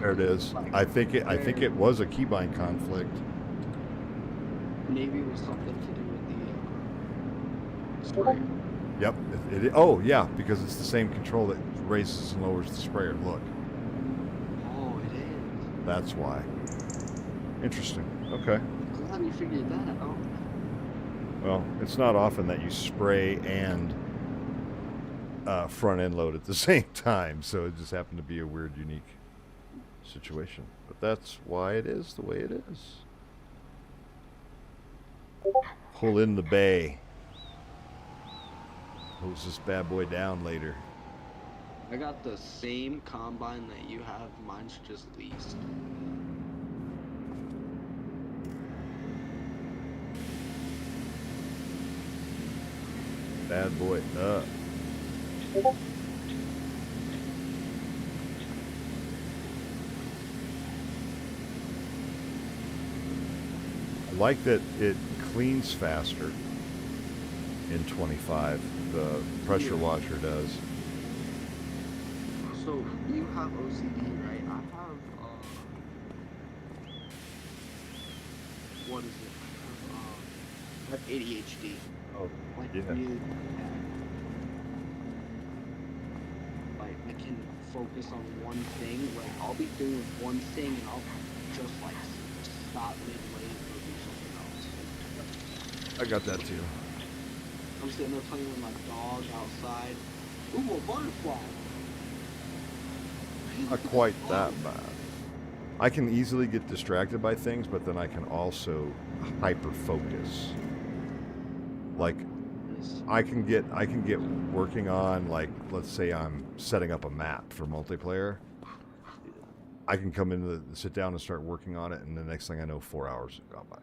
There it is. I think it was a keybind conflict. Maybe it was something to do with the sprayer. Yep. Oh yeah, because it's the same control that raises and lowers the sprayer. Look. Oh, it is. That's why. Interesting. Okay. Glad you figured that out. Well, it's not often that you spray and front end load at the same time, so it just happened to be a weird, unique situation. But that's why it is the way it is. Pull in the bay. Hose this bad boy down later. I got the same combine that you have. Mine's just leased. Bad boy up. like that it cleans faster in 25. The pressure washer does. So you have OCD, right? What is it? I have ADHD. Oh, Like yeah. really bad. Like I can focus on one thing. Like I'll be doing one thing and I'll just like stop midway and go do something else. I got that too. I'm sitting there playing with my dog outside. Ooh, a butterfly. Not quite that bad. I can easily get distracted by things, but then I can also hyper focus. Like I can get working on, like, let's say I'm setting up a map for multiplayer. I can come in, sit down and start working on it, and the next thing I know, 4 hours have gone by.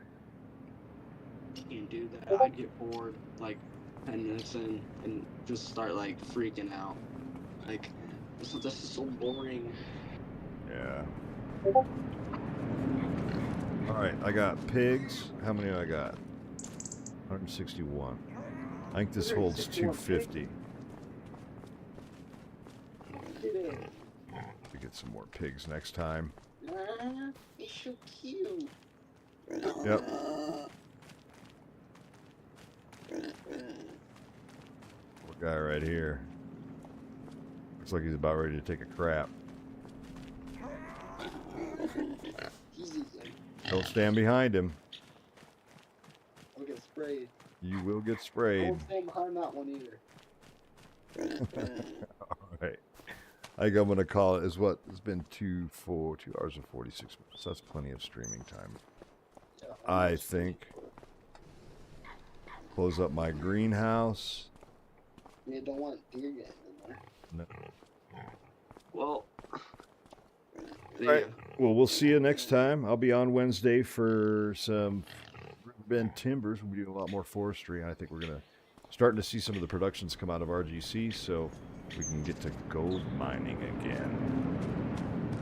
Can't do that. I get bored like 10 minutes in and just start like freaking out. Like this is so boring. Yeah. All right, I got pigs. How many do I got? 161. I think this holds 250. We get some more pigs next time. It's so cute. Yep. Poor guy right here. Looks like he's about ready to take a crap. Don't stand behind him. I'll get sprayed. You will get sprayed. Don't stand behind that one either. All right. I think I'm going to call it, it's been 2 hours and 46 minutes. That's plenty of streaming time. Yeah, I think. Close up my greenhouse. You don't want deer getting in there. No. Well, All right. Well, we'll see you next time. I'll be on Wednesday for some Riverbend timbers. We'll be doing a lot more forestry. I think we're starting to see some of the productions come out of RGC, so we can get to gold mining again.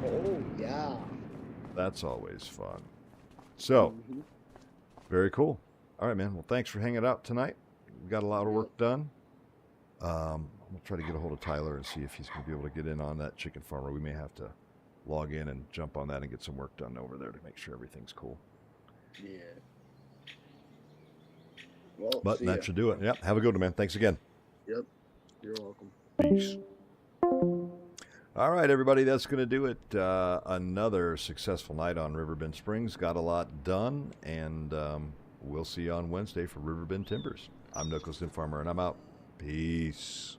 Oh, yeah. That's always fun. So, very cool. All right, man. Well, thanks for hanging out tonight. We got a lot of work done. I'm going to try to get a hold of Tyler and see if he's going to be able to get in on that chicken farmer. We may have to log in and jump on that and get some work done over there to make sure everything's cool. Yeah. Well, But that should do it. Yep. Have a good one, man. Thanks again. Yep. You're welcome. Peace. All right, everybody. That's going to do it. Another successful night on Riverbend Springs. Got a lot done, and we'll see you on Wednesday for Riverbend Timbers. I'm Knuckles Farmer, and I'm out. Peace.